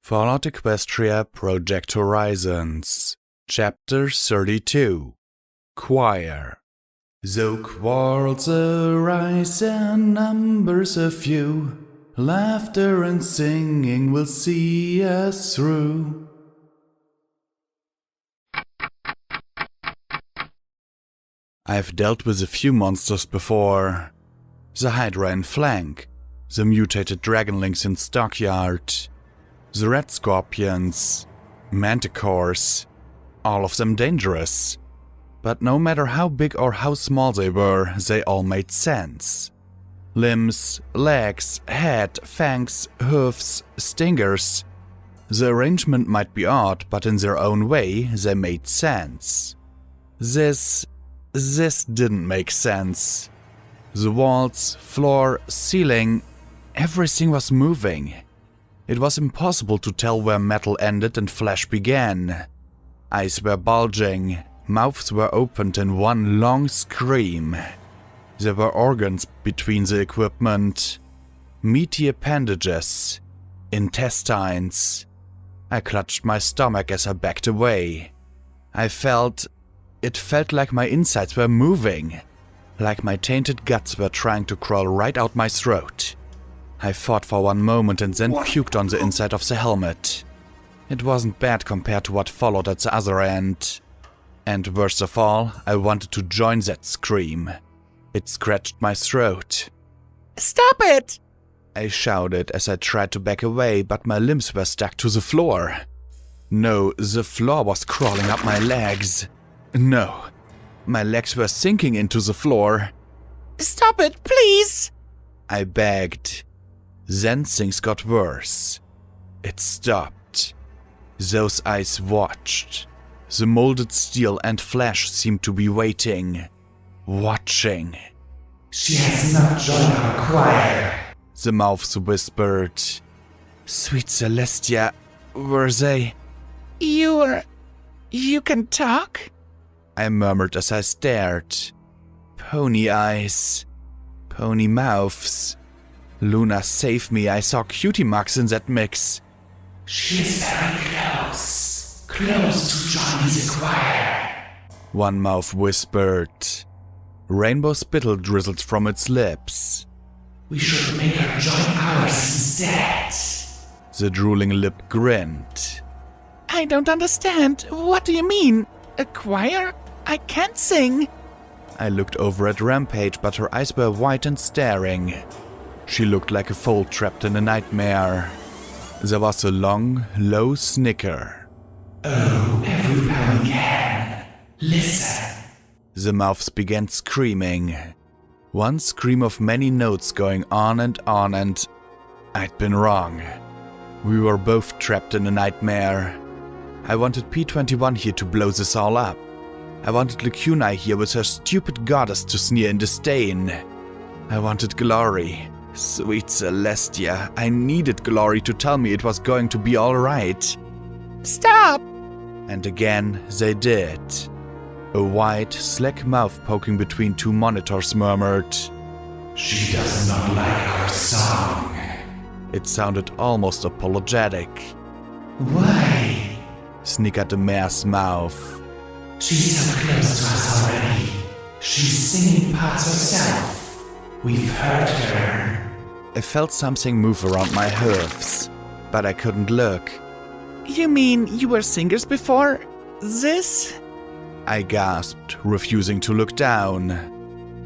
Fallout Equestria Project Horizons Chapter 32 Choir. Though quarrels arise and numbers are few, laughter and singing will see us through. I've dealt with a few monsters before. The Hydra in Flank, the mutated dragonlings in Stockyard, the red scorpions, manticores, all of them dangerous. But no matter how big or how small they were, they all made sense. Limbs, legs, head, fangs, hoofs, stingers. The arrangement might be odd, but in their own way, they made sense. This didn't make sense. The walls, floor, ceiling, everything was moving. It was impossible to tell where metal ended and flesh began. Eyes were bulging, mouths were opened in one long scream. There were organs between the equipment, meaty appendages, intestines. I clutched my stomach as I backed away. It felt like my insides were moving, like my tainted guts were trying to crawl right out my throat. I fought for one moment and then puked on the inside of the helmet. It wasn't bad compared to what followed at the other end. And worst of all, I wanted to join that scream. It scratched my throat. "Stop it!" I shouted as I tried to back away, but my limbs were stuck to the floor. No, the floor was crawling up my legs. No, my legs were sinking into the floor. "Stop it, please!" I begged. Then things got worse. It stopped. Those eyes watched. The molded steel and flesh seemed to be waiting, watching. "She has not joined our choir," the mouths whispered. Sweet Celestia, were they? You can talk?" I murmured as I stared. Pony eyes. Pony mouths. Luna, save me, I saw cutie marks in that mix. "She is very close to joining the choir," one mouth whispered. Rainbow spittle drizzled from its lips. "We should make her join ours instead." The drooling lip grinned. "I don't understand. What do you mean? A choir? I can't sing." I looked over at Rampage, but her eyes were wide and staring. She looked like a foal trapped in a nightmare. There was a long, low snicker. "Oh, every pony can. Listen." The mouths began screaming. One scream of many notes going on, and I'd been wrong. We were both trapped in a nightmare. I wanted P21 here to blow this all up. I wanted Lacuna here with her stupid goddess to sneer in disdain. I wanted glory. Sweet Celestia, I needed glory to tell me it was going to be alright. "Stop!" And again they did. A wide, slick mouth poking between two monitors murmured, "She does not like our song." It sounded almost apologetic. "Why?" snickered the mare's mouth. "She's so close to us already. She's singing parts herself. We've heard her." I felt something move around my hooves, but I couldn't look. "You mean you were singers before this?" I gasped, refusing to look down.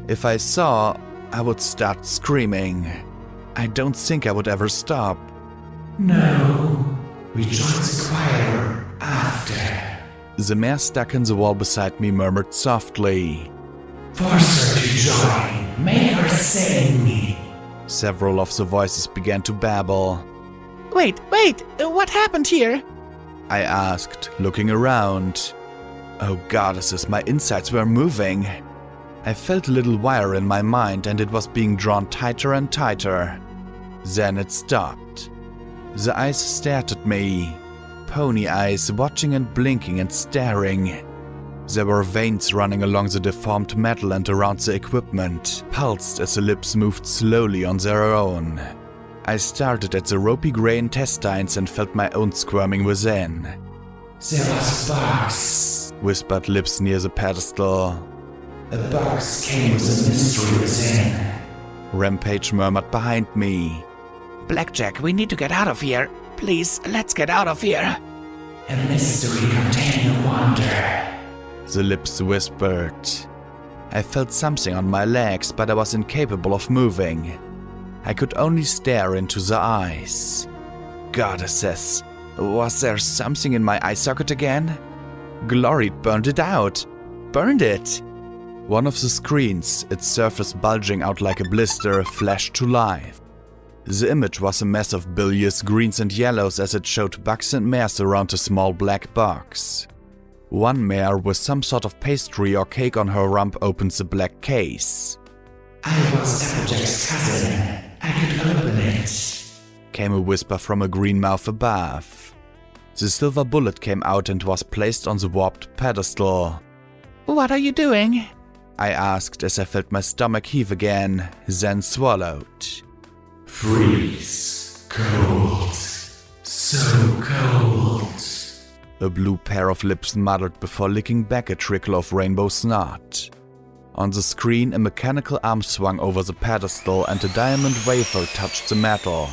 If I saw, I would start screaming. I don't think I would ever stop. "No, we joined the choir after." The mare stuck in the wall beside me murmured softly. "Force her to join. Make her sing." Several of the voices began to babble. Wait, what happened here?" I asked, looking around. Oh goddesses, my insides were moving. I felt a little wire in my mind and it was being drawn tighter and tighter. Then it stopped. The eyes stared at me. Pony eyes, watching and blinking and staring. There were veins running along the deformed metal and around the equipment, pulsed as the lips moved slowly on their own. I started at the ropey grey intestines and felt my own squirming within. There was a box, Whispered lips near the pedestal. The box came with a mystery within. Rampage murmured behind me. Blackjack, we need to get out of here. Please, let's get out of here. A mystery containing a wonder. The lips whispered. I felt something on my legs, but I was incapable of moving. I could only stare into the eyes. Goddesses, was there something in my eye socket again? Glory burned it out. Burned it. One of the screens, its surface bulging out like a blister, flashed to life. The image was a mess of bilious greens and yellows as it showed bucks and mares around a small black box. One mare with some sort of pastry or cake on her rump opens the black case. I was Applejack's cousin. I could open it, Came a whisper from a green mouth above. The silver bullet came out and was placed on the warped pedestal. What are you doing? I asked as I felt my stomach heave again, then swallowed. Freeze. Cold. So cold. A blue pair of lips muttered before licking back a trickle of rainbow snot. On the screen, a mechanical arm swung over the pedestal and a diamond wafer touched the metal.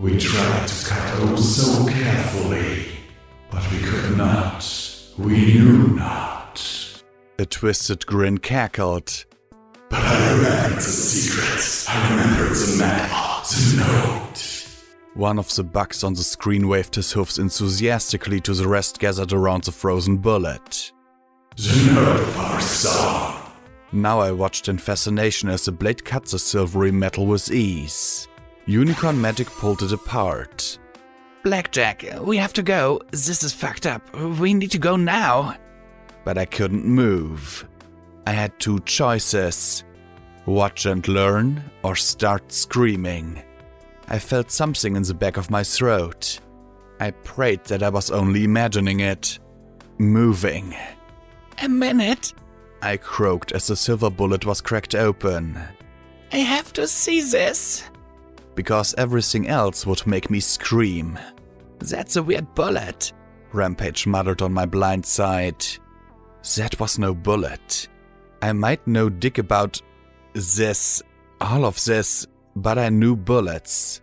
We tried to cut oh so carefully, but we could not. We knew not. A twisted grin cackled. But I remembered the secret. I remembered the metal, the note. One of the bucks on the screen waved his hoofs enthusiastically to the rest gathered around the frozen bullet. The note of our song. Now I watched in fascination as the blade cut the silvery metal with ease. Unicorn magic pulled it apart. Blackjack, we have to go. This is fucked up. We need to go now. But I couldn't move. I had two choices. Watch and learn, or start screaming. I felt something in the back of my throat. I prayed that I was only imagining it. Moving. A minute. I croaked as the silver bullet was cracked open. I have to see this. Because everything else would make me scream. That's a weird bullet. Rampage muttered on my blind side. That was no bullet. I might know dick about this, all of this, but I knew bullets.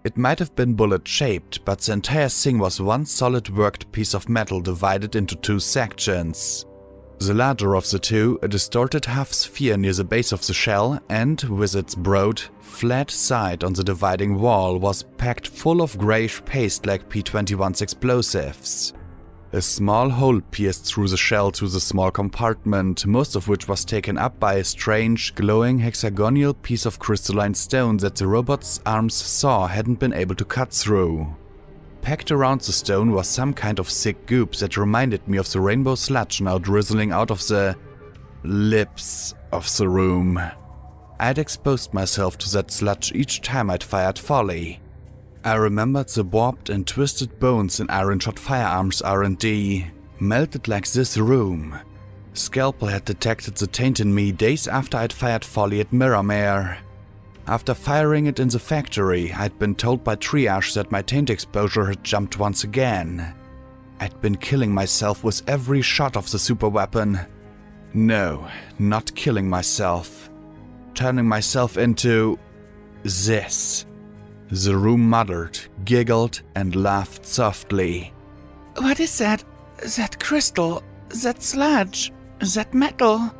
It might have been bullet-shaped, but the entire thing was one solid worked piece of metal divided into two sections. The larger of the two, a distorted half-sphere near the base of the shell, and, with its broad, flat side on the dividing wall, was packed full of greyish paste like P-21's explosives. A small hole pierced through the shell to the small compartment, most of which was taken up by a strange, glowing hexagonal piece of crystalline stone that the robot's arm's saw hadn't been able to cut through. Packed around the stone was some kind of thick goop that reminded me of the rainbow sludge now drizzling out of the lips of the room. I'd exposed myself to that sludge each time I'd fired volley. I remembered the warped and twisted bones in Ironshot Firearms R&D, melted like this room. Scalpel had detected the taint in me days after I'd fired volley at Mirrormare. After firing it in the factory, I'd been told by triage that my taint exposure had jumped once again. I'd been killing myself with every shot of the superweapon. No, not killing myself. Turning myself into this. The room muttered, giggled, and laughed softly. What is that? That crystal? That sludge? That metal?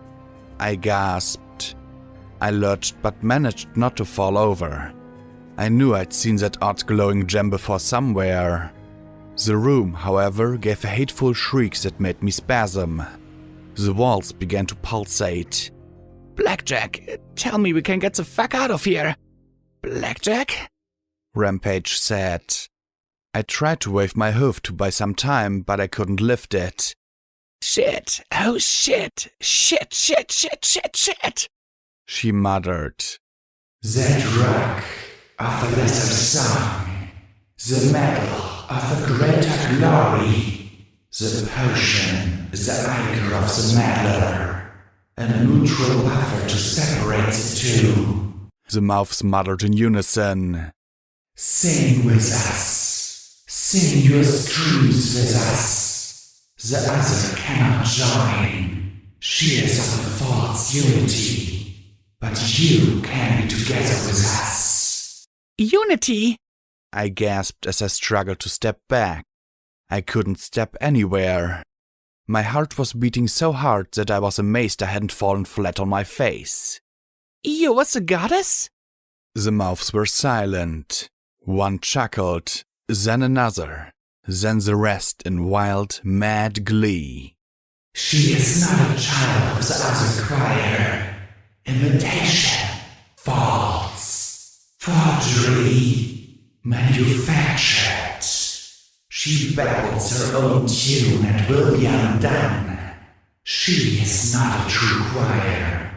I gasped. I lurched but managed not to fall over. I knew I'd seen that odd glowing gem before somewhere. The room, however, gave a hateful shriek that made me spasm. The walls began to pulsate. Blackjack, tell me we can get the fuck out of here. Blackjack? Rampage said. I tried to wave my hoof to buy some time, but I couldn't lift it. Shit. Oh shit. Shit. She muttered. The rock of the lesser song, the metal of the greater glory, the potion, the ichor of the meddler, a neutral buffer to separate the two. The mouths muttered in unison. Sing with us. Sing your screams with us. The other cannot join. She is of a false unity. But you can be together with us. Unity? I gasped as I struggled to step back. I couldn't step anywhere. My heart was beating so hard that I was amazed I hadn't fallen flat on my face. You was a goddess? The mouths were silent. One chuckled, then another, then the rest in wild, mad glee. She is not a child of the other choir. Imitation, false, forgery, manufactured. She babbles her own tune and will be undone. She is not a true choir,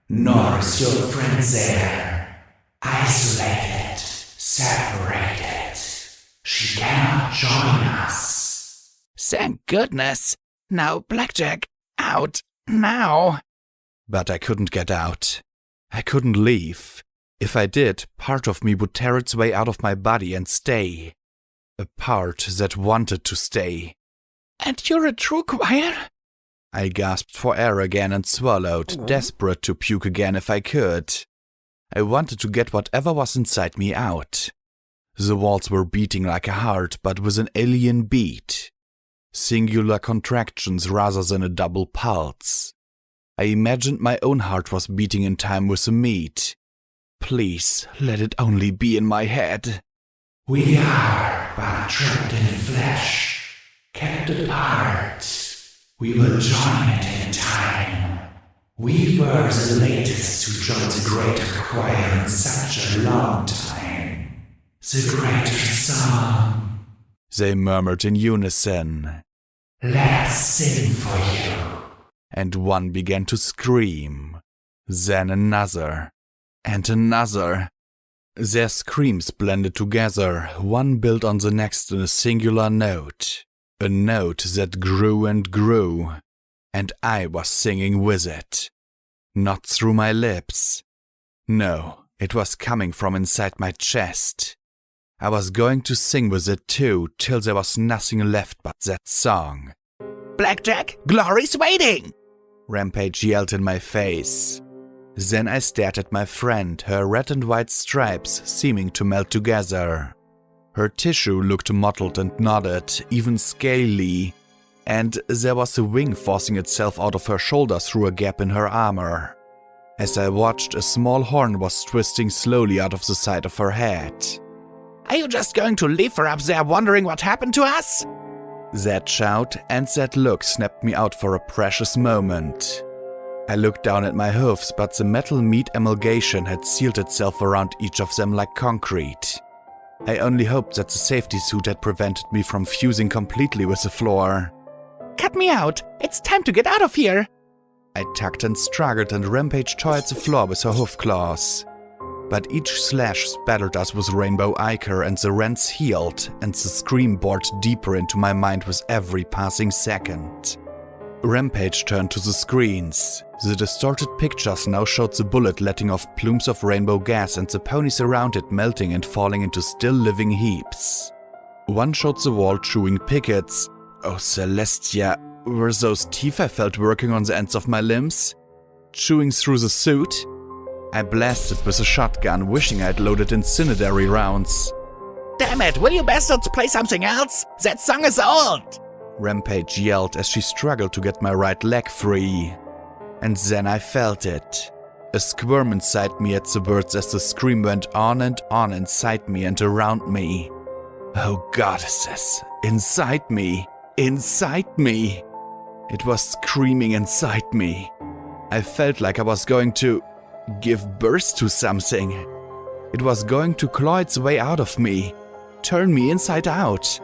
nor is your friend there. Isolated, separated. She cannot join us. Thank goodness. Now, Blackjack, out, now. But I couldn't get out. I couldn't leave. If I did, part of me would tear its way out of my body and stay. A part that wanted to stay. And you're a true choir? I gasped for air again and swallowed, desperate to puke again if I could. I wanted to get whatever was inside me out. The walls were beating like a heart, but with an alien beat. Singular contractions rather than a double pulse. I imagined my own heart was beating in time with the meat. Please, let it only be in my head. We are but trapped in flesh, kept apart. We will join it in time. We were the latest to join the greater choir in such a long time. The greater song. They murmured in unison. Let us sing for you. And one began to scream. Then another. And another. Their screams blended together, one built on the next in a singular note. A note that grew and grew. And I was singing with it. Not through my lips. No, it was coming from inside my chest. I was going to sing with it too, till there was nothing left but that song. Blackjack, Glory's waiting! Rampage yelled in my face. Then I stared at my friend, her red and white stripes seeming to melt together. Her tissue looked mottled and knotted, even scaly, and there was a wing forcing itself out of her shoulder through a gap in her armor. As I watched, a small horn was twisting slowly out of the side of her head. Are you just going to leave her up there wondering what happened to us? That shout and that look snapped me out for a precious moment. I looked down at my hoofs, but the metal meat amalgamation had sealed itself around each of them like concrete. I only hoped that the safety suit had prevented me from fusing completely with the floor. Cut me out! It's time to get out of here! I tugged and struggled and Rampage tore at the floor with her hoof claws. But each slash spattered us with rainbow ichor and the rents healed, and the scream bored deeper into my mind with every passing second. Rampage turned to the screens. The distorted pictures now showed the bullet letting off plumes of rainbow gas and the ponies around it melting and falling into still living heaps. One showed the wall chewing pickets. Oh Celestia, were those teeth I felt working on the ends of my limbs? Chewing through the suit? I blasted with a shotgun, wishing I'd loaded incendiary rounds. Damn it, will you bastards play something else? That song is old! Rampage yelled as she struggled to get my right leg free. And then I felt it. A squirm inside me at the words as the scream went on inside me and around me. Oh goddesses, inside me, inside me. It was screaming inside me. I felt like I was going to give birth to something. It was going to claw its way out of me, turn me inside out.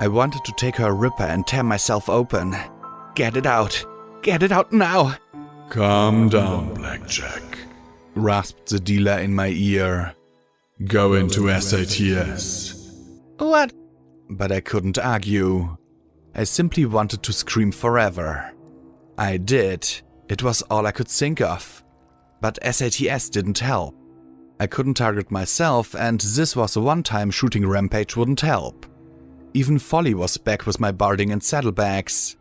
I wanted to take her ripper and tear myself open. Get it out now. Calm down, Blackjack, rasped the dealer in my ear. Go into SATS. What? But I couldn't argue. I simply wanted to scream forever. I did. It was all I could think of. But SATS didn't help. I couldn't target myself, and this was a one-time shooting rampage wouldn't help. Even Folly was back with my barding and saddlebags.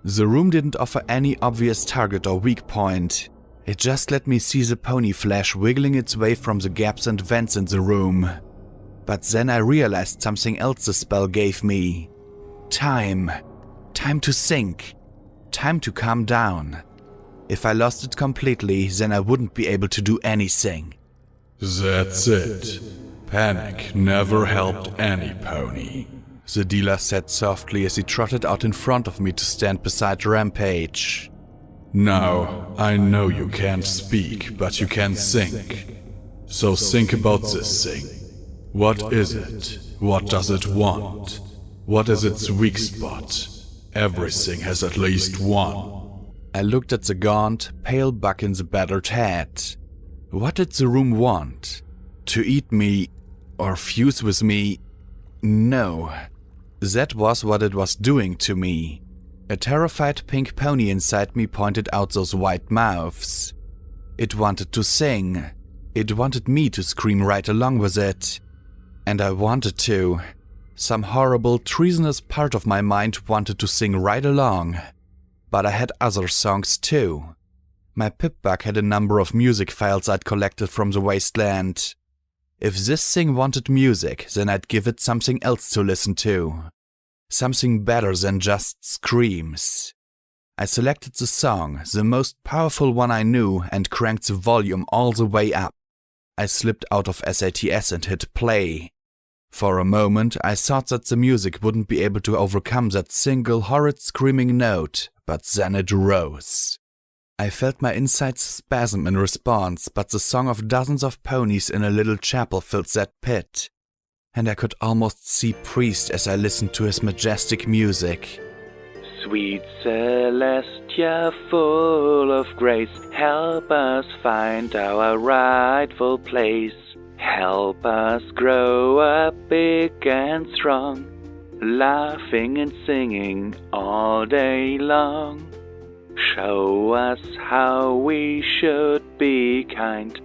The room didn't offer any obvious target or weak point. It just let me see the pony flesh wiggling its way from the gaps and vents in the room. But then I realized something else the spell gave me. Time. Time to think. Time to calm down. If I lost it completely, then I wouldn't be able to do anything. That's it. Panic never helped any pony, the dealer said softly as he trotted out in front of me to stand beside Rampage. Now, I know you can't speak, but you can think. So think about this thing. What is it? What does it want? What is its weak spot? Everything has at least one. I looked at the gaunt, pale buck in the battered hat. What did the room want? To eat me? Or fuse with me? No. That was what it was doing to me. A terrified pink pony inside me pointed out those white mouths. It wanted to sing. It wanted me to scream right along with it. And I wanted to. Some horrible, treasonous part of my mind wanted to sing right along. But I had other songs too. My pip-buck had a number of music files I'd collected from the wasteland. If this thing wanted music, then I'd give it something else to listen to. Something better than just screams. I selected the song, the most powerful one I knew, and cranked the volume all the way up. I slipped out of SATS and hit play. For a moment, I thought that the music wouldn't be able to overcome that single horrid screaming note, but then it rose. I felt my insides spasm in response, but the song of dozens of ponies in a little chapel filled that pit. And I could almost see Priest as I listened to his majestic music. Sweet Celestia, full of grace, help us find our rightful place. Help us grow up big and strong, laughing and singing all day long. Show us how we should be kind.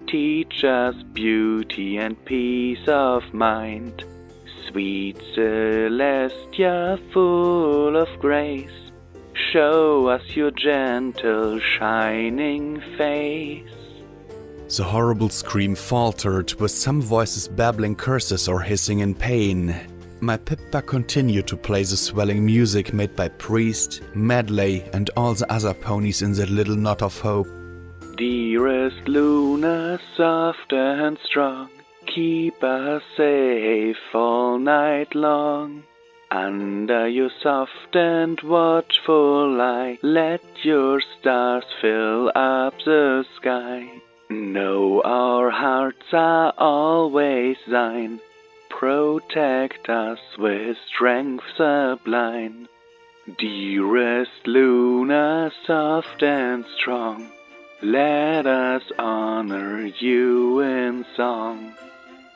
Teach us beauty and peace of mind. Sweet Celestia, full of grace, show us your gentle, shining face. The horrible scream faltered, with some voices babbling curses or hissing in pain. My pip-buck continued to play the swelling music made by Priest, Medley, and all the other ponies in that little knot of hope. Dearest Luna, soft and strong, keep us safe all night long. Under your soft and watchful eye, let your stars fill up the sky. Know our hearts are always thine. Protect us with strength sublime. Dearest Luna, soft and strong, let us honor you in song.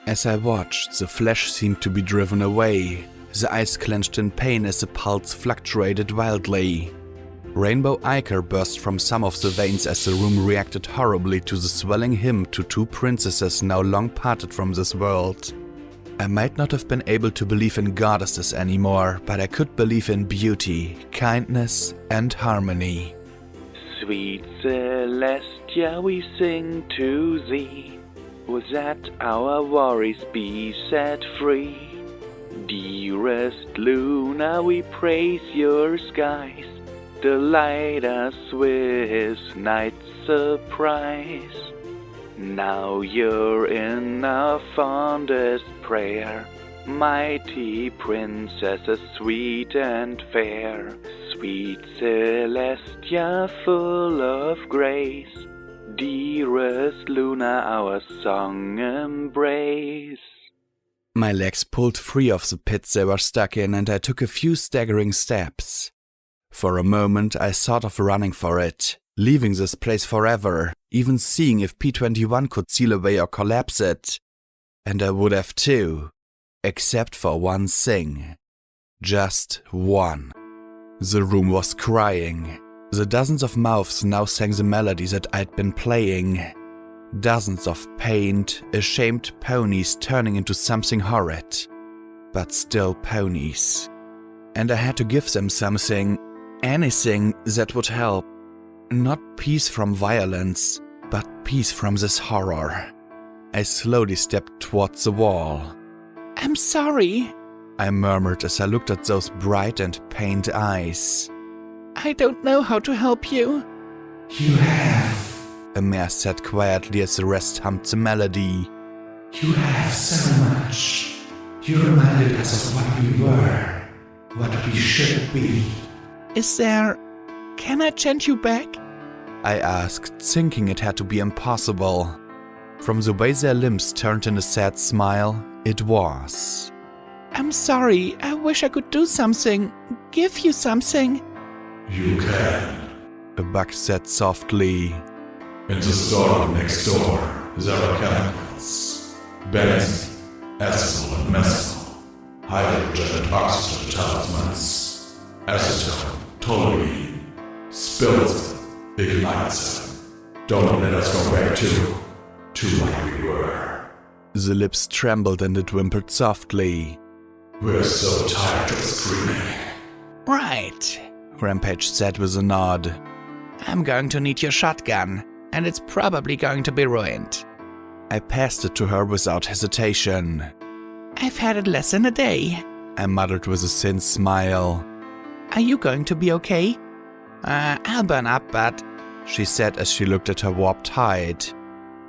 As I watched, the flesh seemed to be driven away. The eyes clenched in pain as the pulse fluctuated wildly. Rainbow ichor burst from some of the veins as the room reacted horribly to the swelling hymn to two princesses now long parted from this world. I might not have been able to believe in goddesses anymore, but I could believe in beauty, kindness, and harmony. Sweet Celestia, we sing to thee, that our worries be set free. Dearest Luna, we praise your skies, delight us with night's surprise. Now you're in our fondest prayer, mighty princesses sweet and fair. Sweet Celestia, full of grace, dearest Luna, our song embrace. My legs pulled free of the pit they were stuck in, and I took a few staggering steps. For a moment I thought of running for it, leaving this place forever, even seeing if P21 could seal away or collapse it. And I would have too, except for one thing. Just one. The room was crying. The dozens of mouths now sang the melody that I'd been playing. Dozens of pained, ashamed ponies turning into something horrid. But still ponies. And I had to give them something, anything that would help. Not peace from violence, but peace from this horror. I slowly stepped towards the wall. I'm sorry. I murmured as I looked at those bright and pained eyes. I don't know how to help you. You have. A mare said quietly as the rest hummed the melody. You have so much. You reminded us of what we were, what we should be. Is there... Can I chant you back? I asked, thinking it had to be impossible. From the way their limbs turned in a sad smile, it was. I'm sorry, I wish I could do something, give you something. You can. A buck said softly. In the store next door, there are chemicals. Benzene, ethanol and methanol. Hydrogen and oxygen talismans. Acetone, toluene. Spill them, ignite them. Don't let us go back to like we were. The lips trembled and it whimpered softly. We're so tired of screaming. Right, Rampage said with a nod. I'm going to need your shotgun, and it's probably going to be ruined. I passed it to her without hesitation. I've had it less than a day. I muttered with a thin smile. Are you going to be okay? I'll burn up, but... she said as she looked at her warped hide.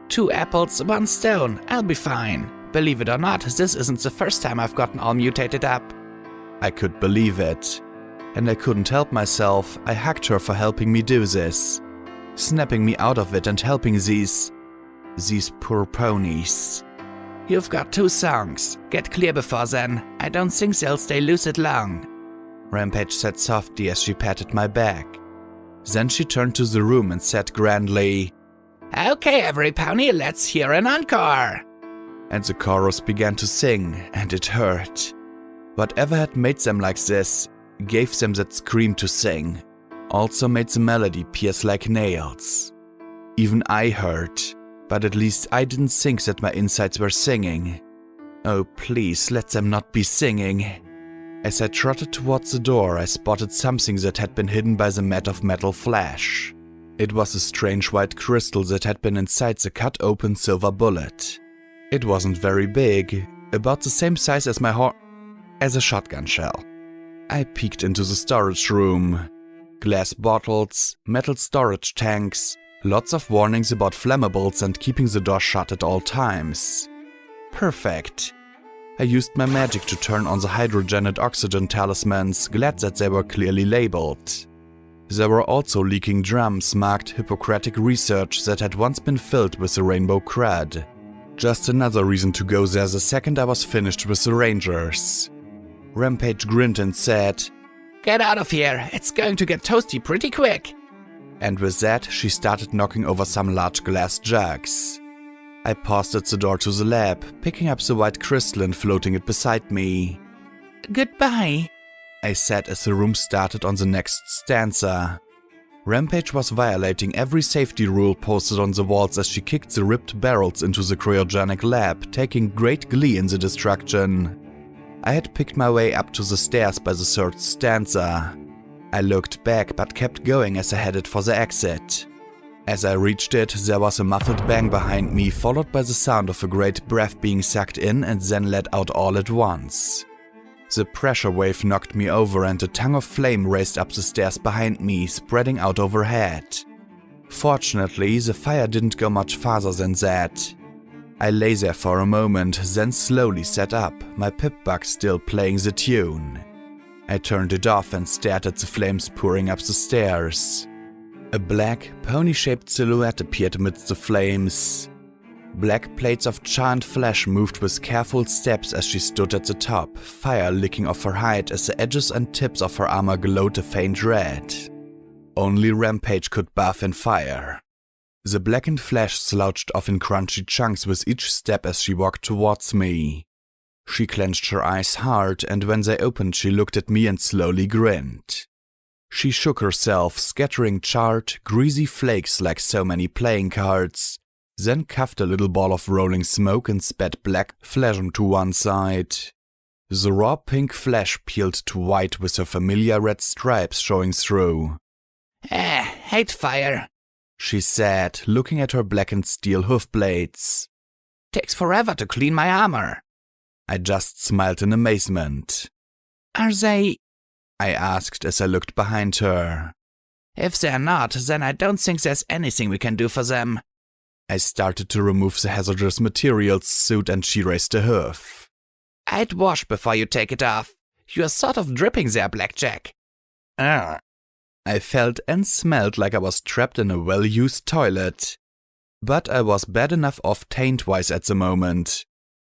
2 apples, 1 stone, I'll be fine. Believe it or not, this isn't the first time I've gotten all mutated up. I could believe it. And I couldn't help myself. I hugged her for helping me do this. Snapping me out of it and helping these poor ponies. You've got 2 songs. Get clear before then. I don't think they'll stay lucid long. Rampage said softly as she patted my back. Then she turned to the room and said grandly, Okay, every pony, let's hear an encore. And the chorus began to sing, and it hurt. Whatever had made them like this, gave them that scream to sing, also made the melody pierce like nails. Even I hurt, but at least I didn't think that my insides were singing. Oh please, let them not be singing. As I trotted towards the door, I spotted something that had been hidden by the mat of metal flesh. It was a strange white crystal that had been inside the cut-open silver bullet. It wasn't very big, about the same size as as a shotgun shell. I peeked into the storage room. Glass bottles, metal storage tanks, lots of warnings about flammables and keeping the door shut at all times. Perfect. I used my magic to turn on the hydrogen and oxygen talismans, glad that they were clearly labeled. There were also leaking drums marked Hippocratic research that had once been filled with the rainbow crud. Just another reason to go there the second I was finished with the Rangers. Rampage grinned and said, Get out of here, it's going to get toasty pretty quick. And with that, she started knocking over some large glass jugs. I paused at the door to the lab, picking up the white crystal and floating it beside me. Goodbye, I said as the room started on the next stanza. Rampage was violating every safety rule posted on the walls as she kicked the ripped barrels into the cryogenic lab, taking great glee in the destruction. I had picked my way up to the stairs by the 3rd stanza. I looked back but kept going as I headed for the exit. As I reached it, there was a muffled bang behind me, followed by the sound of a great breath being sucked in and then let out all at once. The pressure wave knocked me over and a tongue of flame raced up the stairs behind me, spreading out overhead. Fortunately, the fire didn't go much farther than that. I lay there for a moment, then slowly sat up, my pip-bug still playing the tune. I turned it off and stared at the flames pouring up the stairs. A black, pony-shaped silhouette appeared amidst the flames. Black plates of charred flesh moved with careful steps as she stood at the top, fire licking off her hide as the edges and tips of her armor glowed a faint red. Only Rampage could bath in fire. The blackened flesh slouched off in crunchy chunks with each step as she walked towards me. She clenched her eyes hard, and when they opened she looked at me and slowly grinned. She shook herself, scattering charred, greasy flakes like so many playing cards, then cuffed a little ball of rolling smoke and spat black phlegm to one side. The raw pink flesh peeled to white with her familiar red stripes showing through. Hate fire, she said, looking at her blackened steel hoof blades. Takes forever to clean my armor. I just smiled in amazement. Are they? I asked as I looked behind her. If they're not, then I don't think there's anything we can do for them. I started to remove the hazardous materials suit and she raised a hoof. I'd wash before you take it off. You're sort of dripping there, Blackjack. I felt and smelled like I was trapped in a well-used toilet. But I was bad enough off taint-wise at the moment.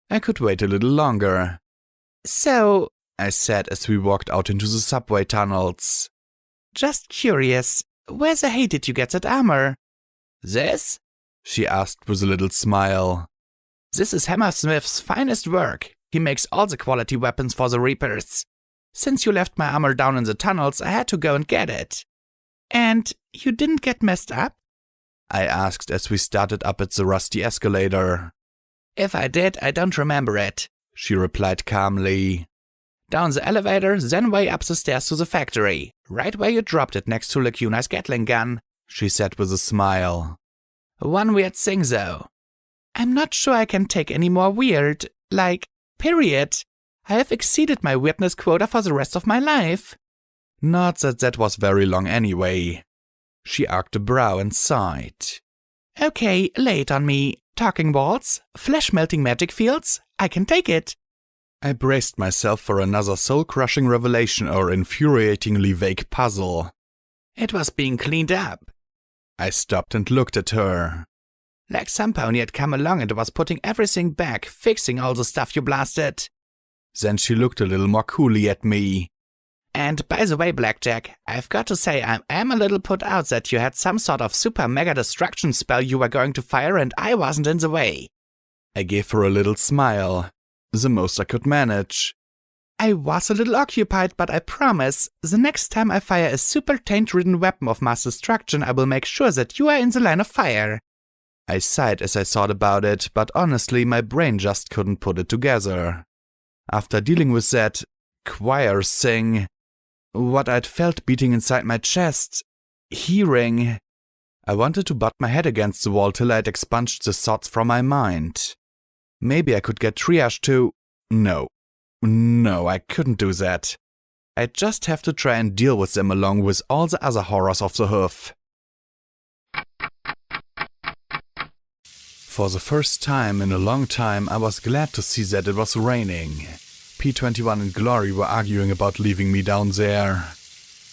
I could wait a little longer. So, I said as we walked out into the subway tunnels. Just curious, where the hey did you get that armor? This? She asked with a little smile. This is Hammersmith's finest work. He makes all the quality weapons for the Reapers. Since you left my armor down in the tunnels, I had to go and get it. And you didn't get messed up? I asked as we started up at the rusty escalator. If I did, I don't remember it, she replied calmly. Down the elevator, then way up the stairs to the factory, right where you dropped it next to Lacuna's Gatling gun, she said with a smile. One weird thing though. I'm not sure I can take any more weird, period. I have exceeded my weirdness quota for the rest of my life. Not that that was very long anyway. She arched a brow and sighed. Okay, lay it on me. Talking balls, flesh-melting magic fields, I can take it. I braced myself for another soul-crushing revelation or infuriatingly vague puzzle. It was being cleaned up. I stopped and looked at her. Like some pony had come along and was putting everything back, fixing all the stuff you blasted. Then she looked a little more coolly at me. And by the way, Blackjack, I've got to say I am a little put out that you had some sort of super mega destruction spell you were going to fire and I wasn't in the way. I gave her a little smile, the most I could manage. I was a little occupied, but I promise, the next time I fire a super taint-ridden weapon of mass destruction, I will make sure that you are in the line of fire. I sighed as I thought about it, but honestly my brain just couldn't put it together. After dealing with that choir thing, what I'd felt beating inside my chest, hearing, I wanted to butt my head against the wall till I'd expunged the thoughts from my mind. Maybe I could get triage to... No, I couldn't do that. I'd just have to try and deal with them along with all the other horrors of the hoof. For the first time in a long time, I was glad to see that it was raining. P21 and Glory were arguing about leaving me down there.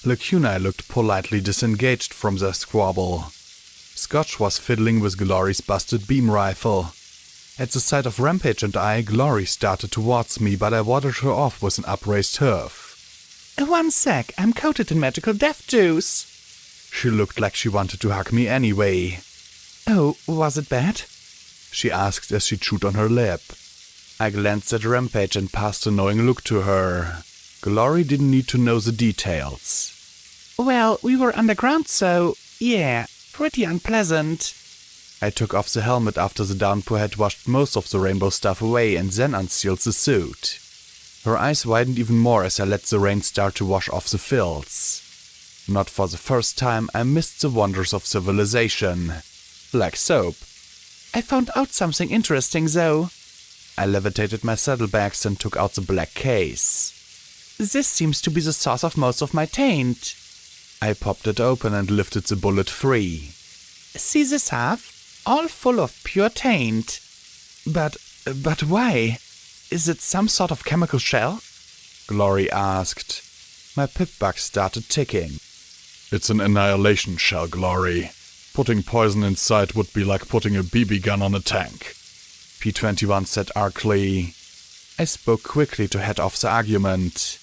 Lacuna looked politely disengaged from their squabble. Scotch was fiddling with Glory's busted beam rifle. At the sight of Rampage and I, Glory started towards me, but I warded her off with an upraised hoof. 1 sec, I'm coated in magical death juice. She looked like she wanted to hug me anyway. Oh, was it bad? She asked as she chewed on her lip. I glanced at Rampage and passed a knowing look to her. Glory didn't need to know the details. Well, we were underground, so, yeah, pretty unpleasant. I took off the helmet after the downpour had washed most of the rainbow stuff away and then unsealed the suit. Her eyes widened even more as I let the rain start to wash off the filth. Not for the first time, I missed the wonders of civilization. Like soap. I found out something interesting, though. I levitated my saddlebags and took out the black case. This seems to be the source of most of my taint. I popped it open and lifted the bullet free. See this half? All full of pure taint. But why? Is it some sort of chemical shell? Glory asked. My pip-bug started ticking. It's an annihilation shell, Glory. Putting poison inside would be like putting a BB gun on a tank. P21 said archly. I spoke quickly to head off the argument.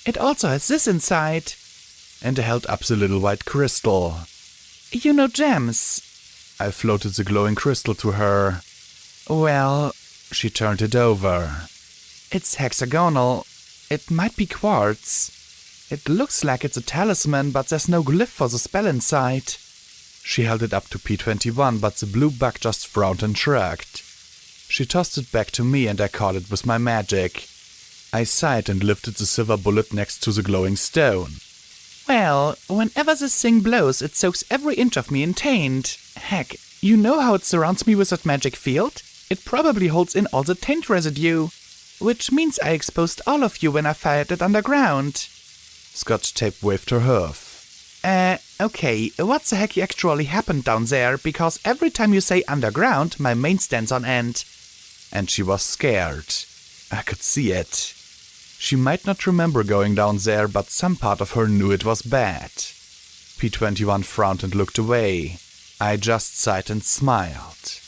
It also has this inside. And I held up the little white crystal. You know gems. I floated the glowing crystal to her. Well, she turned it over. It's hexagonal. It might be quartz. It looks like it's a talisman, but there's no glyph for the spell inside. She held it up to P21, but the blue bug just frowned and shrugged. She tossed it back to me and I caught it with my magic. I sighed and lifted the silver bullet next to the glowing stone. Well, whenever this thing blows, it soaks every inch of me in taint. Heck, you know how it surrounds me with that magic field? It probably holds in all the taint residue. Which means I exposed all of you when I fired it underground. Scotch Tape waved her hoof. Okay, what the heck actually happened down there? Because every time you say underground, my mane stands on end. And she was scared. I could see it. She might not remember going down there, but some part of her knew it was bad. P21 frowned and looked away. I just sighed and smiled.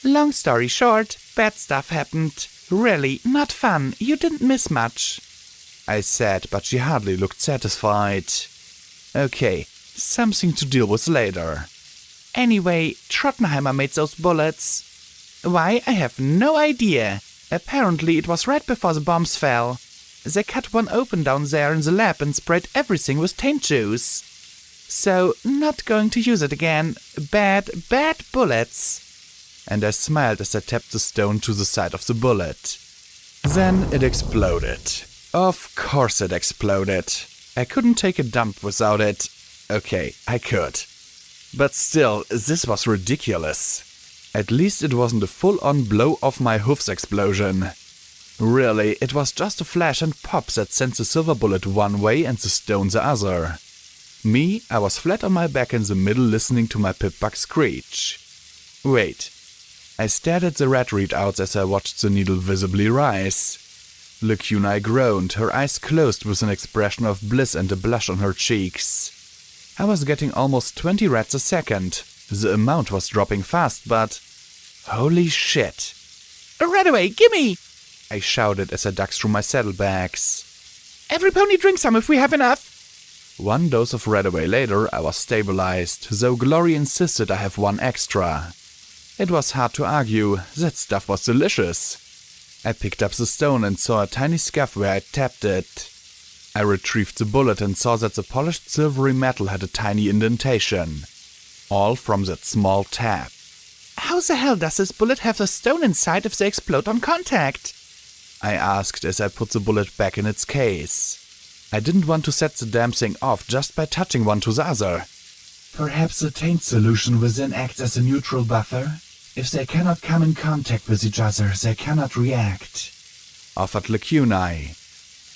Long story short, bad stuff happened. Really, not fun. You didn't miss much. I said, but she hardly looked satisfied. Okay, something to deal with later. Anyway, Trottenheimer made those bullets. Why, I have no idea. Apparently it was right before the bombs fell. They cut one open down there in the lab and sprayed everything with taint juice. So, not going to use it again. Bad bullets. And I smiled as I tapped the stone to the side of the bullet. Then it exploded. Of course it exploded. I couldn't take a dump without it. Okay, I could. But still, this was ridiculous. At least it wasn't a full-on blow off my hoofs explosion. Really, it was just a flash and pop that sent the silver bullet one way and the stone the other. Me, I was flat on my back in the middle listening to my pip-bug screech. Wait. I stared at the red readouts as I watched the needle visibly rise. Lacuna groaned, her eyes closed with an expression of bliss and a blush on her cheeks. I was getting almost 20 reds a second. The amount was dropping fast, but... holy shit! Redaway, gimme! I shouted as I dug through my saddlebags. Every pony drink some if we have enough! One dose of Redaway later, I was stabilized, though Glory insisted I have one extra. It was hard to argue, that stuff was delicious. I picked up the stone and saw a tiny scuff where I tapped it. I retrieved the bullet and saw that the polished silvery metal had a tiny indentation. All from that small tap. How the hell does this bullet have the stone inside if they explode on contact? I asked as I put the bullet back in its case. I didn't want to set the damn thing off just by touching one to the other. Perhaps the taint solution within acts as a neutral buffer? If they cannot come in contact with each other, they cannot react. Offered Lacunae.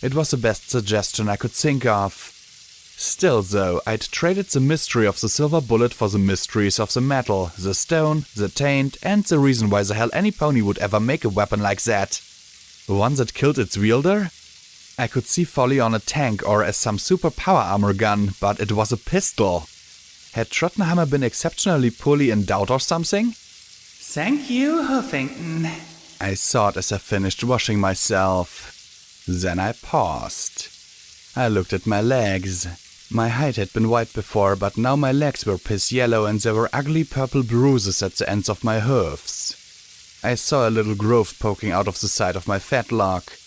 It was the best suggestion I could think of. Still though, I'd traded the mystery of the silver bullet for the mysteries of the metal, the stone, the taint, and the reason why the hell any pony would ever make a weapon like that. The one that killed its wielder? I could see Folly on a tank or as some super power armor gun, but it was a pistol. Had Trottenheimer been exceptionally poorly endowed or something? Thank you, Huffington, I thought as I finished washing myself. Then I paused. I looked at my legs. My hide had been white before, but now my legs were piss yellow and there were ugly purple bruises at the ends of my hoofs. I saw a little growth poking out of the side of my fetlock.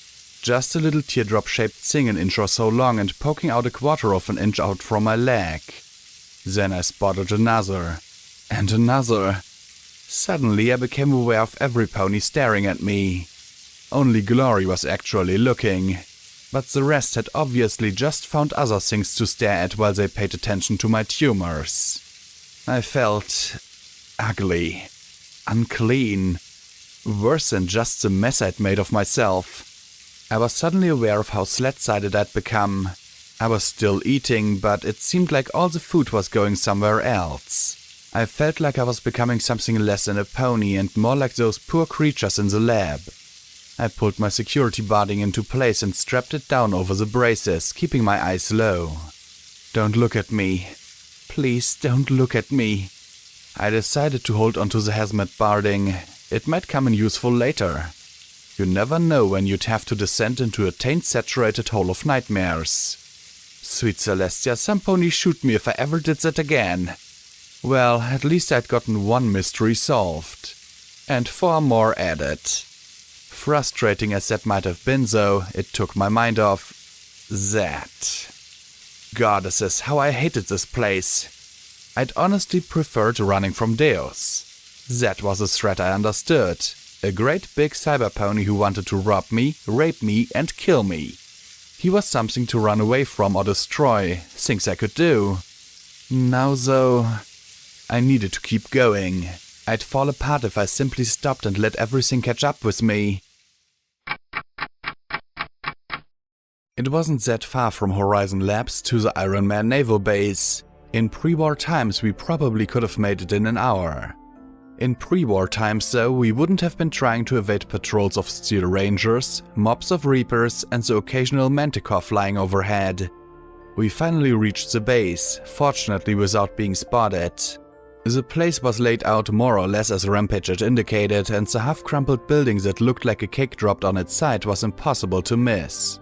Just a little teardrop-shaped thing an inch or so long and poking out a quarter of an inch out from my leg. Then I spotted another. And another. Suddenly I became aware of every pony staring at me. Only Glory was actually looking. But the rest had obviously just found other things to stare at while they paid attention to my tumors. I felt... ugly. Unclean. Worse than just the mess I'd made of myself. I was suddenly aware of how slat-sided I'd become. I was still eating, but it seemed like all the food was going somewhere else. I felt like I was becoming something less than a pony and more like those poor creatures in the lab. I pulled my security barding into place and strapped it down over the braces, keeping my eyes low. Don't look at me. Please don't look at me. I decided to hold onto the hazmat barding. It might come in useful later. You never know when you'd have to descend into a taint-saturated hole of nightmares. Sweet Celestia, some pony shoot me if I ever did that again. Well, at least I'd gotten one mystery solved. And 4 more added. Frustrating as that might have been though, it took my mind off that. Goddesses, how I hated this place. I'd honestly preferred running from Deus. That was a threat I understood. A great big cyber pony who wanted to rob me, rape me, and kill me. He was something to run away from or destroy, things I could do. Now though, I needed to keep going. I'd fall apart if I simply stopped and let everything catch up with me. It wasn't that far from Horizon Labs to the Iron Man naval base. In pre-war times we probably could have made it in an hour. In pre-war times though, we wouldn't have been trying to evade patrols of Steel Rangers, mobs of Reapers and the occasional Manticore flying overhead. We finally reached the base, fortunately without being spotted. The place was laid out more or less as Rampage had indicated, and the half-crumpled building that looked like a cake dropped on its side was impossible to miss.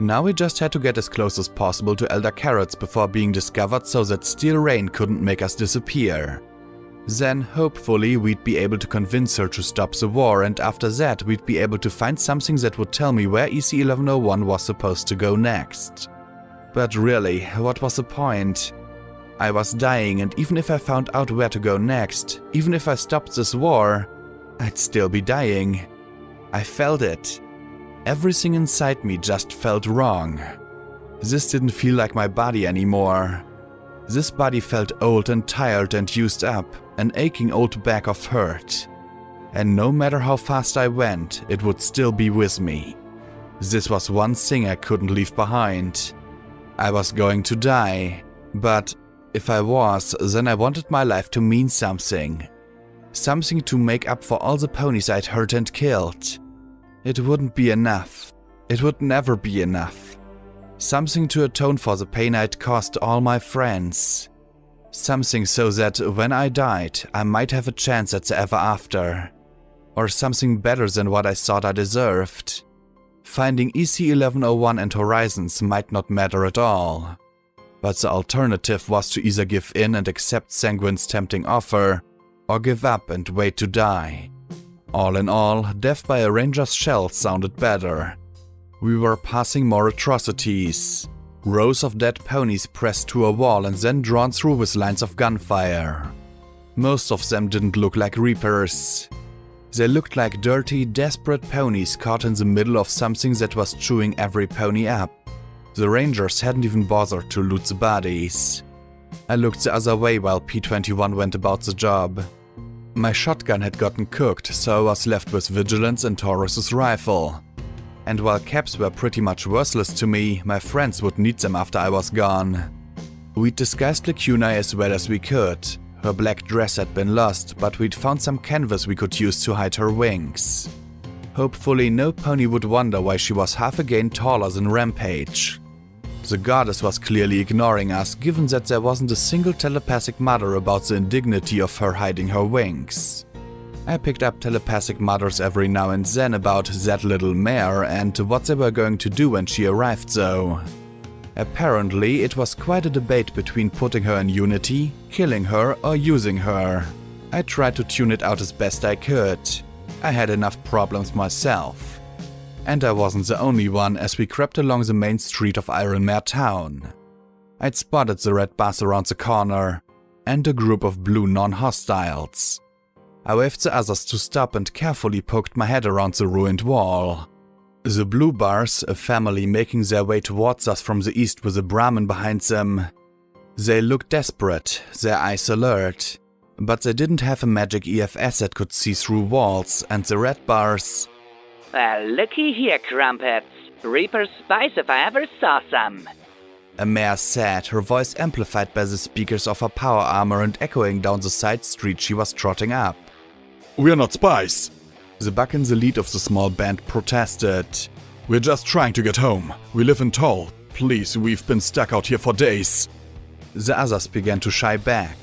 Now we just had to get as close as possible to Elder Carrots before being discovered so that Steel Rain couldn't make us disappear. Then, hopefully, we'd be able to convince her to stop the war, and after that we'd be able to find something that would tell me where EC-1101 was supposed to go next. But really, what was the point? I was dying, and even if I found out where to go next, even if I stopped this war, I'd still be dying. I felt it. Everything inside me just felt wrong. This didn't feel like my body anymore. This body felt old and tired and used up, an aching old bag of hurt. And no matter how fast I went, it would still be with me. This was one thing I couldn't leave behind. I was going to die, but if I was, then I wanted my life to mean something. Something to make up for all the ponies I'd hurt and killed. It wouldn't be enough. It would never be enough. Something to atone for the pain I'd caused all my friends. Something so that when I died, I might have a chance at the ever after. Or something better than what I thought I deserved. Finding EC-1101 and Horizons might not matter at all. But the alternative was to either give in and accept Sanguine's tempting offer, or give up and wait to die. All in all, death by a ranger's shell sounded better. We were passing more atrocities. Rows of dead ponies pressed to a wall and then drawn through with lines of gunfire. Most of them didn't look like Reapers. They looked like dirty, desperate ponies caught in the middle of something that was chewing every pony up. The Rangers hadn't even bothered to loot the bodies. I looked the other way while P-21 went about the job. My shotgun had gotten cooked, so I was left with Vigilance and Taurus's rifle. And while caps were pretty much worthless to me, my friends would need them after I was gone. We'd disguised Lacuna as well as we could. Her black dress had been lost, but we'd found some canvas we could use to hide her wings. Hopefully no pony would wonder why she was half again taller than Rampage. The goddess was clearly ignoring us, given that there wasn't a single telepathic mutter about the indignity of her hiding her wings. I picked up telepathic mutters every now and then about that little mare and what they were going to do when she arrived though. Apparently, it was quite a debate between putting her in Unity, killing her, or using her. I tried to tune it out as best I could. I had enough problems myself. And I wasn't the only one as we crept along the main street of Ironmare Town. I'd spotted the red bus around the corner, and a group of blue non-hostiles. I waved the others to stop and carefully poked my head around the ruined wall. The blue bars, a family making their way towards us from the east with a Brahmin behind them. They looked desperate, their eyes alert, but they didn't have a magic EFS that could see through walls, and the red bars... Well, looky here, Crumpets. Reaper spice if I ever saw some. A mare said, her voice amplified by the speakers of her power armor and echoing down the side street she was trotting up. We're not spies. The buck in the lead of the small band protested. We're just trying to get home. We live in Toll. Please, we've been stuck out here for days. The others began to shy back.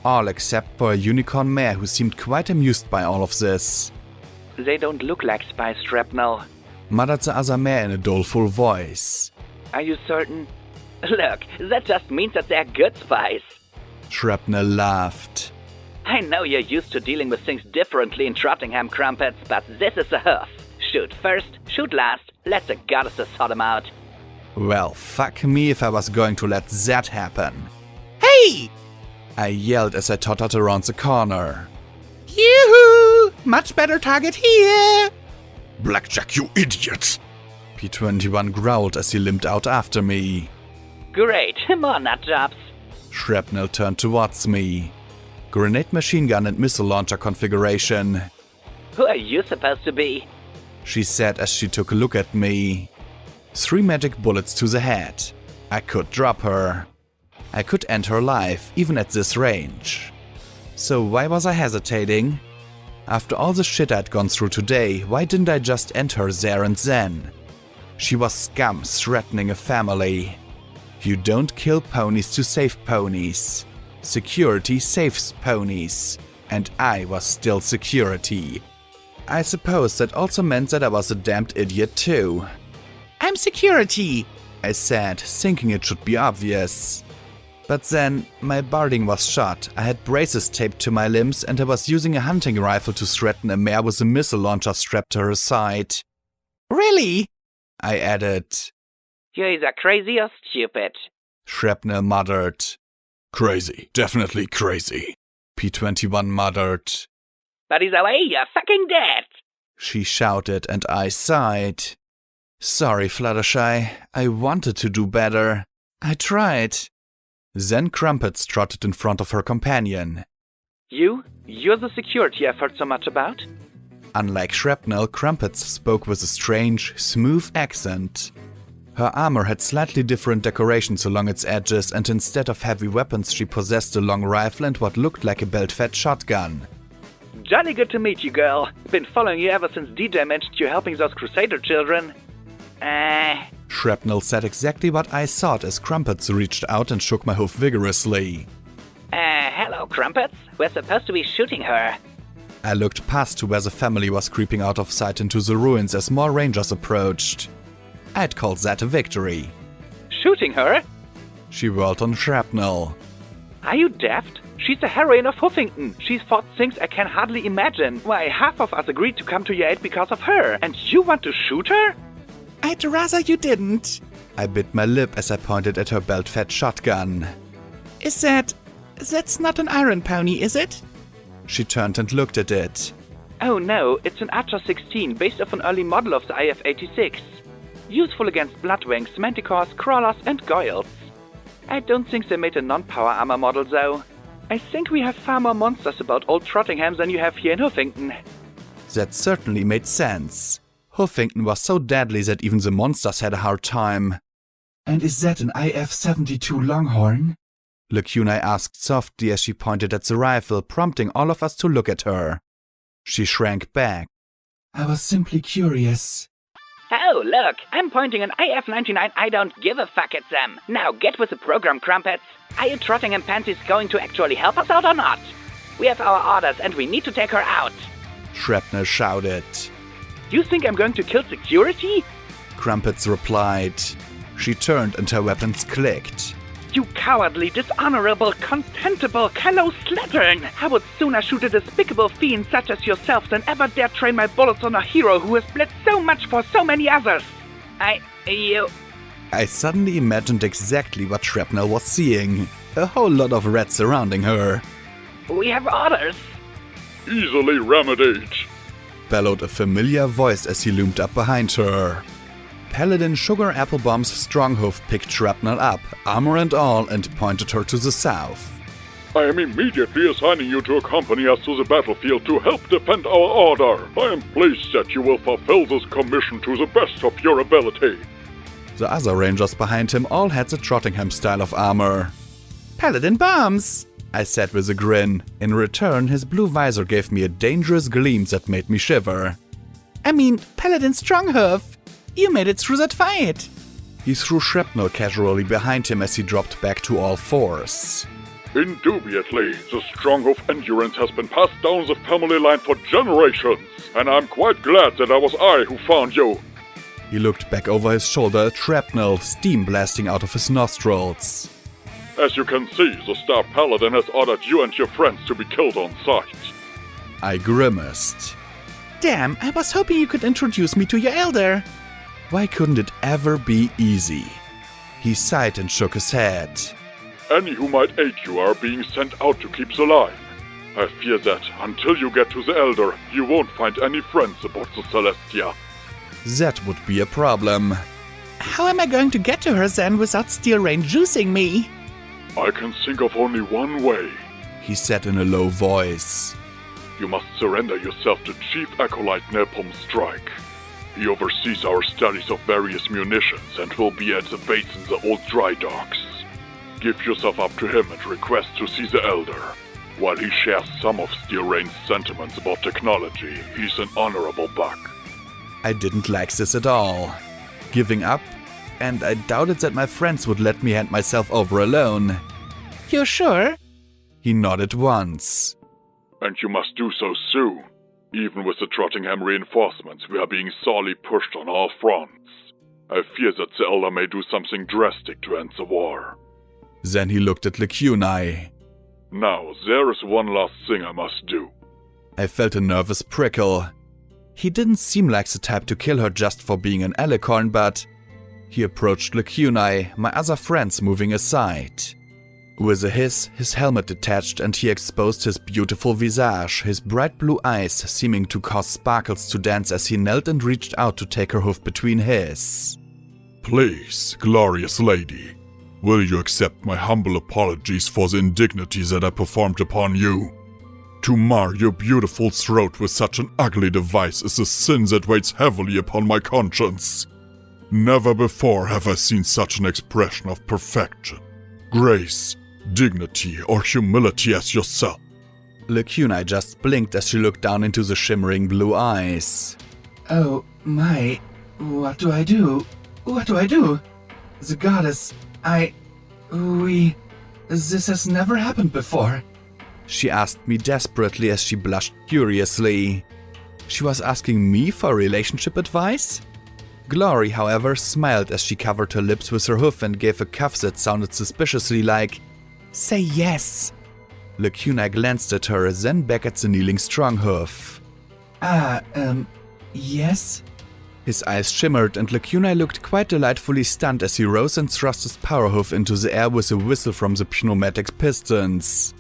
All except for a unicorn mare who seemed quite amused by all of this. They don't look like spies, Shrapnel, muttered the other mare in a doleful voice. Are you certain? Look, that just means that they're good spies. Shrapnel laughed. I know you're used to dealing with things differently in Trottingham, Crumpets, but this is a hoof. Shoot first, shoot last, let the goddesses sort them out. Well, fuck me if I was going to let that happen. Hey! I yelled as I tottered around the corner. Yoo-hoo! Much better target here! Blackjack, you idiot! P21 growled as he limped out after me. Great, more nutjobs. Shrapnel turned towards me. Grenade machine gun and missile launcher configuration, Who are you supposed to be? she said as she took a look at me. 3 magic bullets to the head. I could drop her. I could end her life, even at this range. So why was I hesitating? After all the shit I'd gone through today, why didn't I just end her there and then? She was scum threatening a family. You don't kill ponies to save ponies. Security saves ponies. And I was still security. I suppose that also meant that I was a damned idiot too. I'm security! I said, thinking it should be obvious. But then, my barding was shot, I had braces taped to my limbs, and I was using a hunting rifle to threaten a mare with a missile launcher strapped to her side. Really? I added. You're either crazy or stupid. Shrapnel muttered. Crazy. Definitely crazy. P21 muttered. But either way, you're fucking dead. She shouted, and I sighed. Sorry, Fluttershy. I wanted to do better. I tried. Then Crumpets trotted in front of her companion. You're the security I've heard so much about? Unlike Shrapnel, Crumpets spoke with a strange, smooth accent. Her armor had slightly different decorations along its edges, and instead of heavy weapons she possessed a long rifle and what looked like a belt-fed shotgun. Jolly good to meet you, girl. Been following you ever since DJ mentioned you helping those Crusader children. Shrapnel said exactly what I thought as Crumpets reached out and shook my hoof vigorously. Hello, Crumpets. We're supposed to be shooting her. I looked past to where the family was creeping out of sight into the ruins as more rangers approached. I'd call that a victory. Shooting her? She whirled on Shrapnel. Are you daft? She's the heroine of Huffington. She's fought things I can hardly imagine. Why, half of us agreed to come to your aid because of her. And you want to shoot her? I'd rather you didn't. I bit my lip as I pointed at her belt-fed shotgun. That's not an iron pony, is it? She turned and looked at it. Oh no, it's an Archer 16 based off an early model of the IF-86. Useful against bloodwings, manticores, crawlers and goyles. I don't think they made a non-power armor model though. I think we have far more monsters about Old Trottingham than you have here in Huffington. That certainly made sense. Huffington was so deadly that even the monsters had a hard time. And is that an IF-72 Longhorn? Lacuna asked softly as she pointed at the rifle, prompting all of us to look at her. She shrank back. I was simply curious. Oh, look, I'm pointing an IF-99 I don't give a fuck at them. Now get with the program, Crumpets. Are you Trottingham Pansies going to actually help us out or not? We have our orders and we need to take her out. Shrapnel shouted. You think I'm going to kill security? Crumpets replied. She turned and her weapons clicked. You cowardly, dishonorable, contemptible, callow slattern! I would sooner shoot a despicable fiend such as yourself than ever dare train my bullets on a hero who has bled so much for so many others! I suddenly imagined exactly what Shrapnel was seeing. A whole lot of rats surrounding her. We have orders! Easily remedied, Bellowed a familiar voice as he loomed up behind her. Paladin Sugar Applebomb's Stronghoof picked Shrapnel up, armor and all, and pointed her to the south. I am immediately assigning you to accompany us to the battlefield to help defend our order. I am pleased that you will fulfill this commission to the best of your ability. The other rangers behind him all had the Trottingham style of armor. Paladin bombs! I said with a grin. In return, his blue visor gave me a dangerous gleam that made me shiver. I mean, Paladin Stronghoof! You made it through that fight! He threw shrapnel casually behind him as he dropped back to all fours. Indubitably, the Stronghoof endurance has been passed down the family line for generations, and I'm quite glad that I was I who found you. He looked back over his shoulder at Shrapnel, steam blasting out of his nostrils. As you can see, the Star Paladin has ordered you and your friends to be killed on sight. I grimaced. Damn, I was hoping you could introduce me to your elder. Why couldn't it ever be easy? He sighed and shook his head. Any who might aid you are being sent out to keep the line. I fear that, until you get to the Elder, you won't find any friends aboard the Celestia. That would be a problem. How am I going to get to her then without Steel Rain juicing me? I can think of only one way. He said in a low voice. You must surrender yourself to Chief Acolyte Nepom's Strike. He oversees our studies of various munitions and will be at the base in the old dry docks. Give yourself up to him and request to see the Elder. While he shares some of Steel Rain's sentiments about technology, he's an honorable buck. I didn't like this at all. Giving up? And I doubted that my friends would let me hand myself over alone. You're sure? He nodded once. And you must do so soon. Even with the Trottingham reinforcements, we are being sorely pushed on all fronts. I fear that the Elder may do something drastic to end the war. Then he looked at Lecunai. Now, there is one last thing I must do. I felt a nervous prickle. He didn't seem like the type to kill her just for being an alicorn, but he approached Lecunai, my other friends moving aside. With a hiss, his helmet detached and he exposed his beautiful visage, his bright blue eyes seeming to cause sparkles to dance as he knelt and reached out to take her hoof between his. Please, glorious lady, will you accept my humble apologies for the indignities that I performed upon you? To mar your beautiful throat with such an ugly device is a sin that weighs heavily upon my conscience. Never before have I seen such an expression of perfection, grace, dignity, or humility as yourself. Lecunai just blinked as she looked down into the shimmering blue eyes. Oh my, what do I do? What do I do? The goddess, this has never happened before. She asked me desperately as she blushed furiously. She was asking me for relationship advice? Glory, however, smiled as she covered her lips with her hoof and gave a cough that sounded suspiciously like, "Say yes." Lecunai glanced at her, then back at the kneeling Stronghoof. Yes? His eyes shimmered and Lecunai looked quite delightfully stunned as he rose and thrust his power hoof into the air with a whistle from the pneumatic pistons.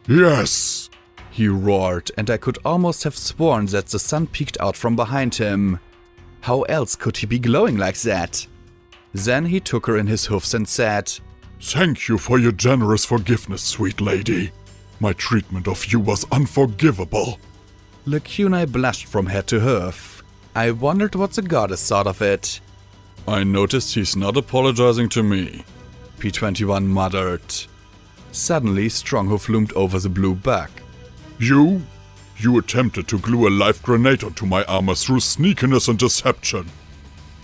Yes! He roared, and I could almost have sworn that the sun peeked out from behind him. How else could he be glowing like that? Then he took her in his hoofs and said, Thank you for your generous forgiveness, sweet lady. My treatment of you was unforgivable. Lecunai blushed from head to hoof. I wondered what the goddess thought of it. I noticed he's not apologizing to me, P21 muttered. Suddenly, Stronghoof loomed over the blue buck. You? You attempted to glue a live grenade onto my armor through sneakiness and deception.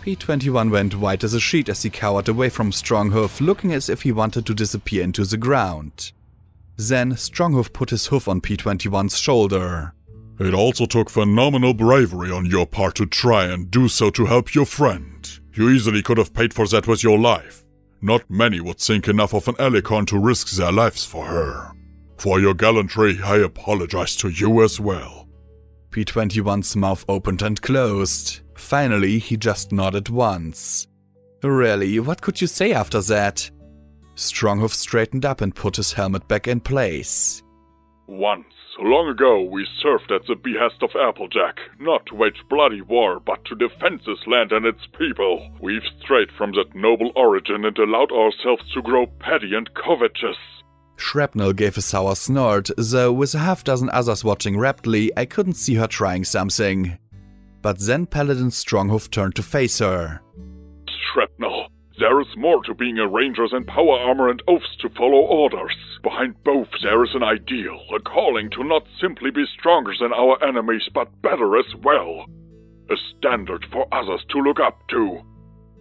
P21 went white as a sheet as he cowered away from Stronghoof, looking as if he wanted to disappear into the ground. Then, Stronghoof put his hoof on P21's shoulder. It also took phenomenal bravery on your part to try and do so to help your friend. You easily could have paid for that with your life. Not many would think enough of an alicorn to risk their lives for her. For your gallantry, I apologize to you as well. P21's mouth opened and closed. Finally, he just nodded once. Really, what could you say after that? Stronghoof straightened up and put his helmet back in place. Once, long ago, we served at the behest of Applejack, not to wage bloody war, but to defend this land and its people. We've strayed from that noble origin and allowed ourselves to grow petty and covetous. Shrapnel gave a sour snort, though with a half-dozen others watching raptly, I couldn't see her trying something. But then Paladin Stronghoof turned to face her. Shrapnel, there is more to being a ranger than power armor and oaths to follow orders. Behind both there is an ideal, a calling to not simply be stronger than our enemies, but better as well. A standard for others to look up to.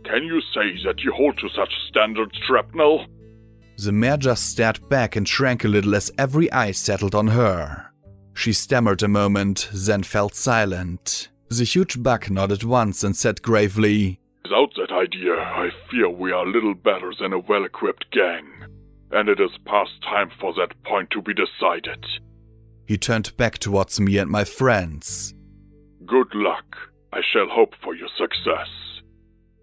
Can you say that you hold to such standards, Shrapnel? The mare just stared back and shrank a little as every eye settled on her. She stammered a moment, then fell silent. The huge buck nodded once and said gravely, Without that idea, I fear we are little better than a well-equipped gang. And it is past time for that point to be decided. He turned back towards me and my friends. Good luck. I shall hope for your success.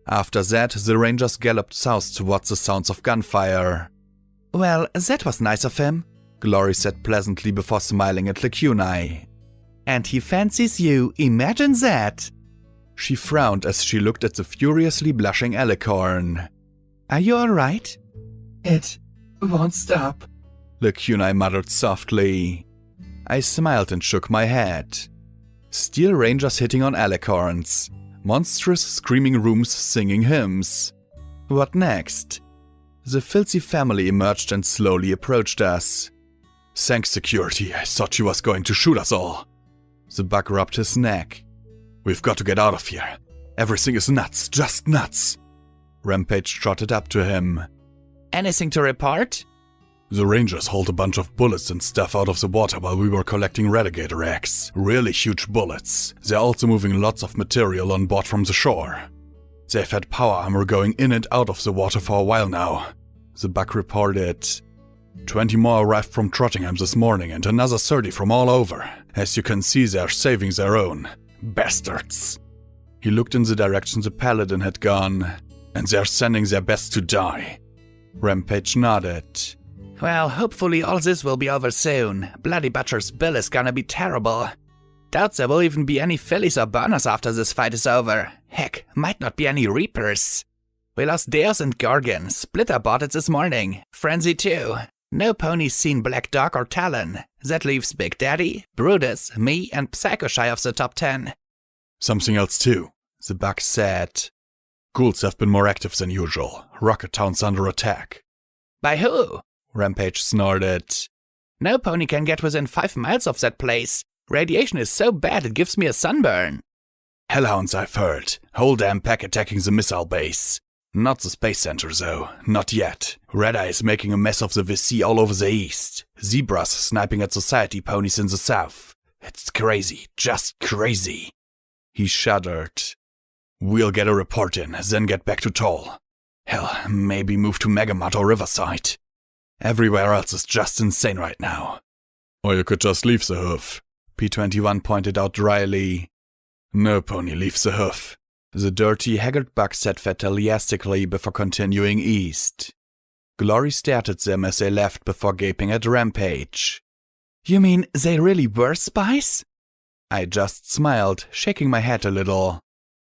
After that, the rangers galloped south towards the sounds of gunfire. Well, that was nice of him, Glory said pleasantly before smiling at Lacunai. And he fancies you, imagine that! She frowned as she looked at the furiously blushing Alicorn. Are you alright? It won't stop, Lacunai muttered softly. I smiled and shook my head. Steel Rangers hitting on Alicorns. Monstrous screaming rooms singing hymns. What next? The filthy family emerged and slowly approached us. Thanks, security, I thought she was going to shoot us all. The bug rubbed his neck. We've got to get out of here. Everything is nuts, just nuts. Rampage trotted up to him. Anything to report? The Rangers hauled a bunch of bullets and stuff out of the water while we were collecting Radigator eggs. Really huge bullets. They're also moving lots of material on board from the shore. They've had power armor going in and out of the water for a while now. The bug reported. 20 more arrived from Trottingham this morning and another 30 from all over. As you can see, they're saving their own. Bastards. He looked in the direction the paladin had gone. And they're sending their best to die. Rampage nodded. Well, hopefully all this will be over soon. Bloody Butcher's bill is gonna be terrible. Doubt there will even be any fillies or burners after this fight is over. Heck, might not be any reapers. We lost Deus and Gorgon. Splitter bought it this morning. Frenzy too. No ponies seen Black Dog or Talon. That leaves Big Daddy, Brutus, me, and Psycho shy of the top 10. Something else too, the bug said. Ghouls have been more active than usual. Rocket Town's under attack. By who? Rampage snorted. No pony can get within 5 miles of that place. Radiation is so bad it gives me a sunburn. Hellhounds, I've heard. Whole damn pack attacking the missile base. Not the space center, though. Not yet. Red Eye is making a mess of the VC all over the east. Zebras sniping at society ponies in the south. It's crazy. Just crazy. He shuddered. We'll get a report in, then get back to Toll. Hell, maybe move to Megamart or Riverside. Everywhere else is just insane right now. Or you could just leave the hoof, P21 pointed out dryly. No pony leaves the hoof, the dirty, haggard bug said fatalistically before continuing east. Glory stared at them as they left before gaping at Rampage. You mean they really were spies? I just smiled, shaking my head a little.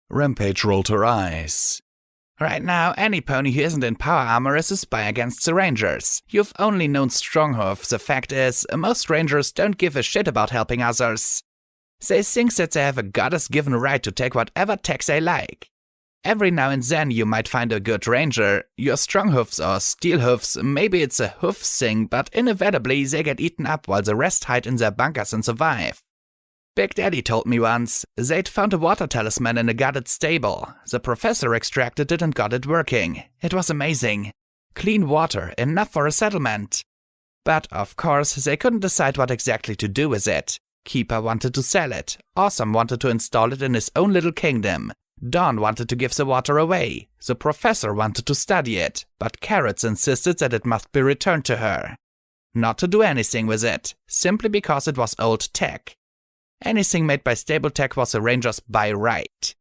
Rampage rolled her eyes. Right now, any pony who isn't in power armor is a spy against the Rangers. You've only known Stronghoof. The fact is, most Rangers don't give a shit about helping others. They think that they have a goddess-given right to take whatever tax they like. Every now and then you might find a good Ranger, your Stronghoofs or Steelhoofs, maybe it's a hoof thing, but inevitably they get eaten up while the rest hide in their bunkers and survive. Big Daddy told me once, they'd found a water talisman in a gutted stable. The professor extracted it and got it working. It was amazing. Clean water, enough for a settlement. But, of course, they couldn't decide what exactly to do with it. Keeper wanted to sell it. Awesome wanted to install it in his own little kingdom. Dawn wanted to give the water away. The professor wanted to study it, but Carrots insisted that it must be returned to her. Not to do anything with it, simply because it was old tech. Anything made by Stable Tech was the Rangers by right.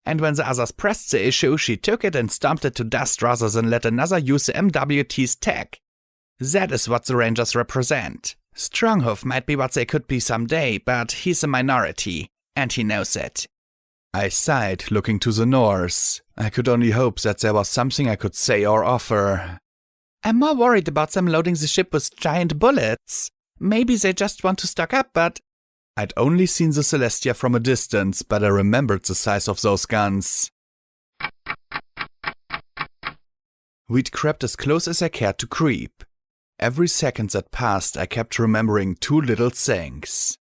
And when the others pressed the issue, she took it and stomped it to dust rather than let another use the MWT's tech. That is what the Rangers represent. Stronghoof might be what they could be someday, but he's a minority, and he knows it. I sighed, looking to the north. I could only hope that there was something I could say or offer. I'm more worried about them loading the ship with giant bullets. Maybe they just want to stock up, but... I'd only seen the Celestia from a distance, but I remembered the size of those guns. We'd crept as close as I cared to creep. Every second that passed, I kept remembering 2 little things.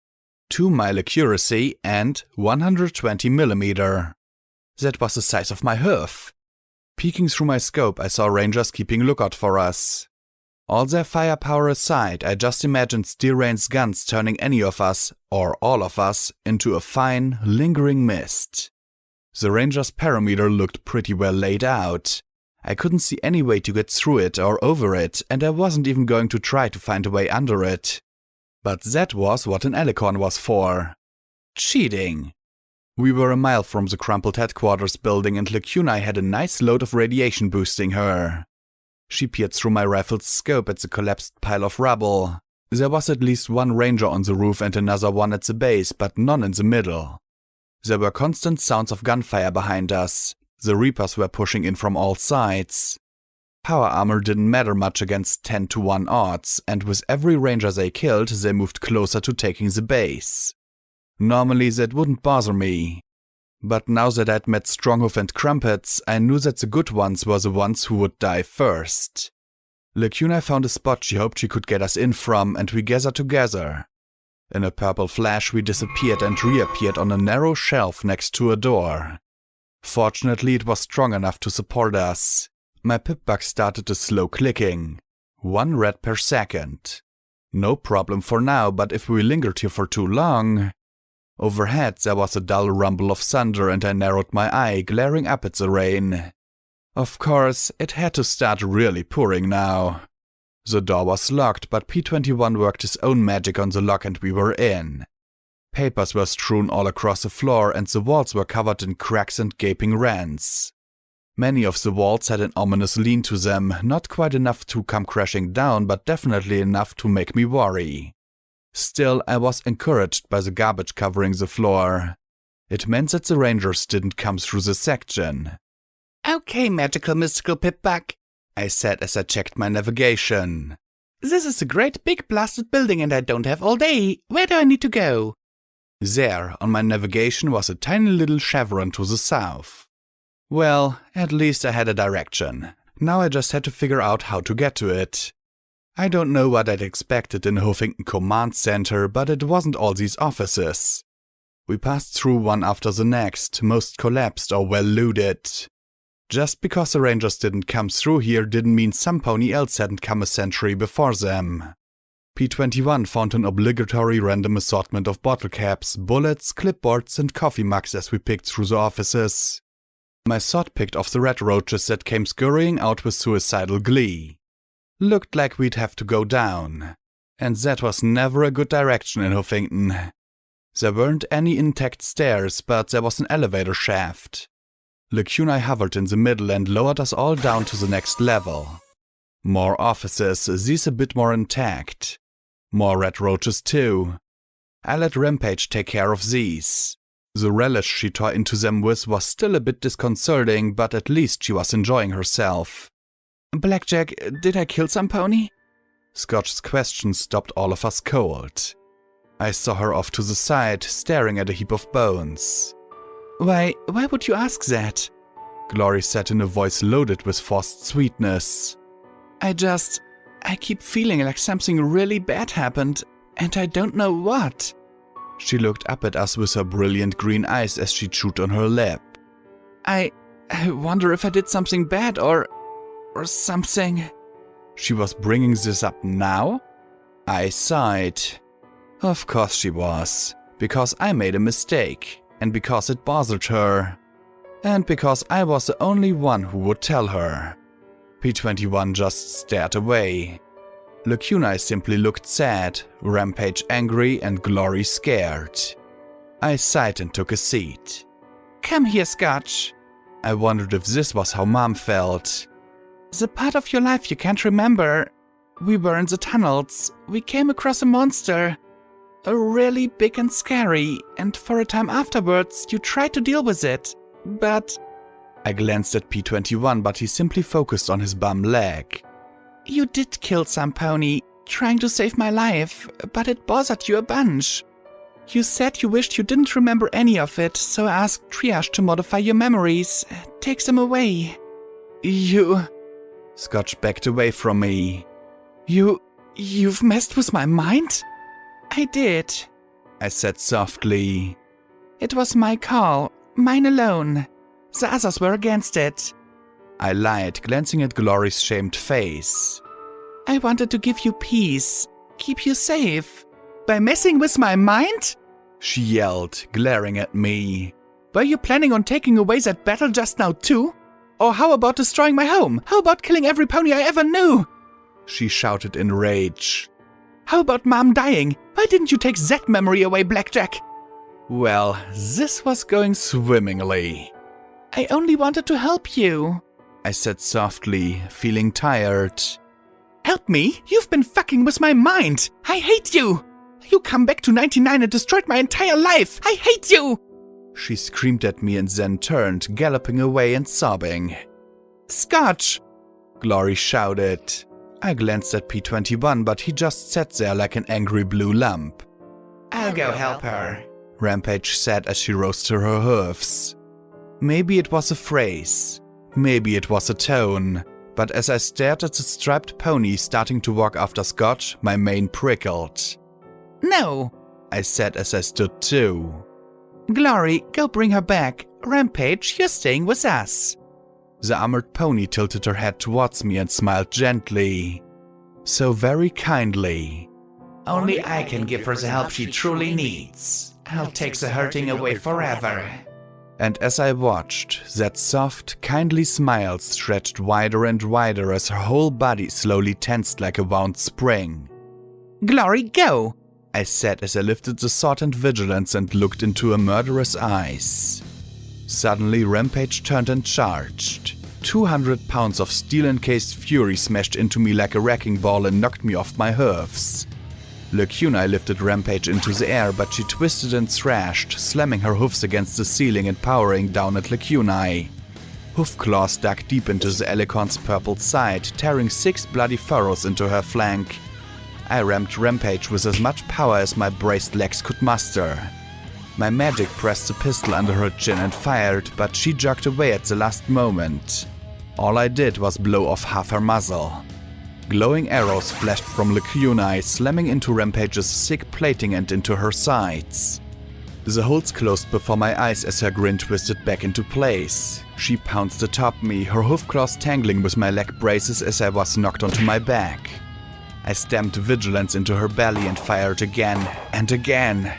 2-mile accuracy and 120mm. That was the size of my hoof. Peeking through my scope, I saw Rangers keeping lookout for us. All their firepower aside, I just imagined Steel Rain's guns turning any of us, or all of us, into a fine, lingering mist. The Ranger's parameter looked pretty well laid out. I couldn't see any way to get through it or over it, and I wasn't even going to try to find a way under it. But that was what an Alicorn was for. Cheating. We were a mile from the crumpled headquarters building and Lacunai had a nice load of radiation boosting her. She peered through my rifle's scope at the collapsed pile of rubble. There was at least one ranger on the roof and another one at the base, but none in the middle. There were constant sounds of gunfire behind us. The Reapers were pushing in from all sides. Power armor didn't matter much against 10-to-1 odds, and with every ranger they killed, they moved closer to taking the base. Normally that wouldn't bother me. But now that I'd met Stronghoof and Crumpets, I knew that the good ones were the ones who would die first. Lacuna found a spot she hoped she could get us in from, and we gathered together. In a purple flash we disappeared and reappeared on a narrow shelf next to a door. Fortunately it was strong enough to support us. My pip-bug started a slow clicking. 1 red per second. No problem for now, but if we lingered here for too long... Overhead there was a dull rumble of thunder and I narrowed my eye, glaring up at the rain. Of course, it had to start really pouring now. The door was locked, but P21 worked his own magic on the lock and we were in. Papers were strewn all across the floor and the walls were covered in cracks and gaping rents. Many of the walls had an ominous lean to them, not quite enough to come crashing down, but definitely enough to make me worry. Still, I was encouraged by the garbage covering the floor. It meant that the rangers didn't come through the section. Okay, magical mystical pip-bug, I said as I checked my navigation. This is a great big blasted building and I don't have all day. Where do I need to go? There, on my navigation, was a tiny little chevron to the south. Well, at least I had a direction. Now I just had to figure out how to get to it. I don't know what I'd expected in a Huffington command center, but it wasn't all these offices. We passed through one after the next, most collapsed or well looted. Just because the rangers didn't come through here didn't mean some pony else hadn't come a century before them. P21 found an obligatory random assortment of bottle caps, bullets, clipboards and coffee mugs as we picked through the offices. My sword picked off the red roaches that came scurrying out with suicidal glee. Looked like we'd have to go down. And that was never a good direction in Huffington. There weren't any intact stairs, but there was an elevator shaft. Lacuna hovered in the middle and lowered us all down to the next level. More offices, these a bit more intact. More red roaches too. I let Rampage take care of these. The relish she tore into them with was still a bit disconcerting, but at least she was enjoying herself. Blackjack, did I kill some pony? Scotch's question stopped all of us cold. I saw her off to the side, staring at a heap of bones. Why would you ask that? Glory said in a voice loaded with forced sweetness. I keep feeling like something really bad happened, and I don't know what. She looked up at us with her brilliant green eyes as she chewed on her lip. I wonder if I did something bad or something. She was bringing this up now? I sighed. Of course she was, because I made a mistake, and because it bothered her, and because I was the only one who would tell her. P21 just stared away. Lacuna simply looked sad, Rampage angry, and Glory scared. I sighed and took a seat. Come here, Scotch. I wondered if this was how Mom felt. The part of your life you can't remember. We were in the tunnels. We came across a monster. Really big and scary, and for a time afterwards you tried to deal with it, but... I glanced at P21, but he simply focused on his bum leg. You did kill some pony, trying to save my life, but it bothered you a bunch. You said you wished you didn't remember any of it, so I asked Triage to modify your memories, take them away. You... Scotch backed away from me. You've messed with my mind? I did, I said softly. It was my call, mine alone. The others were against it. I lied, glancing at Glory's shamed face. I wanted to give you peace, keep you safe. By messing with my mind? She yelled, glaring at me. Were you planning on taking away that battle just now too? Or how about destroying my home? How about killing every pony I ever knew? She shouted in rage. How about Mom dying? Why didn't you take that memory away, Blackjack? Well, this was going swimmingly. I only wanted to help you. I said softly, feeling tired. Help me! You've been fucking with my mind! I hate you! You come back to 99 and destroyed my entire life! I hate you! She screamed at me and then turned, galloping away and sobbing. Scotch! Glory shouted. I glanced at P21, but he just sat there like an angry blue lump. I'll go help her, Rampage said as she rose to her hoofs. Maybe it was a phrase. Maybe it was a tone. But as I stared at the striped pony starting to walk after Scotch, my mane prickled. No, I said as I stood too. Glory, go bring her back. Rampage, you're staying with us. The armored pony tilted her head towards me and smiled gently. So very kindly. Only I can give her the help she truly needs. I'll take the hurting away forever. And as I watched, that soft, kindly smile stretched wider and wider as her whole body slowly tensed like a wound spring. Glory, go! I said as I lifted the sword and vigilance and looked into her murderous eyes. Suddenly, Rampage turned and charged. 200 pounds of steel-encased fury smashed into me like a wrecking ball and knocked me off my hoofs. Lacuna lifted Rampage into the air, but she twisted and thrashed, slamming her hoofs against the ceiling and powering down at Lacuna. Hoof claws dug deep into the Alicorn's purple side, tearing 6 bloody furrows into her flank. I rammed Rampage with as much power as my braced legs could muster. My magic pressed the pistol under her chin and fired, but she jerked away at the last moment. All I did was blow off half her muzzle. Glowing arrows flashed from Lacuna, slamming into Rampage's thick plating and into her sides. The holes closed before my eyes as her grin twisted back into place. She pounced atop me, her hoof claws tangling with my leg braces as I was knocked onto my back. I stamped vigilance into her belly and fired again and again.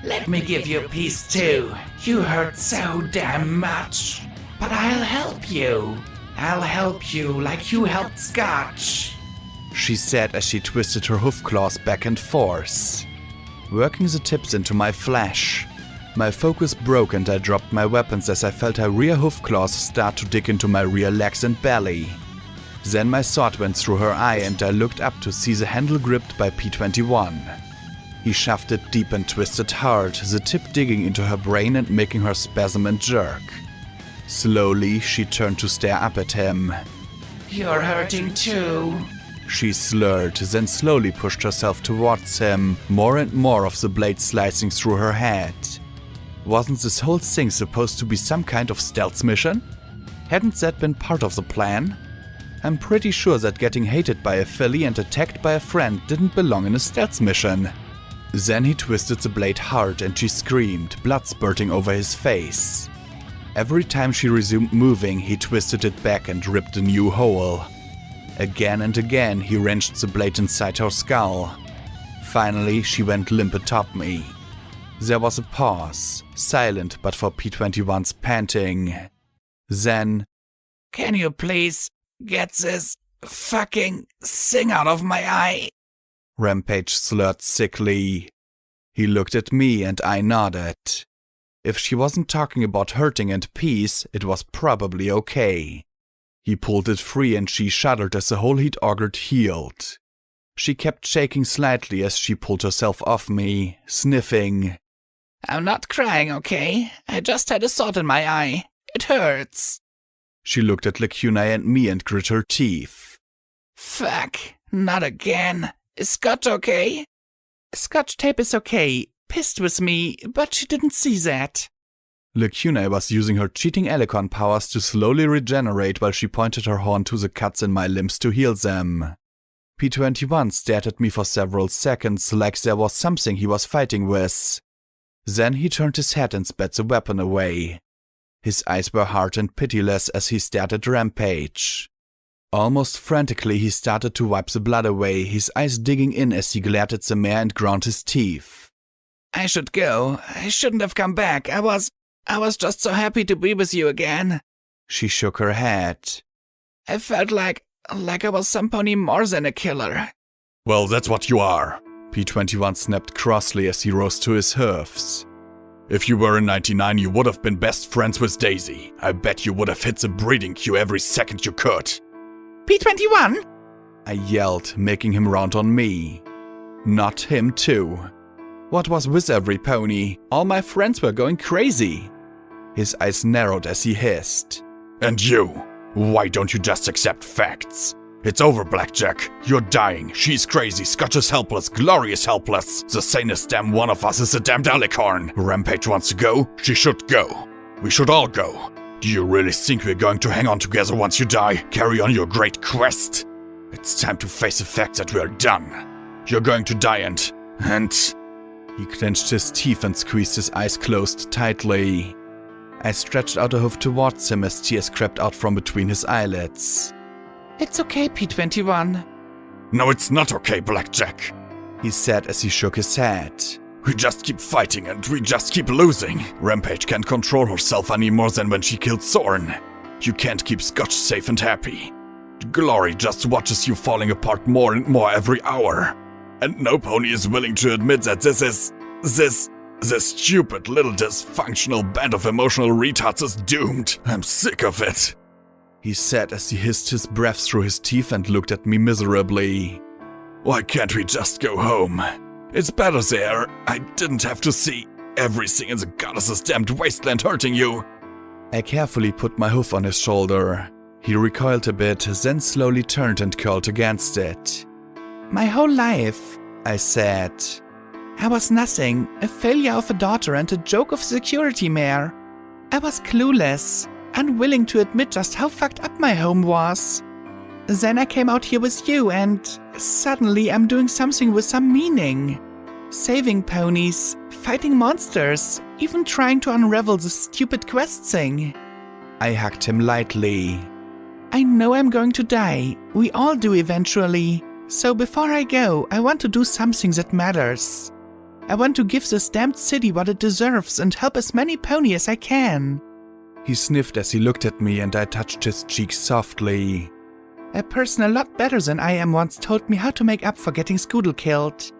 Let me give you a piece too. You hurt so damn much. But I'll help you. I'll help you like you helped Scotch, she said as she twisted her hoof claws back and forth, working the tips into my flesh. My focus broke and I dropped my weapons as I felt her rear hoof claws start to dig into my rear legs and belly. Then my sword went through her eye and I looked up to see the handle gripped by P21. He shoved it deep and twisted hard, the tip digging into her brain and making her spasm and jerk. Slowly, she turned to stare up at him. You're hurting too, she slurred, then slowly pushed herself towards him, more and more of the blade slicing through her head. Wasn't this whole thing supposed to be some kind of stealth mission? Hadn't that been part of the plan? I'm pretty sure that getting hated by a filly and attacked by a friend didn't belong in a stealth mission. Then he twisted the blade hard and she screamed, blood spurting over his face. Every time she resumed moving, he twisted it back and ripped a new hole. Again and again, he wrenched the blade inside her skull. Finally, she went limp atop me. There was a pause, silent but for P21's panting. Then, can you please get this fucking thing out of my eye? Rampage slurred sickly. He looked at me and I nodded. If she wasn't talking about hurting and peace, it was probably okay. He pulled it free and she shuddered as the hole he'd augured healed. She kept shaking slightly as she pulled herself off me, sniffing. I'm not crying, okay? I just had a sword in my eye. It hurts. She looked at Lacuna and me and grit her teeth. Fuck, not again. Is Scotch okay? Scotch tape is okay. Pissed with me, but she didn't see that. Lacuna was using her cheating Alicorn powers to slowly regenerate while she pointed her horn to the cuts in my limbs to heal them. P21 stared at me for several seconds like there was something he was fighting with. Then he turned his head and spat the weapon away. His eyes were hard and pitiless as he stared at Rampage. Almost frantically he started to wipe the blood away, his eyes digging in as he glared at the mare and ground his teeth. I should go. I shouldn't have come back. I was just so happy to be with you again. She shook her head. I felt like I was some pony more than a killer. Well, that's what you are. P21 snapped crossly as he rose to his hoofs. If you were in 99, you would have been best friends with Daisy. I bet you would have hit the breeding queue every second you could. P21? I yelled, making him round on me. Not him too. What was with every pony? All my friends were going crazy. His eyes narrowed as he hissed. And you? Why don't you just accept facts? It's over, Blackjack. You're dying. She's crazy. Scotch is helpless. Glory is helpless. The sanest damn one of us is a damned alicorn. Rampage wants to go. She should go. We should all go. Do you really think we're going to hang on together once you die? Carry on your great quest? It's time to face the fact that we're done. You're going to die and... He clenched his teeth and squeezed his eyes closed tightly. I stretched out a hoof towards him as tears crept out from between his eyelids. It's okay, P21. No, it's not okay, Blackjack, he said as he shook his head. We just keep fighting and we just keep losing. Rampage can't control herself any more than when she killed Soren. You can't keep Scotch safe and happy. Glory just watches you falling apart more and more every hour. And no pony is willing to admit that this stupid little dysfunctional band of emotional retards is doomed. I'm sick of it, he said as he hissed his breath through his teeth and looked at me miserably. Why can't we just go home? It's better there. I didn't have to see everything in the goddess's damned wasteland hurting you. I carefully put my hoof on his shoulder. He recoiled a bit, then slowly turned and curled against it. My whole life, I said. I was nothing, a failure of a daughter and a joke of a security mare. I was clueless, unwilling to admit just how fucked up my home was. Then I came out here with you and suddenly I'm doing something with some meaning. Saving ponies, fighting monsters, even trying to unravel the stupid quest thing. I hugged him lightly. I know I'm going to die. We all do eventually. So before I go, I want to do something that matters. I want to give this damned city what it deserves and help as many ponies as I can. He sniffed as he looked at me and I touched his cheek softly. A person a lot better than I am once told me how to make up for getting Scoodle killed.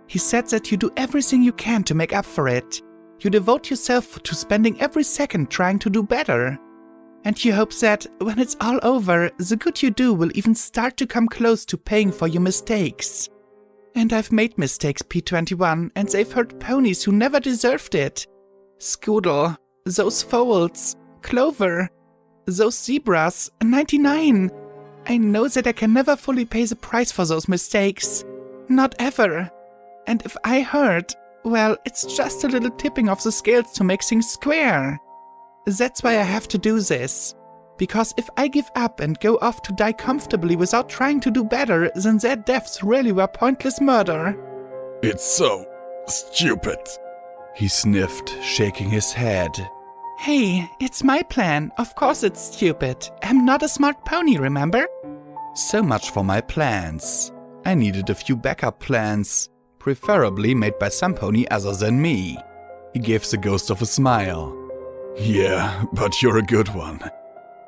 He said that you do everything you can to make up for it. You devote yourself to spending every second trying to do better. And you hope that, when it's all over, the good you do will even start to come close to paying for your mistakes. And I've made mistakes, P21, and they've hurt ponies who never deserved it. Scoodle, those foals, Clover, those zebras, 99. I know that I can never fully pay the price for those mistakes. Not ever. And if I hurt, well, it's just a little tipping of the scales to make things square. That's why I have to do this. Because if I give up and go off to die comfortably without trying to do better, then their deaths really were pointless murder. It's so stupid, he sniffed, shaking his head. Hey, it's my plan. Of course it's stupid. I'm not a smart pony, remember? So much for my plans. I needed a few backup plans, preferably made by some pony other than me. He gave the ghost of a smile. Yeah, but you're a good one.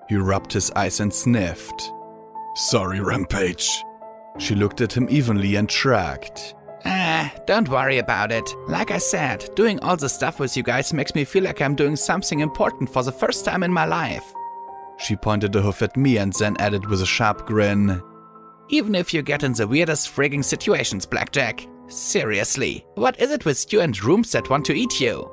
He rubbed his eyes and sniffed. Sorry, Rampage. She looked at him evenly and shrugged. Don't worry about it. Like I said, doing all the stuff with you guys makes me feel like I'm doing something important for the first time in my life. She pointed a hoof at me and then added with a sharp grin. Even if you get in the weirdest frigging situations, Blackjack. Seriously, what is it with you and rooms that want to eat you?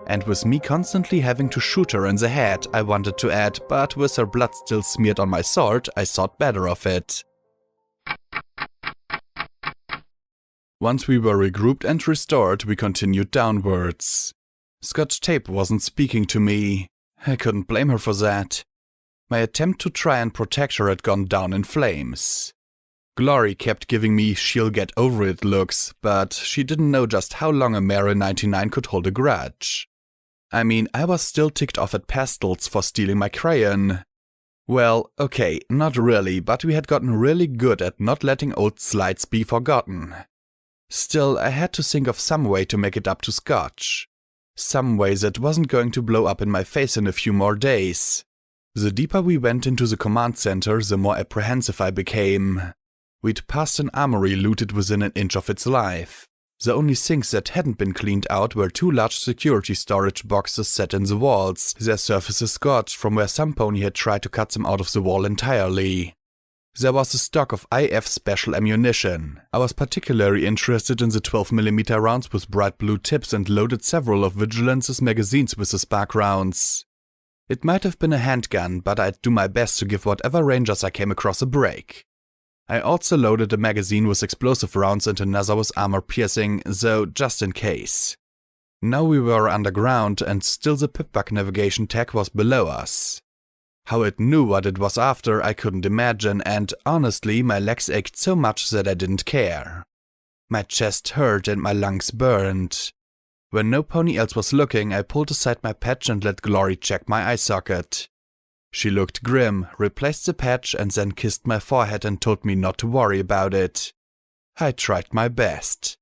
And with me constantly having to shoot her in the head, I wanted to add, but with her blood still smeared on my sword, I thought better of it. Once we were regrouped and restored, we continued downwards. Scotch Tape wasn't speaking to me. I couldn't blame her for that. My attempt to try and protect her had gone down in flames. Glory kept giving me she'll get over it looks, but she didn't know just how long a mare in 99 could hold a grudge. I mean, I was still ticked off at Pastels for stealing my crayon. Well, okay, not really, but we had gotten really good at not letting old slides be forgotten. Still, I had to think of some way to make it up to Scotch. Some way that wasn't going to blow up in my face in a few more days. The deeper we went into the command center, the more apprehensive I became. We'd passed an armory looted within an inch of its life. The only things that hadn't been cleaned out were 2 large security storage boxes set in the walls, their surfaces scorched from where some pony had tried to cut them out of the wall entirely. There was a stock of IF special ammunition. I was particularly interested in the 12mm rounds with bright blue tips and loaded several of Vigilance's magazines with the spark rounds. It might have been a handgun, but I'd do my best to give whatever rangers I came across a break. I also loaded a magazine with explosive rounds and another with armor piercing, though just in case. Now we were underground and still the pip-bug navigation tech was below us. How it knew what it was after I couldn't imagine, and honestly my legs ached so much that I didn't care. My chest hurt and my lungs burned. When no pony else was looking, I pulled aside my patch and let Glory check my eye socket. She looked grim, replaced the patch and then kissed my forehead and told me not to worry about it. I tried my best.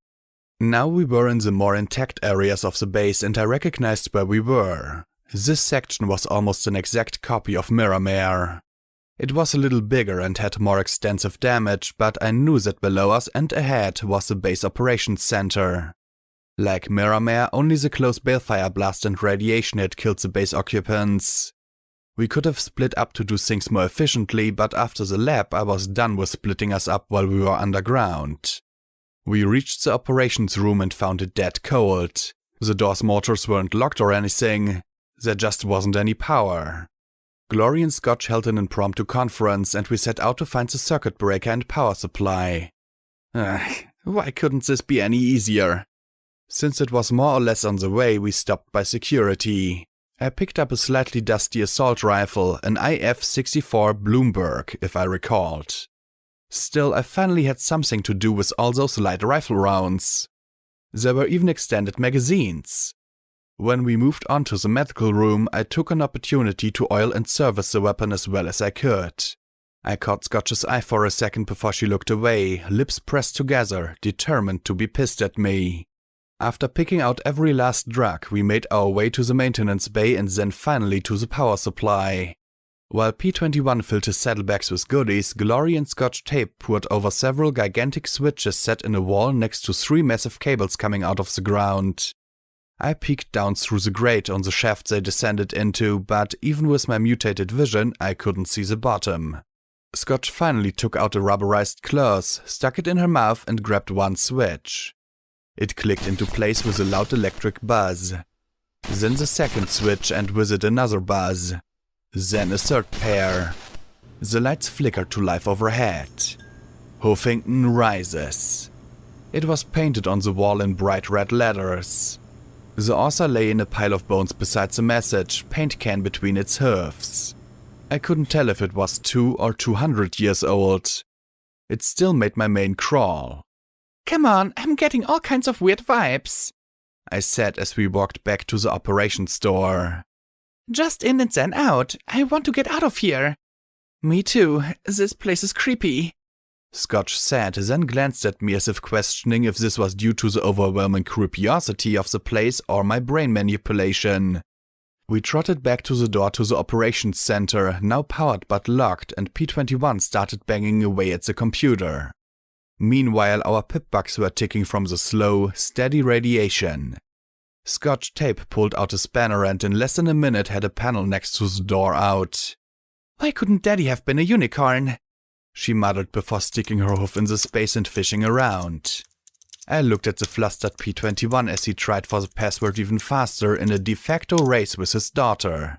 Now we were in the more intact areas of the base and I recognized where we were. This section was almost an exact copy of Miramare. It was a little bigger and had more extensive damage, but I knew that below us and ahead was the base operations center. Like Miramare, only the close balefire blast and radiation had killed the base occupants. We could have split up to do things more efficiently, but after the lab I was done with splitting us up while we were underground. We reached the operations room and found it dead cold. The door's motors weren't locked or anything, there just wasn't any power. Glory and Scotch held an impromptu conference and we set out to find the circuit breaker and power supply. Why couldn't this be any easier? Since it was more or less on the way, we stopped by security. I picked up a slightly dusty assault rifle, an IF-64 Bloomberg, if I recalled. Still, I finally had something to do with all those light rifle rounds. There were even extended magazines. When we moved on to the medical room, I took an opportunity to oil and service the weapon as well as I could. I caught Scotch's eye for a second before she looked away, lips pressed together, determined to be pissed at me. After picking out every last drug, we made our way to the maintenance bay and then finally to the power supply. While P-21 filled his saddlebags with goodies, Glory and Scotch tape poured over several gigantic switches set in a wall next to 3 massive cables coming out of the ground. I peeked down through the grate on the shaft they descended into, but even with my mutated vision, I couldn't see the bottom. Scotch finally took out a rubberized cloth, stuck it in her mouth and grabbed one switch. It clicked into place with a loud electric buzz. Then the second switch and with it another buzz. Then a third pair. The lights flickered to life overhead. Huffington rises. It was painted on the wall in bright red letters. The author lay in a pile of bones beside the message, paint can between its hoofs. I couldn't tell if it was 2 or 200 years old. It still made my mane crawl. Come on, I'm getting all kinds of weird vibes, I said as we walked back to the operations store. Just in and then out. I want to get out of here. Me too. This place is creepy, Scotch said, then glanced at me as if questioning if this was due to the overwhelming creepiosity of the place or my brain manipulation. We trotted back to the door to the operations center, now powered but locked, and P-21 started banging away at the computer. Meanwhile, our pip-bugs were ticking from the slow, steady radiation. Scotch tape pulled out a spanner and in less than a minute had a panel next to the door out. Why couldn't Daddy have been a unicorn? She muttered before sticking her hoof in the space and fishing around. I looked at the flustered P-21 as he tried for the password even faster in a de facto race with his daughter.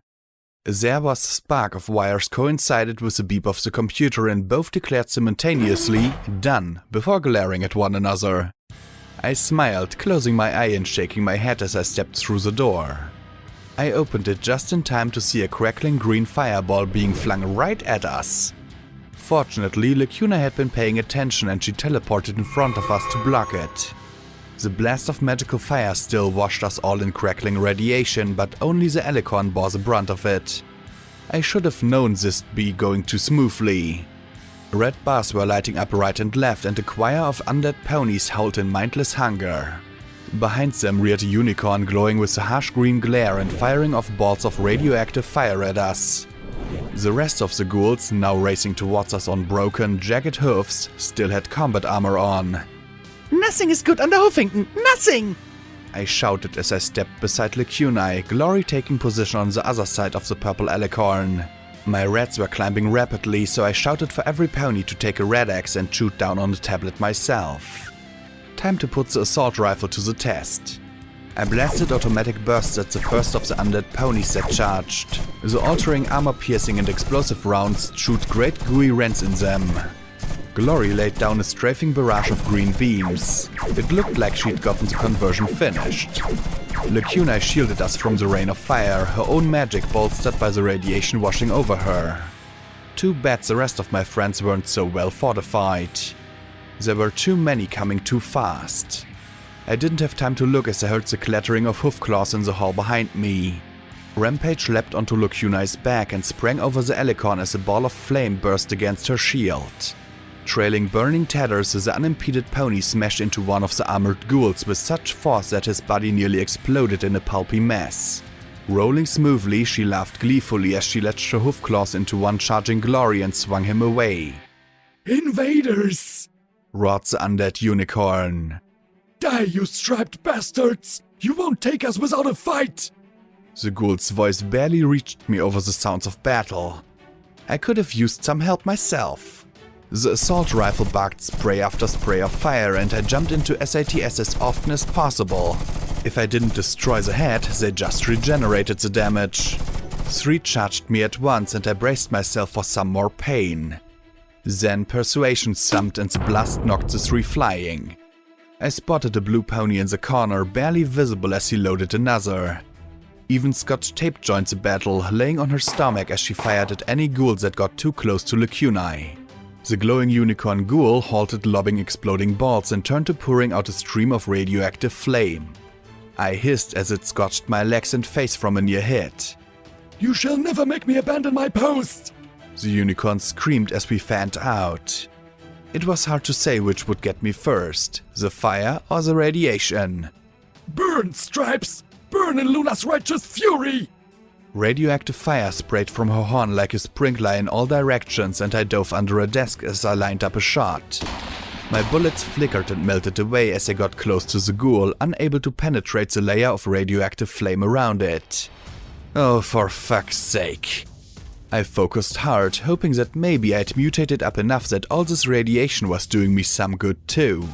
There was a spark of wires coincided with the beep of the computer and both declared simultaneously, "Done," before glaring at one another. I smiled, closing my eye and shaking my head as I stepped through the door. I opened it just in time to see a crackling green fireball being flung right at us. Fortunately, Lacuna had been paying attention and she teleported in front of us to block it. The blast of magical fire still washed us all in crackling radiation, but only the Alicorn bore the brunt of it. I should have known this'd be going too smoothly. Red bars were lighting up right and left and a choir of undead ponies howled in mindless hunger. Behind them reared a unicorn glowing with a harsh green glare and firing off balls of radioactive fire at us. The rest of the ghouls, now racing towards us on broken, jagged hoofs, still had combat armor on. Nothing is good under Huffington. Nothing! I shouted as I stepped beside Lacunai, Glory taking position on the other side of the purple alicorn. My rats were climbing rapidly, so I shouted for every pony to take a red axe and shoot down on the tablet myself. Time to put the assault rifle to the test. I blasted automatic bursts at the first of the undead ponies that charged. The altering, armor-piercing and explosive rounds shoot great gooey rents in them. Glory laid down a strafing barrage of green beams. It looked like she'd gotten the conversion finished. Lacunai shielded us from the rain of fire, her own magic bolstered by the radiation washing over her. Too bad the rest of my friends weren't so well fortified. There were too many coming too fast. I didn't have time to look as I heard the clattering of hoof claws in the hall behind me. Rampage leapt onto Lacunai's back and sprang over the alicorn as a ball of flame burst against her shield. Trailing burning tatters, the unimpeded pony smashed into one of the armored ghouls with such force that his body nearly exploded in a pulpy mess. Rolling smoothly, she laughed gleefully as she latched her hoof claws into one charging Glory and swung him away. Invaders! Roared the undead unicorn. Die, you striped bastards! You won't take us without a fight! The ghoul's voice barely reached me over the sounds of battle. I could have used some help myself. The assault rifle barked spray after spray of fire and I jumped into SATS as often as possible. If I didn't destroy the head, they just regenerated the damage. 3 charged me at once and I braced myself for some more pain. Then persuasion summed and the blast knocked the 3 flying. I spotted a blue pony in the corner, barely visible as he loaded another. Even Scotch tape joined the battle, laying on her stomach as she fired at any ghouls that got too close to Lacunai. The glowing unicorn ghoul halted, lobbing exploding balls and turned to pouring out a stream of radioactive flame. I hissed as it scorched my legs and face from a near hit. You shall never make me abandon my post! The unicorn screamed as we fanned out. It was hard to say which would get me first, the fire or the radiation. Burn, Stripes! Burn in Luna's righteous fury! Radioactive fire sprayed from her horn like a sprinkler in all directions and I dove under a desk as I lined up a shot. My bullets flickered and melted away as I got close to the ghoul, unable to penetrate the layer of radioactive flame around it. Oh, for fuck's sake. I focused hard, hoping that maybe I'd mutated up enough that all this radiation was doing me some good too.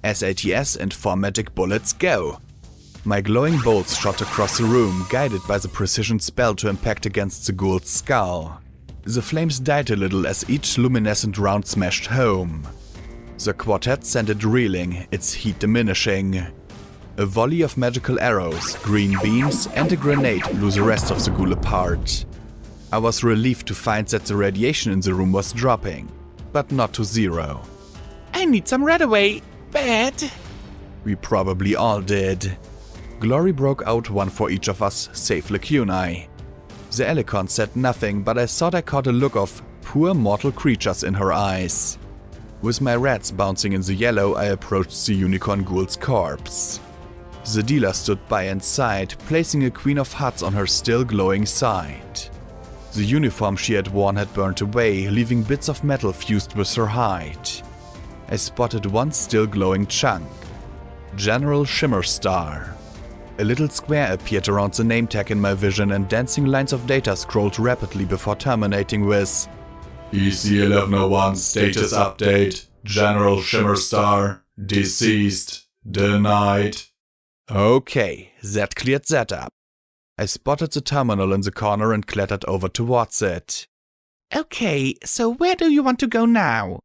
SATS and 4 magic bullets go. My glowing bolts shot across the room, guided by the precision spell to impact against the ghoul's skull. The flames died a little as each luminescent round smashed home. The quartet sent it reeling, its heat diminishing. A volley of magical arrows, green beams, and a grenade blew the rest of the ghoul apart. I was relieved to find that the radiation in the room was dropping, but not to 0. I need some red away. Bad. We probably all did. Glory broke out one for each of us, save Lacunai. The alicorn said nothing, but I thought I caught a look of poor mortal creatures in her eyes. With my rats bouncing in the yellow, I approached the unicorn ghoul's corpse. The dealer stood by and sighed, placing a queen of hearts on her still glowing side. The uniform she had worn had burnt away, leaving bits of metal fused with her hide. I spotted one still glowing chunk. General Shimmerstar. A little square appeared around the name tag in my vision and dancing lines of data scrolled rapidly before terminating with EC1101 status update, General Shimmerstar, deceased, denied. Okay, that cleared that up. I spotted the terminal in the corner and clattered over towards it. Okay, so where do you want to go now?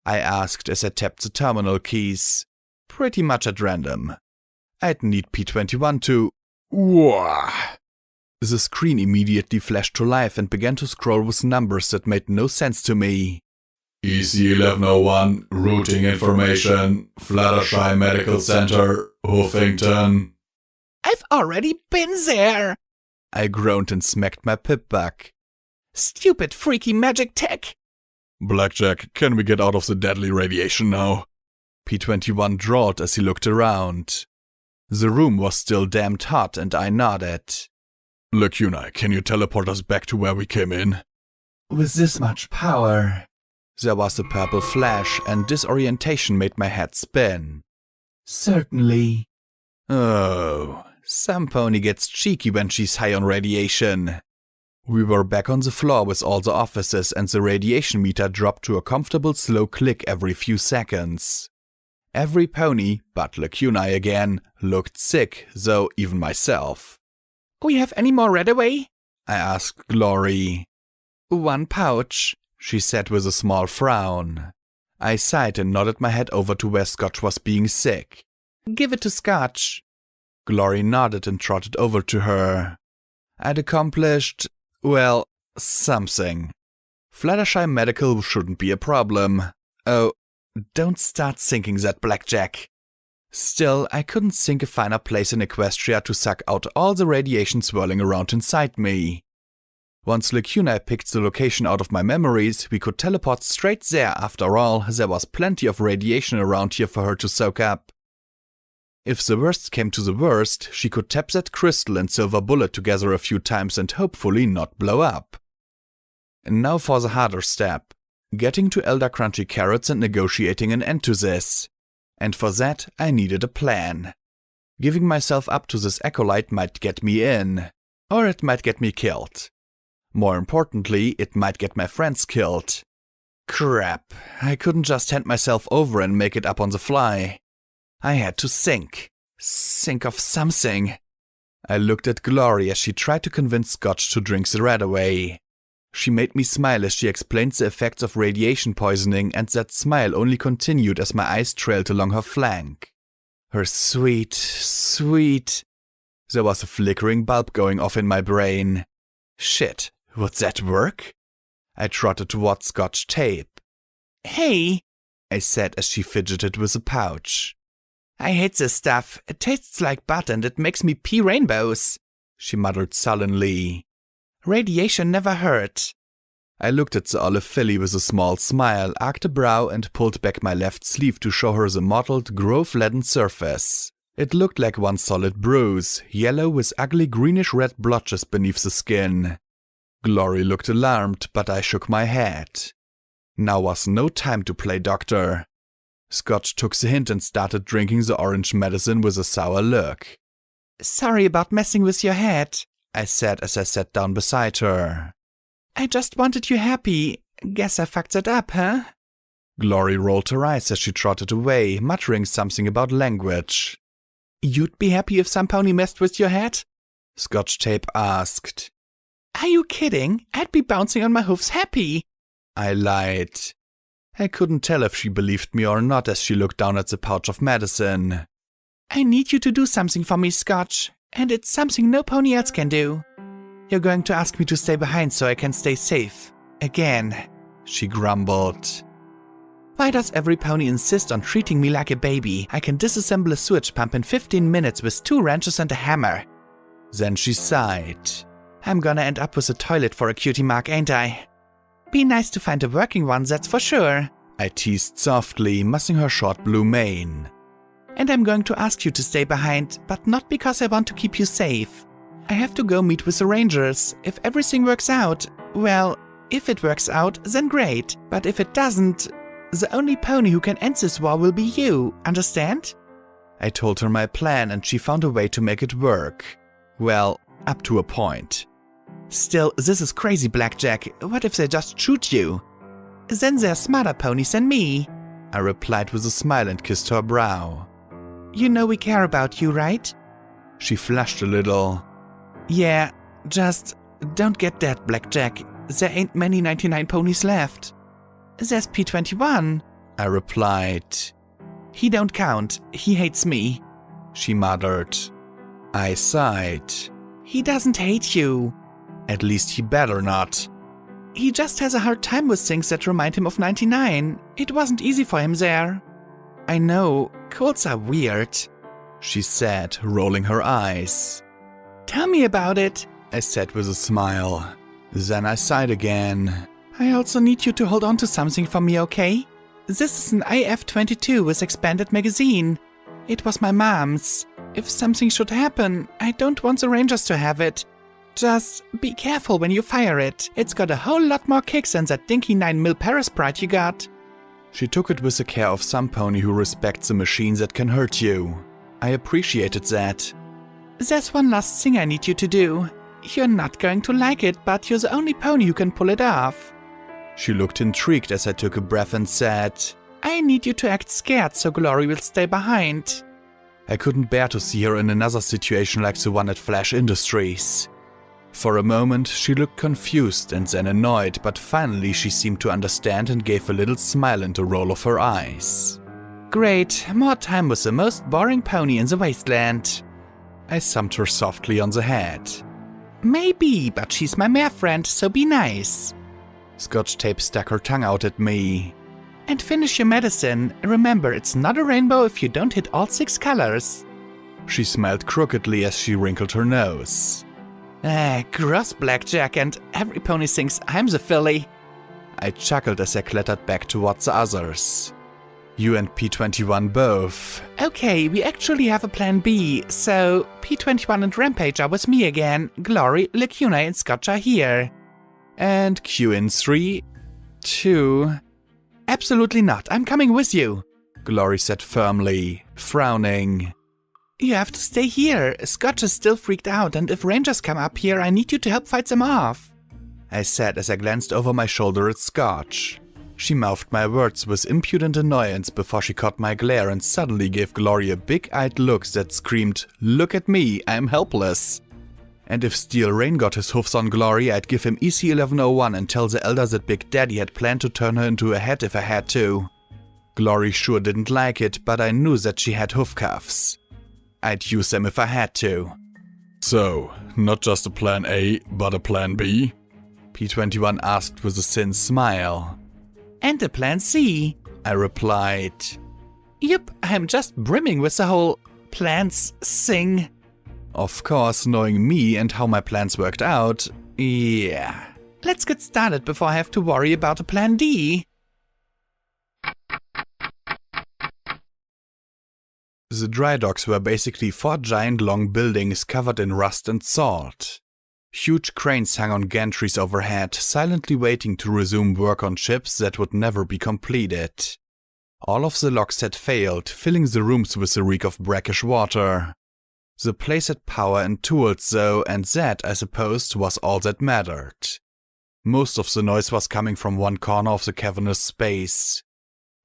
I asked as I tapped the terminal keys. Pretty much at random. I'd need P21 to... Whoa! The screen immediately flashed to life and began to scroll with numbers that made no sense to me. EC1101, routing information, Fluttershy Medical Center, Huffington. I've already been there! I groaned and smacked my pip back. Stupid freaky magic tech! Blackjack, can we get out of the deadly radiation now? P21 drawled as he looked around. The room was still damned hot and I nodded. Lacunai, can you teleport us back to where we came in? With this much power... There was a purple flash and disorientation made my head spin. Certainly. Oh, some pony gets cheeky when she's high on radiation. We were back on the floor with all the officers and the radiation meter dropped to a comfortable slow click every few seconds. Every pony, but Lacunae again, looked sick, though even myself. We have any more Redaway? I asked Glory. 1 pouch, she said with a small frown. I sighed and nodded my head over to where Scotch was being sick. Give it to Scotch. Glory nodded and trotted over to her. I'd accomplished, well, something. Fluttershy Medical shouldn't be a problem. Oh, don't start thinking that, Blackjack. Still, I couldn't think a finer place in Equestria to suck out all the radiation swirling around inside me. Once Lacunae picked the location out of my memories, we could teleport straight there. After all, there was plenty of radiation around here for her to soak up. If the worst came to the worst, she could tap that crystal and silver bullet together a few times and hopefully not blow up. And now for the harder step. Getting to Elder Crunchy Carrots and negotiating an end to this. And for that, I needed a plan. Giving myself up to this acolyte might get me in. Or it might get me killed. More importantly, it might get my friends killed. Crap, I couldn't just hand myself over and make it up on the fly. I had to think. Think of something. I looked at Glory as she tried to convince Scotch to drink the Redaway. She made me smile as she explained the effects of radiation poisoning, and that smile only continued as my eyes trailed along her flank. Her sweet... There was a flickering bulb going off in my brain. Shit, would that work? I trotted towards Scotch Tape. Hey, I said as she fidgeted with the pouch. I hate this stuff. It tastes like butt and it makes me pee rainbows, she muttered sullenly. Radiation never hurt. I looked at the olive filly with a small smile, arched a brow and pulled back my left sleeve to show her the mottled, growth-leaden surface. It looked like one solid bruise, yellow with ugly greenish-red blotches beneath the skin. Glory looked alarmed, but I shook my head. Now was no time to play doctor. Scotch took the hint and started drinking the orange medicine with a sour look. Sorry about messing with your head, I said as I sat down beside her. I just wanted you happy. Guess I fucked that up, huh? Glory rolled her eyes as she trotted away, muttering something about language. You'd be happy if some pony messed with your head? Scotch Tape asked. Are you kidding? I'd be bouncing on my hoofs happy. I lied. I couldn't tell if she believed me or not as she looked down at the pouch of medicine. I need you to do something for me, Scotch, and it's something no pony else can do. You're going to ask me to stay behind so I can stay safe. Again, she grumbled. Why does every pony insist on treating me like a baby? I can disassemble a sewage pump in 15 minutes with 2 wrenches and a hammer. Then she sighed. I'm gonna end up with a toilet for a cutie mark, ain't I? Be nice to find a working one, that's for sure. I teased softly, mussing her short blue mane. And I'm going to ask you to stay behind, but not because I want to keep you safe. I have to go meet with the rangers. If everything works out, well, if it works out, then great. But if it doesn't, the only pony who can end this war will be you, understand? I told her my plan and she found a way to make it work. Well, up to a point. Still, this is crazy, Blackjack. What if they just shoot you? Then they're smarter ponies than me, I replied with a smile and kissed her brow. You know we care about you, right? She flushed a little. Yeah, just don't get that, Blackjack. There ain't many 99 ponies left. There's P21, I replied. He don't count. He hates me, she muttered. I sighed. He doesn't hate you. At least he better not. He just has a hard time with things that remind him of 99. It wasn't easy for him there. I know, colds are weird, she said, rolling her eyes. Tell me about it, I said with a smile. Then I sighed again. I also need you to hold on to something for me, okay? This is an IF-22 with expanded magazine. It was my mom's. If something should happen, I don't want the rangers to have it. Just be careful when you fire it. It's got a whole lot more kicks than that dinky 9mm Parasprite you got. She took it with the care of some pony who respects the machines that can hurt you. I appreciated that. There's one last thing I need you to do. You're not going to like it, but you're the only pony who can pull it off. She looked intrigued as I took a breath and said, I need you to act scared so Glory will stay behind. I couldn't bear to see her in another situation like the one at Flash Industries. For a moment she looked confused and then annoyed, but finally she seemed to understand and gave a little smile and a roll of her eyes. Great, more time with the most boring pony in the wasteland. I thumped her softly on the head. Maybe, but she's my mare friend, so be nice. Scotch Tape stuck her tongue out at me. And finish your medicine. Remember, it's not a rainbow if you don't hit all 6 colors. She smiled crookedly as she wrinkled her nose. Gross blackjack, and every pony thinks I'm the filly. I chuckled as I clattered back towards the others. You and P21 both. Okay, we actually have a plan B, so P21 and Rampage are with me again. Glory, Lacuna and Scotch are here. And Q in 3, 2... Absolutely not, I'm coming with you, Glory said firmly, frowning. You have to stay here. Scotch is still freaked out, and if Rangers come up here, I need you to help fight them off, I said as I glanced over my shoulder at Scotch. She mouthed my words with impudent annoyance before she caught my glare and suddenly gave Glory a big-eyed look that screamed, Look at me, I'm helpless. And if Steel Rain got his hoofs on Glory, I'd give him EC 1101 and tell the Elder that Big Daddy had planned to turn her into a hat if I had to. Glory sure didn't like it, but I knew that she had hoof cuffs. I'd use them if I had to. So, not just a plan A, but a plan B? P21 asked with a thin smile. And a plan C, I replied. Yep, I'm just brimming with the whole plans thing. Of course, knowing me and how my plans worked out, yeah. Let's get started before I have to worry about a plan D. The dry docks were basically 4 giant long buildings covered in rust and salt. Huge cranes hung on gantries overhead, silently waiting to resume work on ships that would never be completed. All of the locks had failed, filling the rooms with the reek of brackish water. The place had power and tools though, and that, I supposed, was all that mattered. Most of the noise was coming from one corner of the cavernous space.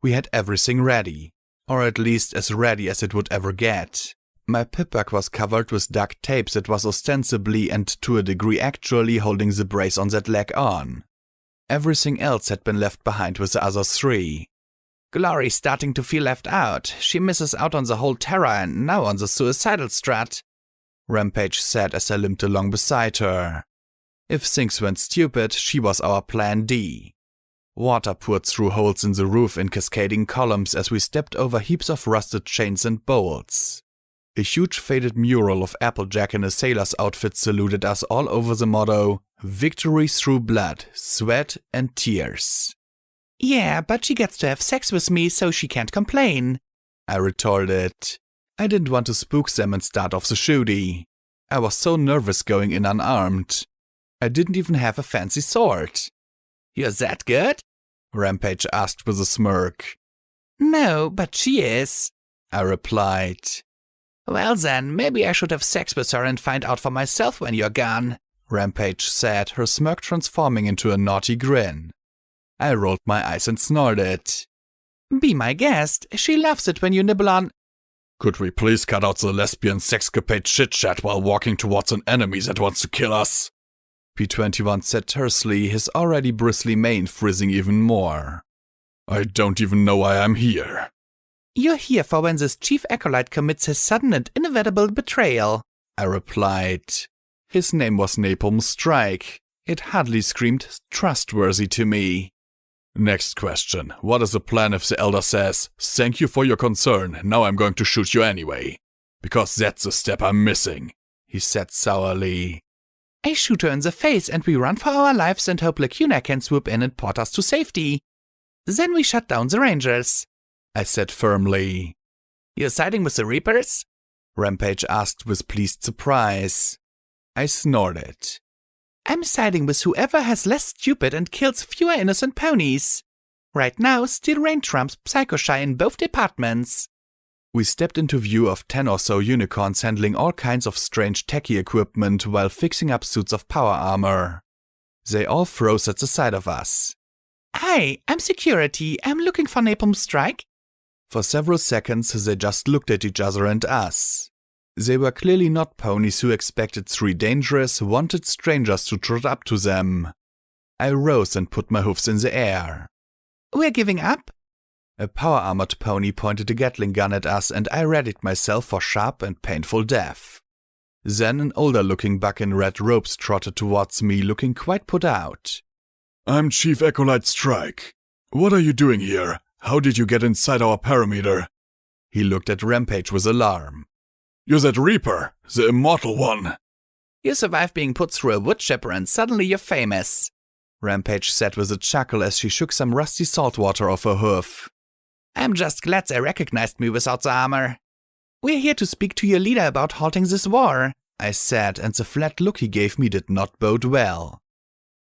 We had everything ready, or at least as ready as it would ever get. My pipbag was covered with duct tape that was ostensibly and to a degree actually holding the brace on that leg on. Everything else had been left behind with the other 3. Glory's starting to feel left out. She misses out on the whole terror and now on the suicidal strut, Rampage said as I limped along beside her. If things went stupid, she was our plan D. Water poured through holes in the roof in cascading columns as we stepped over heaps of rusted chains and bolts. A huge faded mural of Applejack in a sailor's outfit saluted us all over the motto, Victory through blood, sweat and tears. Yeah, but she gets to have sex with me, so she can't complain, I retorted. I didn't want to spook them and start off the shooty. I was so nervous going in unarmed. I didn't even have a fancy sword. You're that good? Rampage asked with a smirk. No, but she is, I replied. Well then, maybe I should have sex with her and find out for myself when you're gone, Rampage said, her smirk transforming into a naughty grin. I rolled my eyes and snorted. Be my guest, she loves it when you nibble on. Could we please cut out the lesbian sexcapade chit-chat while walking towards an enemy that wants to kill us? P21 said tersely, his already bristly mane frizzing even more. I don't even know why I'm here. You're here for when this chief acolyte commits his sudden and inevitable betrayal, I replied. His name was Napalm Strike. It hardly screamed trustworthy to me. Next question. What is the plan if the Elder says, "Thank you for your concern, now I'm going to shoot you anyway"? Because that's the step I'm missing, he said sourly. I shoot her in the face and we run for our lives and hope Lacuna can swoop in and port us to safety. Then we shut down the Rangers, I said firmly. You're siding with the Reapers? Rampage asked with pleased surprise. I snorted. I'm siding with whoever has less stupid and kills fewer innocent ponies. Right now, Steel Rain trumps Psycho Shy in both departments. We stepped into view of 10 or so unicorns handling all kinds of strange techie equipment while fixing up suits of power armor. They all froze at the sight of us. Hi, I'm security. I'm looking for Napalm Strike. For several seconds, they just looked at each other and us. They were clearly not ponies who expected 3 dangerous, wanted strangers to trot up to them. I rose and put my hoofs in the air. We're giving up? A power-armored pony pointed a Gatling gun at us and I readied myself for sharp and painful death. Then an older-looking buck in red robes trotted towards me, looking quite put out. I'm Chief Acolyte Strike. What are you doing here? How did you get inside our parameter? He looked at Rampage with alarm. You're that Reaper, the immortal one. You survived being put through a wood chipper and suddenly you're famous, Rampage said with a chuckle as she shook some rusty salt water off her hoof. I'm just glad they recognized me without the armor. We're here to speak to your leader about halting this war, I said, and the flat look he gave me did not bode well.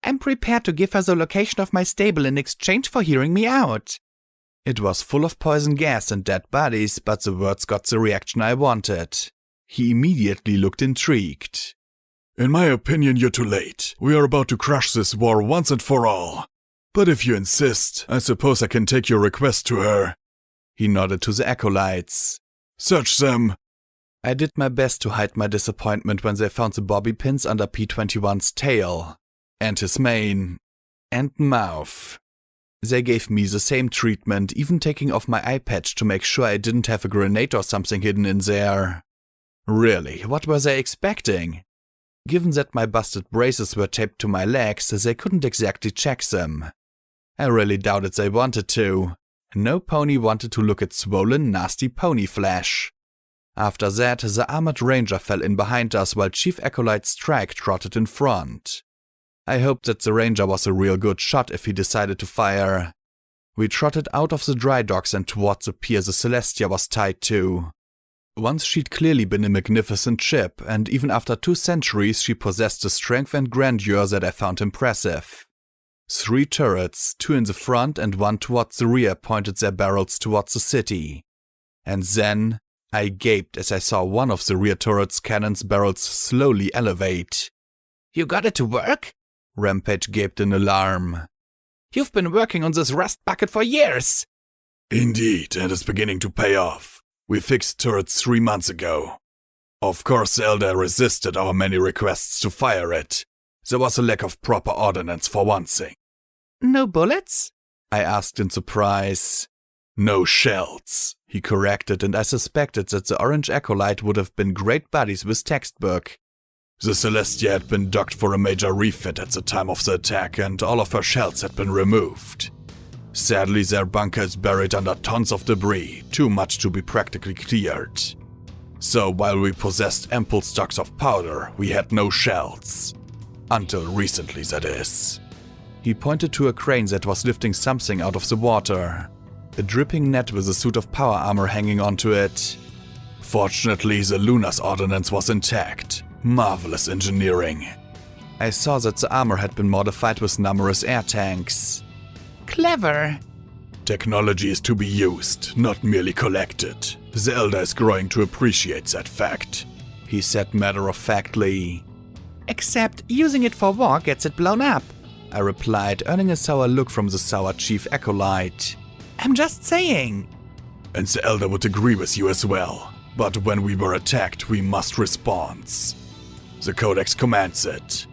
I'm prepared to give her the location of my stable in exchange for hearing me out. It was full of poison gas and dead bodies, but the words got the reaction I wanted. He immediately looked intrigued. In my opinion, you're too late. We are about to crush this war once and for all. But if you insist, I suppose I can take your request to her. He nodded to the acolytes. Search them. I did my best to hide my disappointment when they found the bobby pins under P-21's tail, and his mane, and mouth. They gave me the same treatment, even taking off my eye patch to make sure I didn't have a grenade or something hidden in there. Really, what were they expecting? Given that my busted braces were taped to my legs, they couldn't exactly check them. I really doubted they wanted to. No pony wanted to look at swollen, nasty pony flesh. After that, the armored ranger fell in behind us while Chief Acolyte Strike trotted in front. I hoped that the ranger was a real good shot if he decided to fire. We trotted out of the dry docks and towards the pier the Celestia was tied to. Once she'd clearly been a magnificent ship, and even after 2 centuries she possessed a strength and grandeur that I found impressive. 3 turrets, 2 in the front and 1 towards the rear, pointed their barrels towards the city. And then I gaped as I saw one of the rear turret's cannon's barrels slowly elevate. You got it to work? Rampage gaped in alarm. You've been working on this rust bucket for years. Indeed, and it's beginning to pay off. We fixed turrets 3 months ago. Of course, Zelda resisted our many requests to fire it. There was a lack of proper ordnance for one thing. No bullets? I asked in surprise. No shells, he corrected, and I suspected that the Orange Acolyte would have been great buddies with Textbook. The Celestia had been docked for a major refit at the time of the attack, and all of her shells had been removed. Sadly, their bunker is buried under tons of debris, too much to be practically cleared. So while we possessed ample stocks of powder, we had no shells. Until recently, that is. He pointed to a crane that was lifting something out of the water. A dripping net with a suit of power armor hanging onto it. Fortunately, the Lunar's ordnance was intact. Marvelous engineering. I saw that the armor had been modified with numerous air tanks. Clever. Technology is to be used, not merely collected. Zelda is growing to appreciate that fact, he said matter-of-factly. Except using it for war gets it blown up, I replied, earning a sour look from the sour Chief Acolyte. I'm just saying. And the Elder would agree with you as well. But when we were attacked, we must respond. The Codex commands it,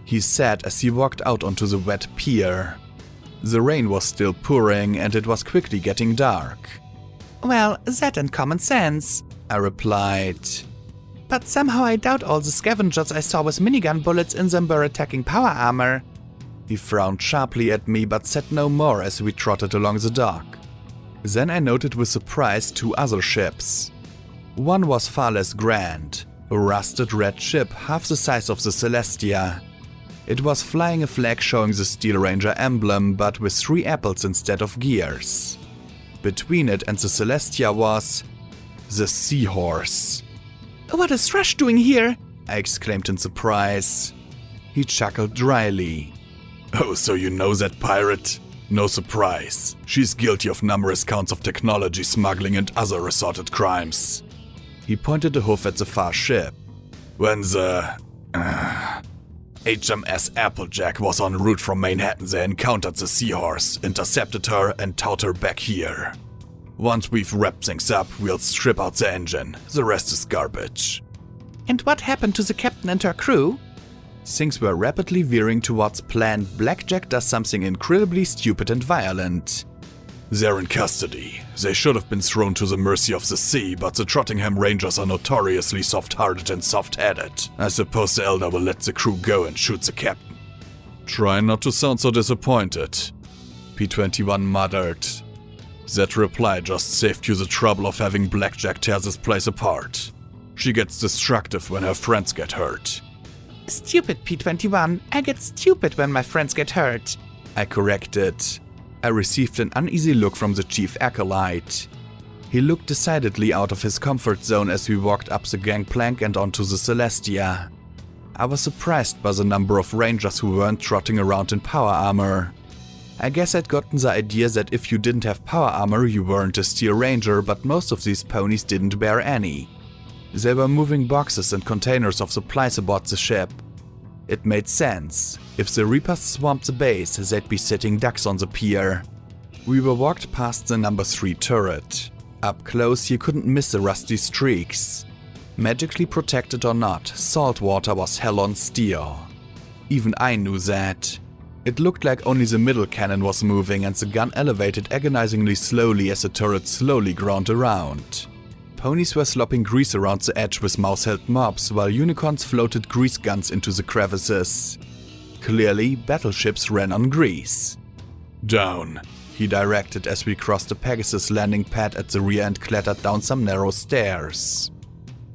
he said as he walked out onto the wet pier. The rain was still pouring and it was quickly getting dark. Well, that and common sense, I replied. But somehow I doubt all the scavengers I saw with minigun bullets in them were attacking power armor. He frowned sharply at me but said no more as we trotted along the dock. Then I noted with surprise 2 other ships. One was far less grand, a rusted red ship half the size of the Celestia. It was flying a flag showing the Steel Ranger emblem but with 3 apples instead of gears. Between it and the Celestia was the Seahorse. What is Thrush doing here? I exclaimed in surprise. He chuckled dryly. Oh, so you know that pirate? No surprise. She's guilty of numerous counts of technology smuggling and other assorted crimes. He pointed a hoof at the far ship. When the HMS Applejack was en route from Manhattan, they encountered the Seahorse, intercepted her and towed her back here. Once we've wrapped things up, we'll strip out the engine. The rest is garbage. And what happened to the captain and her crew? Things were rapidly veering towards plan. Blackjack does something incredibly stupid and violent. They're in custody. They should have been thrown to the mercy of the sea, but the Trottingham Rangers are notoriously soft-hearted and soft-headed. I suppose the Elder will let the crew go and shoot the captain. Try not to sound so disappointed, P-21 muttered. That reply just saved you the trouble of having Blackjack tear this place apart. She gets destructive when her friends get hurt. Stupid P-21, I get stupid when my friends get hurt. I corrected. I received an uneasy look from the chief acolyte. He looked decidedly out of his comfort zone as we walked up the gangplank and onto the Celestia. I was surprised by the number of rangers who weren't trotting around in power armor. I guess I'd gotten the idea that if you didn't have power armor you weren't a steel ranger, but most of these ponies didn't bear any. They were moving boxes and containers of supplies aboard the ship. It made sense. If the Reapers swamped the base, they'd be sitting ducks on the pier. We were walked past the number 3 turret. Up close you couldn't miss the rusty streaks. Magically protected or not, saltwater was hell on steel. Even I knew that. It looked like only the middle cannon was moving and the gun elevated agonizingly slowly as the turret slowly ground around. Ponies were slopping grease around the edge with mouse-held mobs, while unicorns floated grease guns into the crevices. Clearly, battleships ran on grease. Down, he directed as we crossed the Pegasus landing pad at the rear and clattered down some narrow stairs.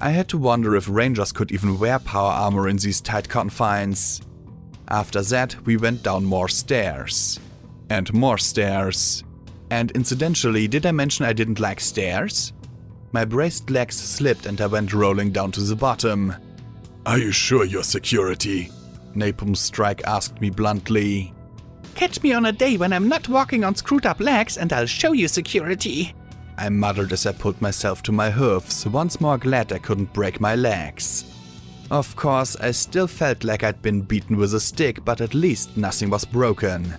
I had to wonder if rangers could even wear power armor in these tight confines. After that, we went down more stairs. And more stairs. And incidentally, did I mention I didn't like stairs? My braced legs slipped and I went rolling down to the bottom. Are you sure you're security? Napalm Strike asked me bluntly. Catch me on a day when I'm not walking on screwed up legs and I'll show you security. I muttered as I pulled myself to my hoofs, once more glad I couldn't break my legs. Of course, I still felt like I'd been beaten with a stick, but at least nothing was broken.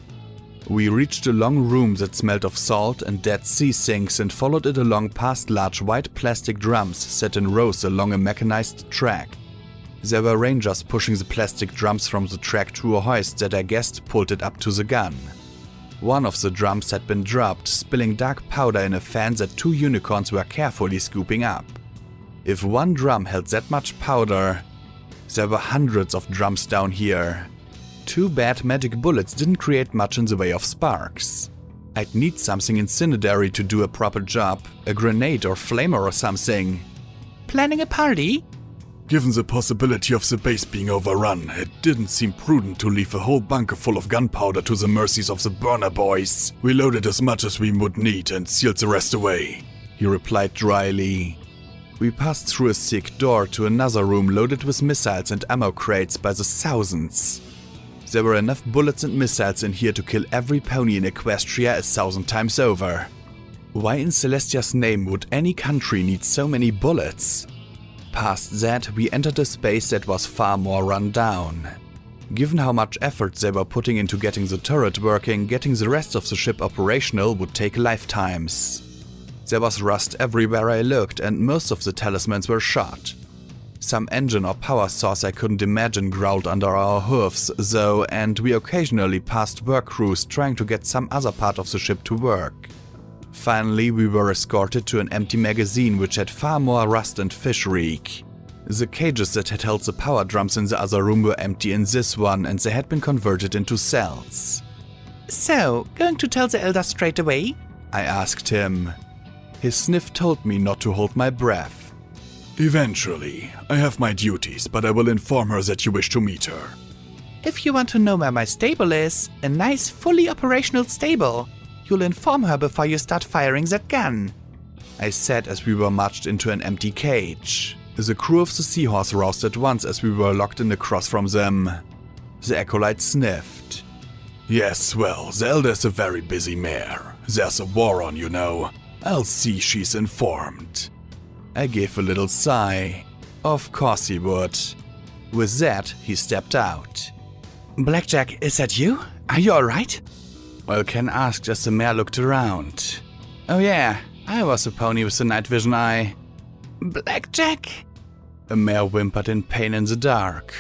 We reached a long room that smelled of salt and dead sea sinks and followed it along past large white plastic drums set in rows along a mechanized track. There were rangers pushing the plastic drums from the track to a hoist that I guessed pulled it up to the gun. One of the drums had been dropped, spilling dark powder in a fan that 2 unicorns were carefully scooping up. If one drum held that much powder, there were hundreds of drums down here. Too bad magic bullets didn't create much in the way of sparks. I'd need something incendiary to do a proper job, a grenade or flamer or something. Planning a party? Given the possibility of the base being overrun, it didn't seem prudent to leave a whole bunker full of gunpowder to the mercies of the burner boys. We loaded as much as we would need and sealed the rest away, he replied dryly. We passed through a thick door to another room loaded with missiles and ammo crates by the thousands. There were enough bullets and missiles in here to kill every pony in Equestria 1,000 times over. Why in Celestia's name would any country need so many bullets? Past that, we entered a space that was far more run down. Given how much effort they were putting into getting the turret working, getting the rest of the ship operational would take lifetimes. There was rust everywhere I looked and most of the talismans were shot. Some engine or power source I couldn't imagine growled under our hoofs though, and we occasionally passed work crews trying to get some other part of the ship to work. Finally, we were escorted to an empty magazine which had far more rust and fish reek. The cages that had held the power drums in the other room were empty in this one and they had been converted into cells. So, going to tell the Elder straight away? I asked him. His sniff told me not to hold my breath. Eventually. I have my duties, but I will inform her that you wish to meet her. If you want to know where my stable is, a nice, fully operational stable, you'll inform her before you start firing that gun, I said as we were marched into an empty cage. The crew of the Seahorse roused at once as we were locked in across from them. The acolyte sniffed. Yes, well, Zelda's a very busy mayor. There's a war on, you know. I'll see she's informed. I gave a little sigh. Of course he would. With that, he stepped out. Blackjack, is that you? Are you alright? Oilken asked as the mayor looked around. Oh yeah, I was a pony with the night vision eye. Blackjack? The mayor whimpered in pain in the dark.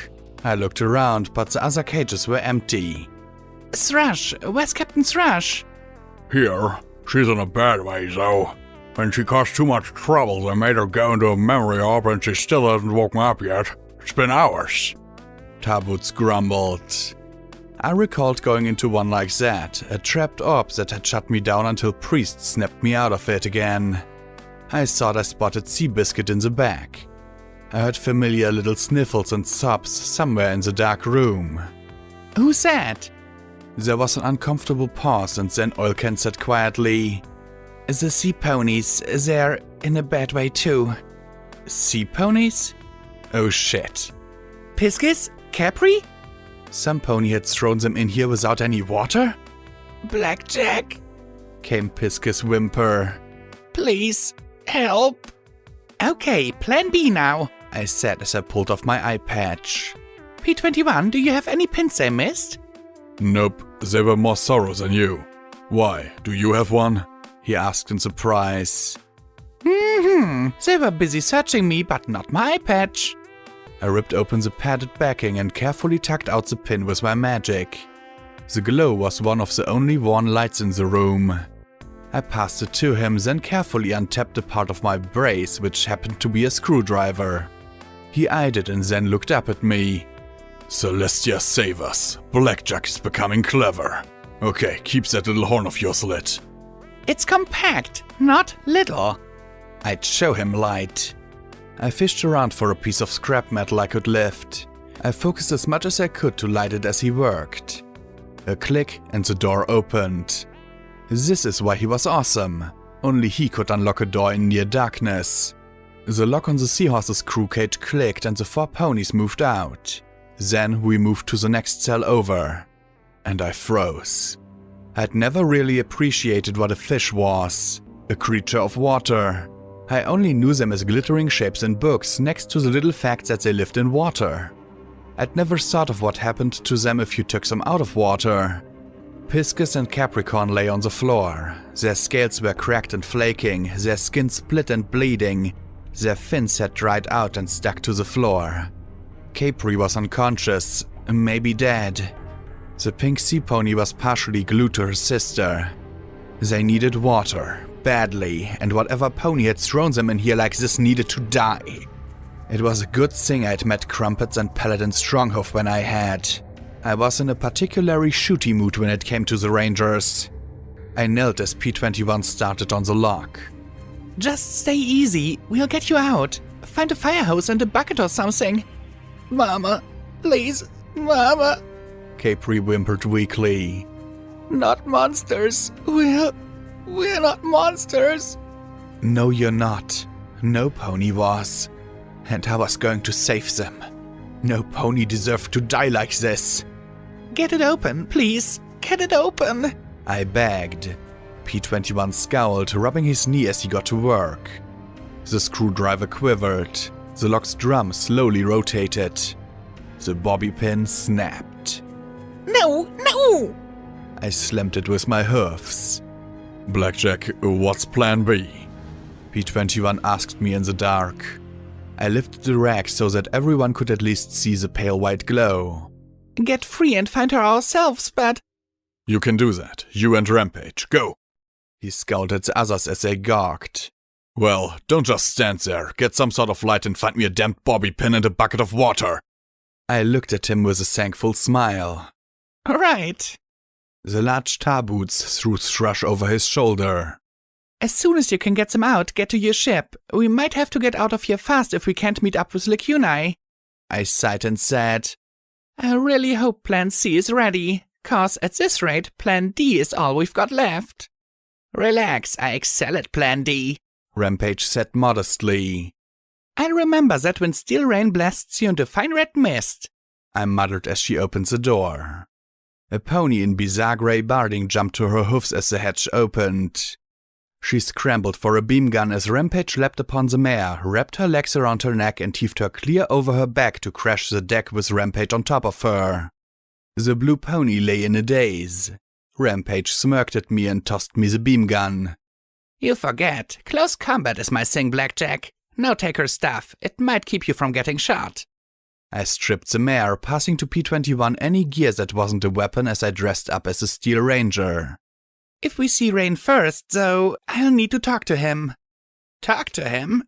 I looked around, but the other cages were empty. Thrush, where's Captain Thrush? Here. She's in a bad way, though. When she caused too much trouble, they made her go into a memory orb and she still hasn't woken up yet. It's been hours. Taboots grumbled. I recalled going into one like that, a trapped orb that had shut me down until Priest snapped me out of it again. I thought I spotted Seabiscuit in the back. I heard familiar little sniffles and sobs somewhere in the dark room. Who's that? There was an uncomfortable pause and then Oilken said quietly, The sea ponies, they're in a bad way too. Sea ponies? Oh shit. Piscis? Capri? Some pony had thrown them in here without any water? Blackjack? Came Piscis' whimper. Please, help. Okay, plan B now, I said as I pulled off my eye patch. P21, do you have any pins I missed? Nope, they were more thorough than you. Why, do you have one? He asked in surprise. They were busy searching me, but not my eye patch. I ripped open the padded backing and carefully tucked out the pin with my magic. The glow was one of the only worn lights in the room. I passed it to him, then carefully untapped a part of my brace, which happened to be a screwdriver. He eyed it and then looked up at me. Celestia, save us. Blackjack is becoming clever. Okay, keep that little horn of yours lit. It's compact, not little. I'd show him light. I fished around for a piece of scrap metal I could lift. I focused as much as I could to light it as he worked. A click and the door opened. This is why he was awesome. Only he could unlock a door in near darkness. The lock on the seahorse's crew cage clicked and the 4 ponies moved out. Then we moved to the next cell over. And I froze. I'd never really appreciated what a fish was. A creature of water. I only knew them as glittering shapes in books next to the little fact that they lived in water. I'd never thought of what happened to them if you took them out of water. Piscis and Capricorn lay on the floor. Their scales were cracked and flaking, their skin split and bleeding. Their fins had dried out and stuck to the floor. Capri was unconscious, maybe dead. The pink sea pony was partially glued to her sister. They needed water, badly, and whatever pony had thrown them in here like this needed to die. It was a good thing I'd met Crumpets and Paladin Stronghoof when I had. I was in a particularly shooty mood when it came to the Rangers. I knelt as P21 started on the lock. Just stay easy, we'll get you out. Find a fire hose and a bucket or something. Mama, please, Mama. Capri whimpered weakly. Not monsters. We're not monsters. No, you're not. No pony was. And I was going to save them. No pony deserved to die like this. Get it open, please. Get it open. I begged. P21 scowled, rubbing his knee as he got to work. The screwdriver quivered. The lock's drum slowly rotated. The bobby pin snapped. No! I slammed it with my hoofs. Blackjack, what's plan B? P21 asked me in the dark. I lifted the rack so that everyone could at least see the pale white glow. Get free and find her ourselves, but... You can do that. You and Rampage. Go! He scowled at the others as they gawked. Well, don't just stand there. Get some sort of light and find me a damned bobby pin and a bucket of water. I looked at him with a thankful smile. All right. The large tar boots threw Thrush over his shoulder. As soon as you can get them out, get to your ship. We might have to get out of here fast if we can't meet up with Lacuni. I sighed and said, I really hope Plan C is ready, 'cause at this rate, Plan D is all we've got left. Relax, I excel at Plan D, Rampage said modestly. I'll remember that when Steel Rain blasts you into fine red mist, I muttered as she opened the door. A pony in bizarre grey barding jumped to her hoofs as the hatch opened. She scrambled for a beam gun as Rampage leapt upon the mare, wrapped her legs around her neck and heaved her clear over her back to crash the deck with Rampage on top of her. The blue pony lay in a daze. Rampage smirked at me and tossed me the beam gun. You forget, close combat is my thing, Blackjack. Now take her stuff, it might keep you from getting shot. I stripped the mare, passing to P-21 any gear that wasn't a weapon as I dressed up as a Steel Ranger. If we see Rain first, though, I'll need to talk to him. Talk to him?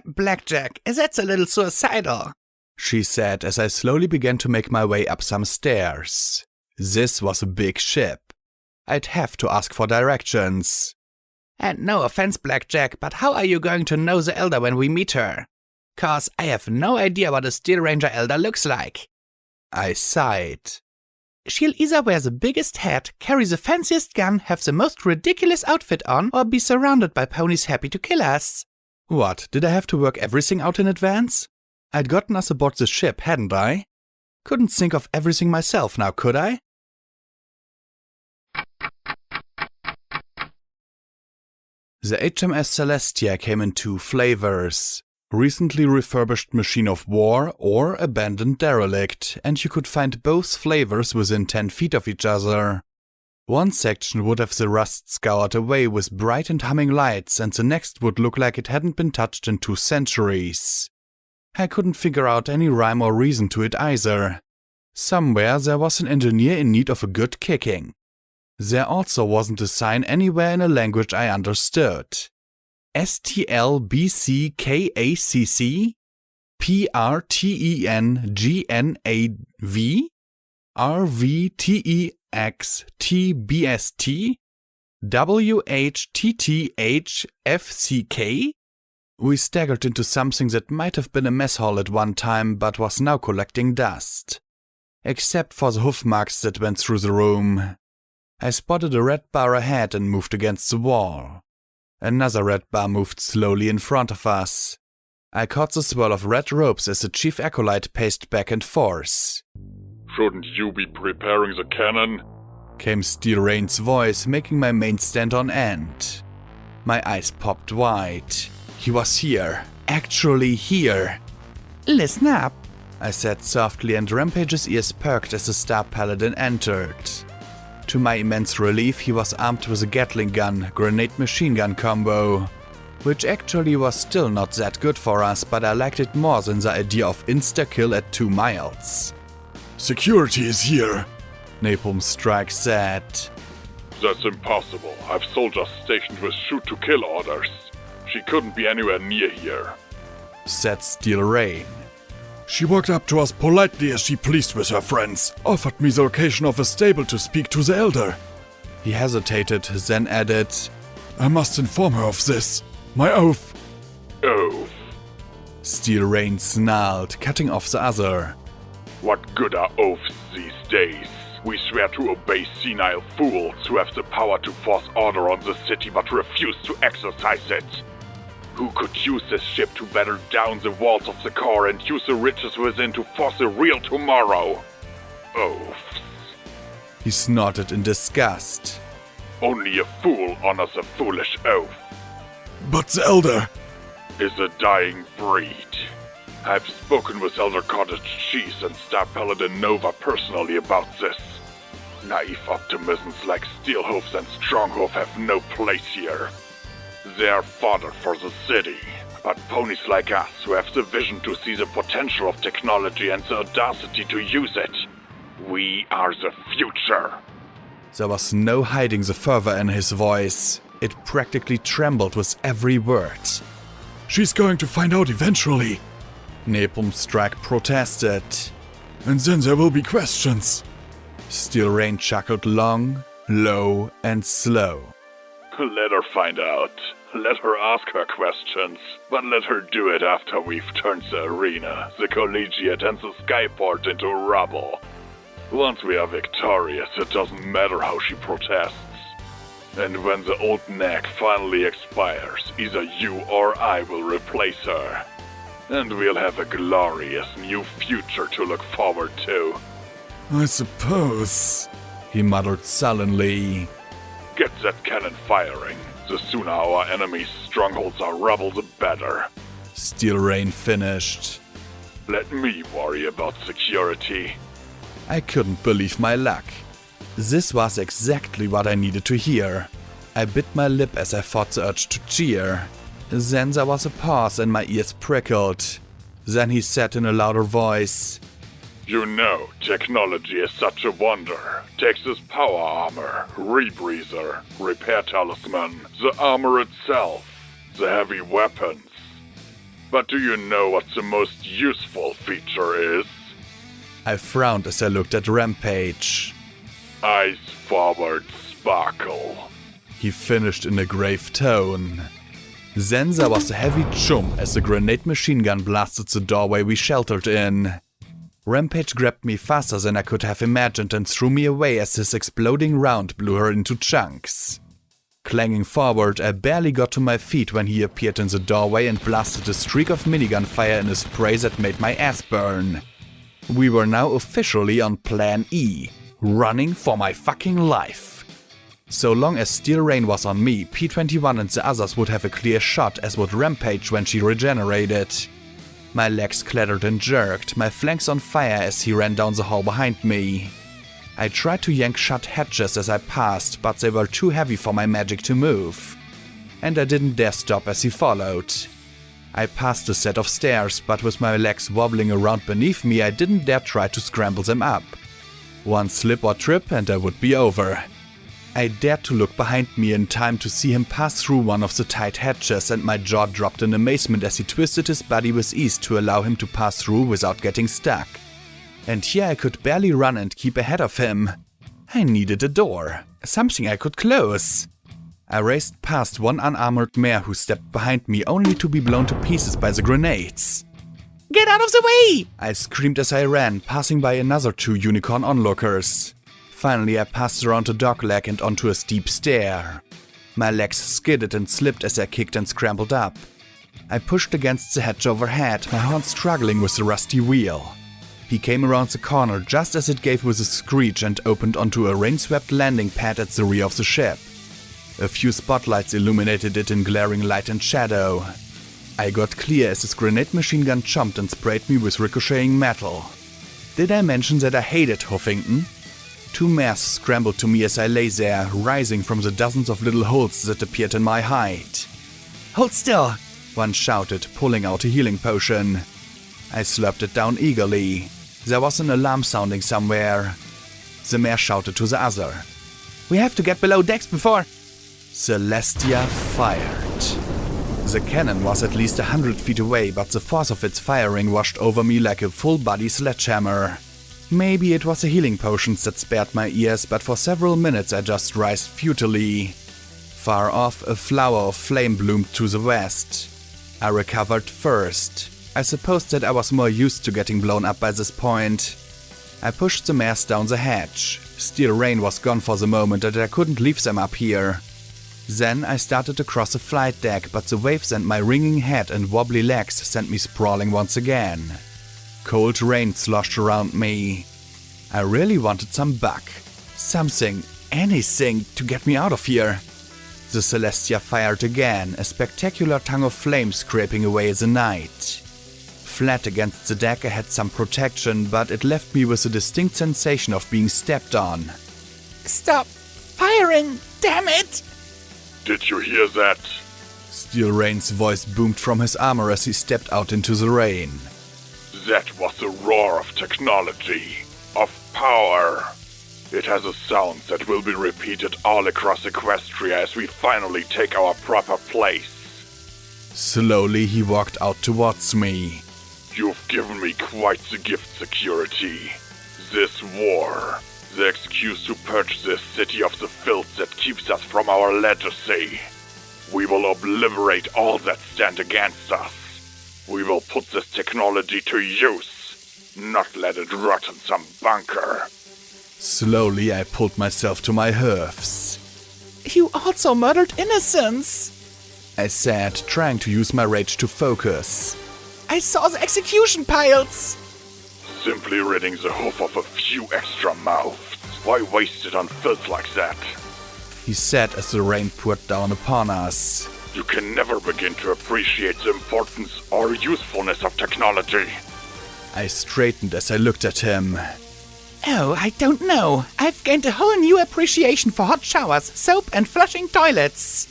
Blackjack, that's a little suicidal, she said as I slowly began to make my way up some stairs. This was a big ship. I'd have to ask for directions. And no offense, Blackjack, but how are you going to know the Elder when we meet her? 'Cause I have no idea what a Steel Ranger Elder looks like. I sighed. She'll either wear the biggest hat, carry the fanciest gun, have the most ridiculous outfit on, or be surrounded by ponies happy to kill us. What, did I have to work everything out in advance? I'd gotten us aboard the ship, hadn't I? Couldn't think of everything myself now, could I? The HMS Celestia came in 2 flavors. Recently refurbished machine of war or abandoned derelict, and you could find both flavors within 10 feet of each other. One section would have the rust scoured away with bright and humming lights, and the next would look like it hadn't been touched in 2 centuries. I couldn't figure out any rhyme or reason to it either. Somewhere there was an engineer in need of a good kicking. There also wasn't a sign anywhere in a language I understood. STLBCKACC? PRTENGNAV? RVTEXTBST? WHTTHFCK? We staggered into something that might have been a mess hall at one time but was now collecting dust. Except for the hoof marks that went through the room. I spotted a red bar ahead and moved against the wall. Another red bar moved slowly in front of us. I caught the swirl of red ropes as the chief acolyte paced back and forth. Shouldn't you be preparing the cannon? Came Steel Rain's voice, making my main stand on end. My eyes popped wide. He was here. Actually here. Listen up, I said softly, and Rampage's ears perked as the Star Paladin entered. To my immense relief, he was armed with a Gatling gun, grenade machine gun combo, which actually was still not that good for us, but I liked it more than the idea of insta-kill at 2 miles. Security is here, Napalm Strike said. That's impossible. I've soldiers stationed with shoot-to-kill orders. She couldn't be anywhere near here, said Steel Rain. She walked up to us politely as she pleased with her friends, offered me the location of a stable to speak to the Elder. He hesitated, then added, I must inform her of this. My oath. Oath. Steel Rain snarled, cutting off the other. What good are oaths these days? We swear to obey senile fools who have the power to force order on the city but refuse to exercise it. Who could use this ship to batter down the walls of the core and use the riches within to force a real tomorrow? Oaths. He snorted in disgust. Only a fool honors a foolish oath. But the Elder is a dying breed. I've spoken with Elder Cottage Cheese and Star Paladin Nova personally about this. Naive optimisms like Steelhoof and Stronghoof have no place here. They're fodder for the city, but ponies like us who have the vision to see the potential of technology and the audacity to use it, we are the future. There was no hiding the fervor in his voice. It practically trembled with every word. She's going to find out eventually, Napalm Strike protested. And then there will be questions. Steel Rain chuckled long, low, and slow. Let her find out. Let her ask her questions. But let her do it after we've turned the arena, the collegiate, and the skyport into rubble. Once we are victorious, it doesn't matter how she protests. And when the old neck finally expires, either you or I will replace her. And we'll have a glorious new future to look forward to. I suppose. he muttered sullenly. Get that cannon firing. The sooner our enemies' strongholds are rubble, the better. Steel Rain finished. Let me worry about security. I couldn't believe my luck. This was exactly what I needed to hear. I bit my lip as I fought the urge to cheer. Then there was a pause and my ears prickled. Then he said in a louder voice, You know, technology is such a wonder. Take this power armor, rebreather, repair talisman, the armor itself, the heavy weapons. But do you know what the most useful feature is? I frowned as I looked at Rampage. Eyes forward sparkle. He finished in a grave tone. Then there was a heavy chum as a grenade machine gun blasted the doorway we sheltered in. Rampage grabbed me faster than I could have imagined and threw me away as his exploding round blew her into chunks. Clanging forward, I barely got to my feet when he appeared in the doorway and blasted a streak of minigun fire in a spray that made my ass burn. We were now officially on Plan E, running for my fucking life. So long as Steel Rain was on me, P-21 and the others would have a clear shot, as would Rampage when she regenerated. My legs clattered and jerked, my flanks on fire as he ran down the hall behind me. I tried to yank shut hatches as I passed, but they were too heavy for my magic to move. And I didn't dare stop as he followed. I passed a set of stairs, but with my legs wobbling around beneath me, I didn't dare try to scramble them up. One slip or trip and I would be over. I dared to look behind me in time to see him pass through one of the tight hatches, and my jaw dropped in amazement as he twisted his body with ease to allow him to pass through without getting stuck. And here I could barely run and keep ahead of him. I needed a door, something I could close. I raced past one unarmored mare who stepped behind me only to be blown to pieces by the grenades. Get out of the way! I screamed as I ran, passing by another 2 unicorn onlookers. Finally, I passed around a dogleg and onto a steep stair. My legs skidded and slipped as I kicked and scrambled up. I pushed against the hatch overhead, my horn struggling with the rusty wheel. He came around the corner just as it gave with a screech and opened onto a rain-swept landing pad at the rear of the ship. A few spotlights illuminated it in glaring light and shadow. I got clear as his grenade machine gun chomped and sprayed me with ricocheting metal. Did I mention that I hated Huffington? 2 mares scrambled to me as I lay there, rising from the dozens of little holes that appeared in my hide. Hold still! One shouted, pulling out a healing potion. I slurped it down eagerly. There was an alarm sounding somewhere. The mare shouted to the other. We have to get below decks before... Celestia fired. The cannon was at least 100 feet away, but the force of its firing washed over me like a full-body sledgehammer. Maybe it was the healing potions that spared my ears, but for several minutes I just writhed futilely. Far off, a flower of flame bloomed to the west. I recovered first. I supposed that I was more used to getting blown up by this point. I pushed the mares down the hatch. Steel Rain was gone for the moment and I couldn't leave them up here. Then I started across the flight deck, but the waves and my ringing head and wobbly legs sent me sprawling once again. Cold rain sloshed around me. I really wanted some buck. Something, anything, to get me out of here. The Celestia fired again, a spectacular tongue of flame scraping away the night. Flat against the deck I had some protection, but it left me with a distinct sensation of being stepped on. Stop firing! Damn it! Did you hear that? Steel Rain's voice boomed from his armor as he stepped out into the rain. That was the roar of technology, of power. It has a sound that will be repeated all across Equestria as we finally take our proper place. Slowly he walked out towards me. You've given me quite the gift, security. This war, the excuse to purge this city of the filth that keeps us from our legacy. We will obliterate all that stand against us. We will put this technology to use, not let it rot in some bunker. Slowly I pulled myself to my hoofs. You also murdered innocents! I said, trying to use my rage to focus. I saw the execution piles! Simply ridding the hoof of a few extra mouths. Why waste it on filth like that? he said as the rain poured down upon us. You can never begin to appreciate the importance or usefulness of technology. I straightened as I looked at him. Oh, I don't know. I've gained a whole new appreciation for hot showers, soap and flushing toilets.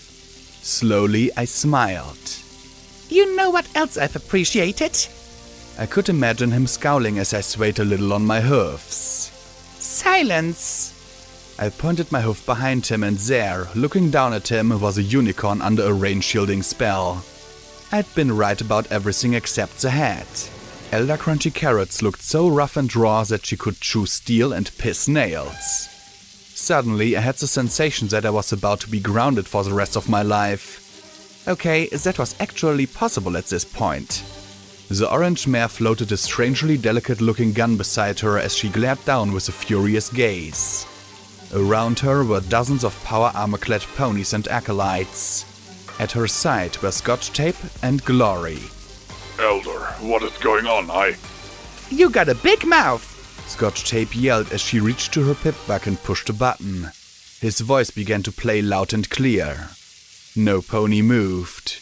Slowly, I smiled. You know what else I've appreciated? I could imagine him scowling as I swayed a little on my hoofs. Silence. I pointed my hoof behind him, and there, looking down at him, was a unicorn under a rain-shielding spell. I'd been right about everything except the head. Elder Crunchy Carrots looked so rough and raw that she could chew steel and piss nails. Suddenly, I had the sensation that I was about to be grounded for the rest of my life. Okay, that was actually possible at this point. The orange mare floated a strangely delicate-looking gun beside her as she glared down with a furious gaze. Around her were dozens of power armor-clad ponies and acolytes. At her side were Scotch Tape and Glory. Elder, what is going on? You got a big mouth. Scotch Tape yelled as she reached to her pip-buck and pushed a button. His voice began to play loud and clear. No pony moved.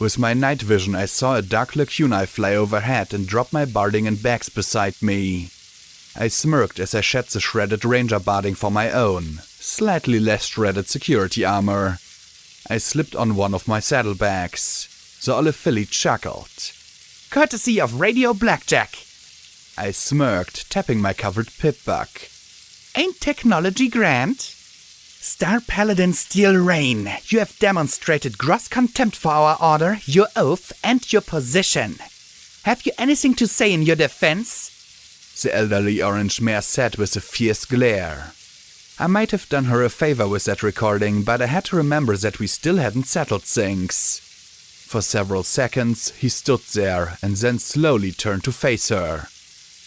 With my night vision, I saw a dark lacunae fly overhead and drop my barding and bags beside me. I smirked as I shed the shredded ranger barding for my own, slightly less shredded security armor. I slipped on one of my saddlebags. The olive filly chuckled. Courtesy of Radio Blackjack. I smirked, tapping my covered pip-buck. Ain't technology grand? Star Paladin Steel Rain, you have demonstrated gross contempt for our order, your oath, and your position. Have you anything to say in your defense? The elderly orange mare said with a fierce glare. I might have done her a favor with that recording, but I had to remember that we still hadn't settled things. For several seconds, he stood there and then slowly turned to face her.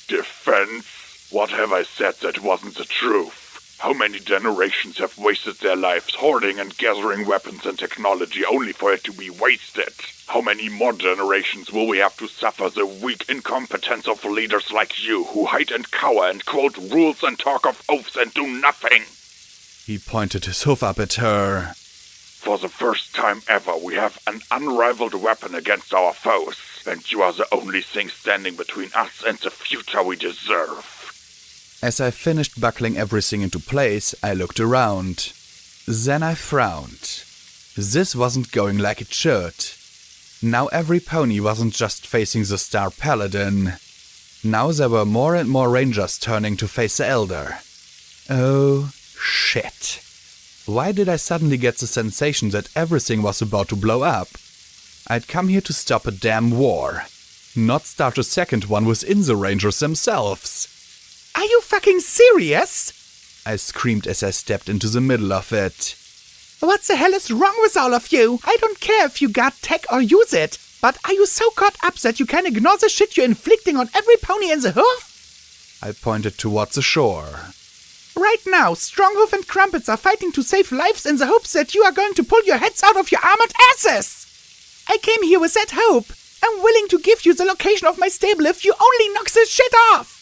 Defense? What have I said that wasn't the truth? How many generations have wasted their lives hoarding and gathering weapons and technology only for it to be wasted? How many more generations will we have to suffer the weak incompetence of leaders like you who hide and cower and quote rules and talk of oaths and do nothing? He pointed his hoof up at her. For the first time ever, we have an unrivaled weapon against our foes, and you are the only thing standing between us and the future we deserve. As I finished buckling everything into place, I looked around. Then I frowned. This wasn't going like it should. Now every pony wasn't just facing the Star Paladin. Now there were more and more rangers turning to face the Elder. Oh, shit. Why did I suddenly get the sensation that everything was about to blow up? I'd come here to stop a damn war, not start a second one within the rangers themselves. Are you fucking serious? I screamed as I stepped into the middle of it. What the hell is wrong with all of you? I don't care if you got tech or use it, but are you so caught up that you can ignore the shit you're inflicting on every pony in the hoof? I pointed towards the shore. Right now, Stronghoof and Crumpets are fighting to save lives in the hopes that you are going to pull your heads out of your armored asses. I came here with that hope. I'm willing to give you the location of my stable if you only knock this shit off.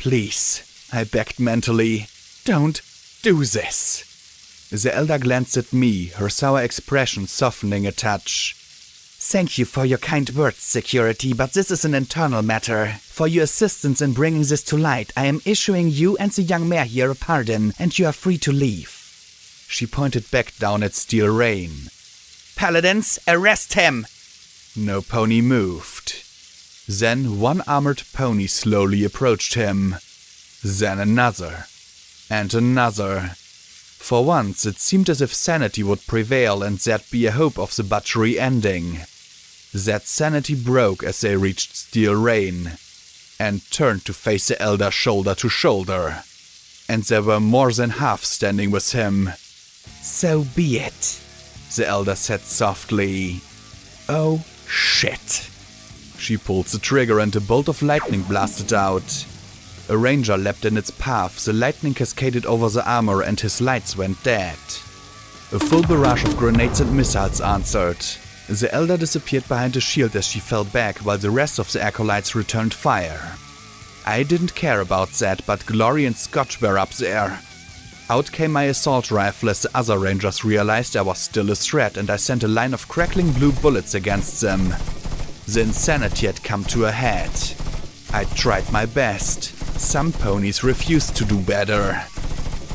Please, I begged mentally, don't do this. The Elder glanced at me, her sour expression softening a touch. Thank you for your kind words, Security, but this is an internal matter. For your assistance in bringing this to light, I am issuing you and the young mare here a pardon, and you are free to leave. She pointed back down at Steel Rain. Paladins, arrest him! No pony moved. Then one armored pony slowly approached him. Then another. And another. For once, it seemed as if sanity would prevail and there'd be a hope of the butchery ending. That sanity broke as they reached Steel Rain, and turned to face the Elder shoulder to shoulder. And there were more than half standing with him. So be it, the Elder said softly. Oh, shit. She pulled the trigger and a bolt of lightning blasted out. A ranger leapt in its path, the lightning cascaded over the armor and his lights went dead. A full barrage of grenades and missiles answered. The Elder disappeared behind a shield as she fell back while the rest of the acolytes returned fire. I didn't care about that, but Glory and Scotch were up there. Out came my assault rifle as the other rangers realized I was still a threat, and I sent a line of crackling blue bullets against them. The insanity had come to a head. I tried my best. Some ponies refused to do better.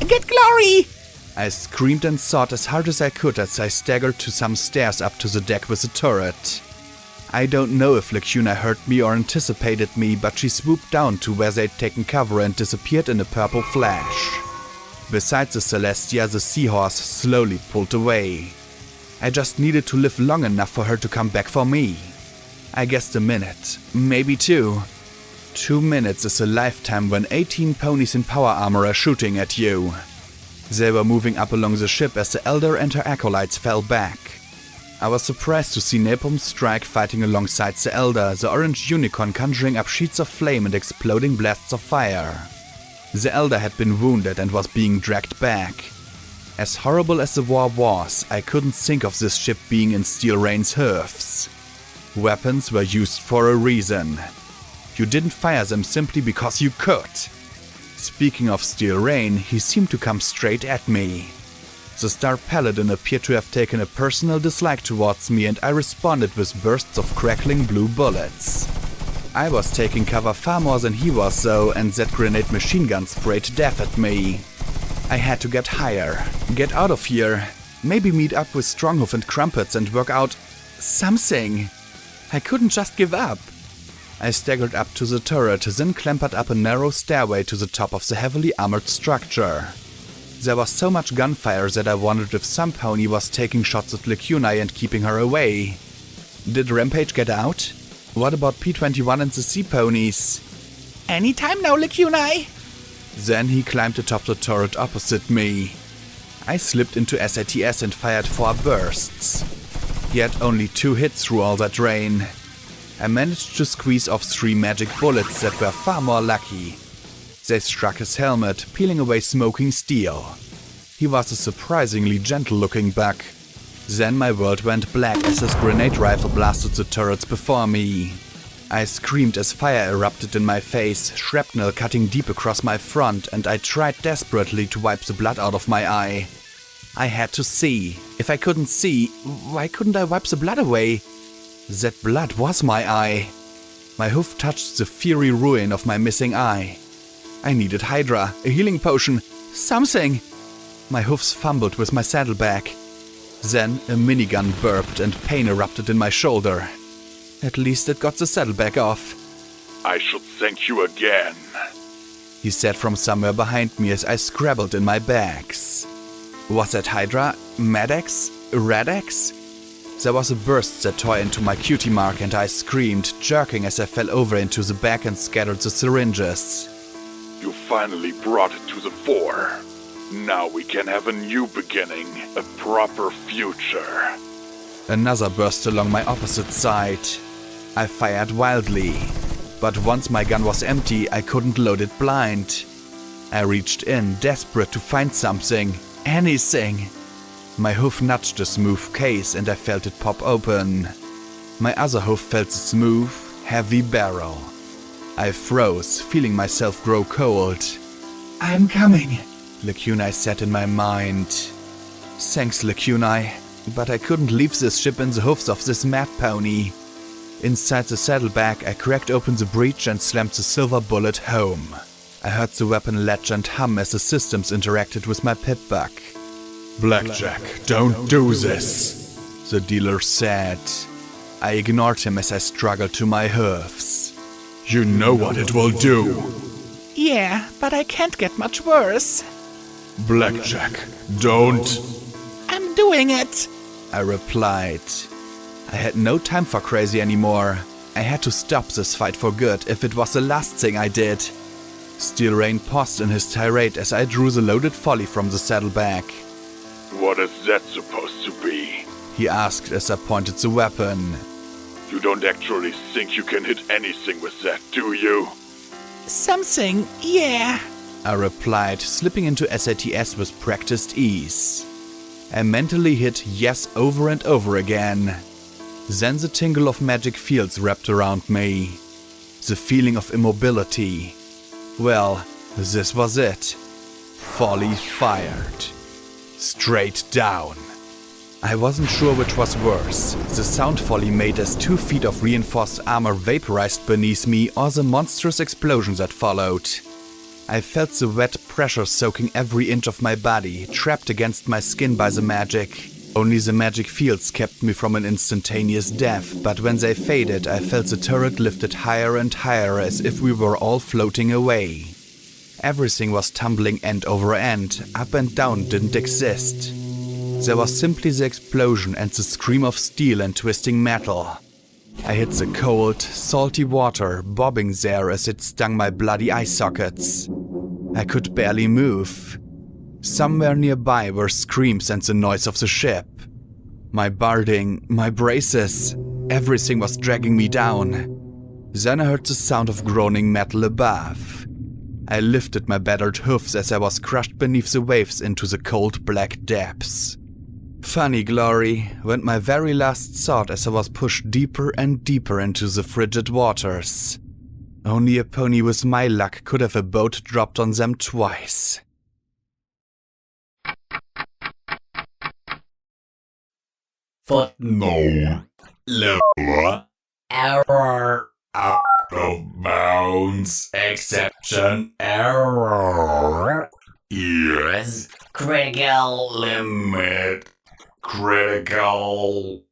Get Glory! I screamed and thought as hard as I could as I staggered to some stairs up to the deck with the turret. I don't know if Lacuna heard me or anticipated me, but she swooped down to where they'd taken cover and disappeared in a purple flash. Besides the Celestia, the seahorse slowly pulled away. I just needed to live long enough for her to come back for me. I guessed a minute, maybe 2. 2 minutes is a lifetime when 18 ponies in power armor are shooting at you. They were moving up along the ship as the Elder and her acolytes fell back. I was surprised to see Napalm Strike fighting alongside the Elder, the orange unicorn conjuring up sheets of flame and exploding blasts of fire. The Elder had been wounded and was being dragged back. As horrible as the war was, I couldn't think of this ship being in Steel Rain's hooves. Weapons were used for a reason. You didn't fire them simply because you could. Speaking of Steel Rain, he seemed to come straight at me. The Star Paladin appeared to have taken a personal dislike towards me, and I responded with bursts of crackling blue bullets. I was taking cover far more than he was though, and that grenade machine gun sprayed death at me. I had to get higher, get out of here, maybe meet up with Stronghoof and Crumpets and work out something. I couldn't just give up. I staggered up to the turret, then clambered up a narrow stairway to the top of the heavily armored structure. There was so much gunfire that I wondered if some pony was taking shots at Lacuna and keeping her away. Did Rampage get out? What about P21 and the sea ponies? Anytime now, Lacuna! Then he climbed atop the turret opposite me. I slipped into SATS and fired 4 bursts. He had only 2 hits through all that rain. I managed to squeeze off 3 magic bullets that were far more lucky. They struck his helmet, peeling away smoking steel. He was a surprisingly gentle-looking buck. Then my world went black as his grenade rifle blasted the turrets before me. I screamed as fire erupted in my face, shrapnel cutting deep across my front, and I tried desperately to wipe the blood out of my eye. I had to see. If I couldn't see, why couldn't I wipe the blood away? That blood was my eye. My hoof touched the fiery ruin of my missing eye. I needed Hydra, a healing potion, something. My hoofs fumbled with my saddlebag. Then a minigun burped and pain erupted in my shoulder. At least it got the saddlebag off. I should thank you again, he said from somewhere behind me as I scrabbled in my bags. Was that Hydra? Mad-X? Red-X? There was a burst that tore into my cutie mark and I screamed, jerking as I fell over into the bag and scattered the syringes. You finally brought it to the fore. Now we can have a new beginning, a proper future. Another burst along my opposite side. I fired wildly, but once my gun was empty, I couldn't load it blind. I reached in, desperate to find something, anything. My hoof nudged the smooth case and I felt it pop open. My other hoof felt the smooth, heavy barrel. I froze, feeling myself grow cold. I'm coming, Lacuna said in my mind. Thanks, Lacuna, but I couldn't leave this ship in the hoofs of this mad pony. Inside the saddlebag, I cracked open the breech and slammed the silver bullet home. I heard the weapon latch and hum as the systems interacted with my pip-buck. Blackjack, don't do this, the dealer said. I ignored him as I struggled to my hoofs. You know what it will do. Yeah, but I can't get much worse. Blackjack, don't. I'm doing it, I replied. I had no time for crazy anymore. I had to stop this fight for good if it was the last thing I did. Steel Rain paused in his tirade as I drew the loaded volley from the saddlebag. What is that supposed to be? He asked as I pointed the weapon. You don't actually think you can hit anything with that, do you? Something, yeah, I replied, slipping into SATS with practiced ease. I mentally hit yes over and over again. Then the tingle of magic fields wrapped around me. the feeling of immobility. Well, this was it. Folly fired. Straight down. I wasn't sure which was worse, the sound Folly made as 2 feet of reinforced armor vaporized beneath me or the monstrous explosion that followed. I felt the wet pressure soaking every inch of my body, trapped against my skin by the magic. Only the magic fields kept me from an instantaneous death, but when they faded, I felt the turret lifted higher and higher as if we were all floating away. Everything was tumbling end over end, up and down didn't exist. There was simply the explosion and the scream of steel and twisting metal. I hit the cold, salty water, bobbing there as it stung my bloody eye sockets. I could barely move. Somewhere nearby were screams and the noise of the ship. My barding, my braces, everything was dragging me down. Then I heard the sound of groaning metal above. I lifted my battered hoofs as I was crushed beneath the waves into the cold black depths. Funny glory, went my very last thought as I was pushed deeper and deeper into the frigid waters. Only a pony with my luck could have a boat dropped on them twice. Footnote. Lower. Error. Out of bounds. Exception. Error. Yes. Critical limit. Critical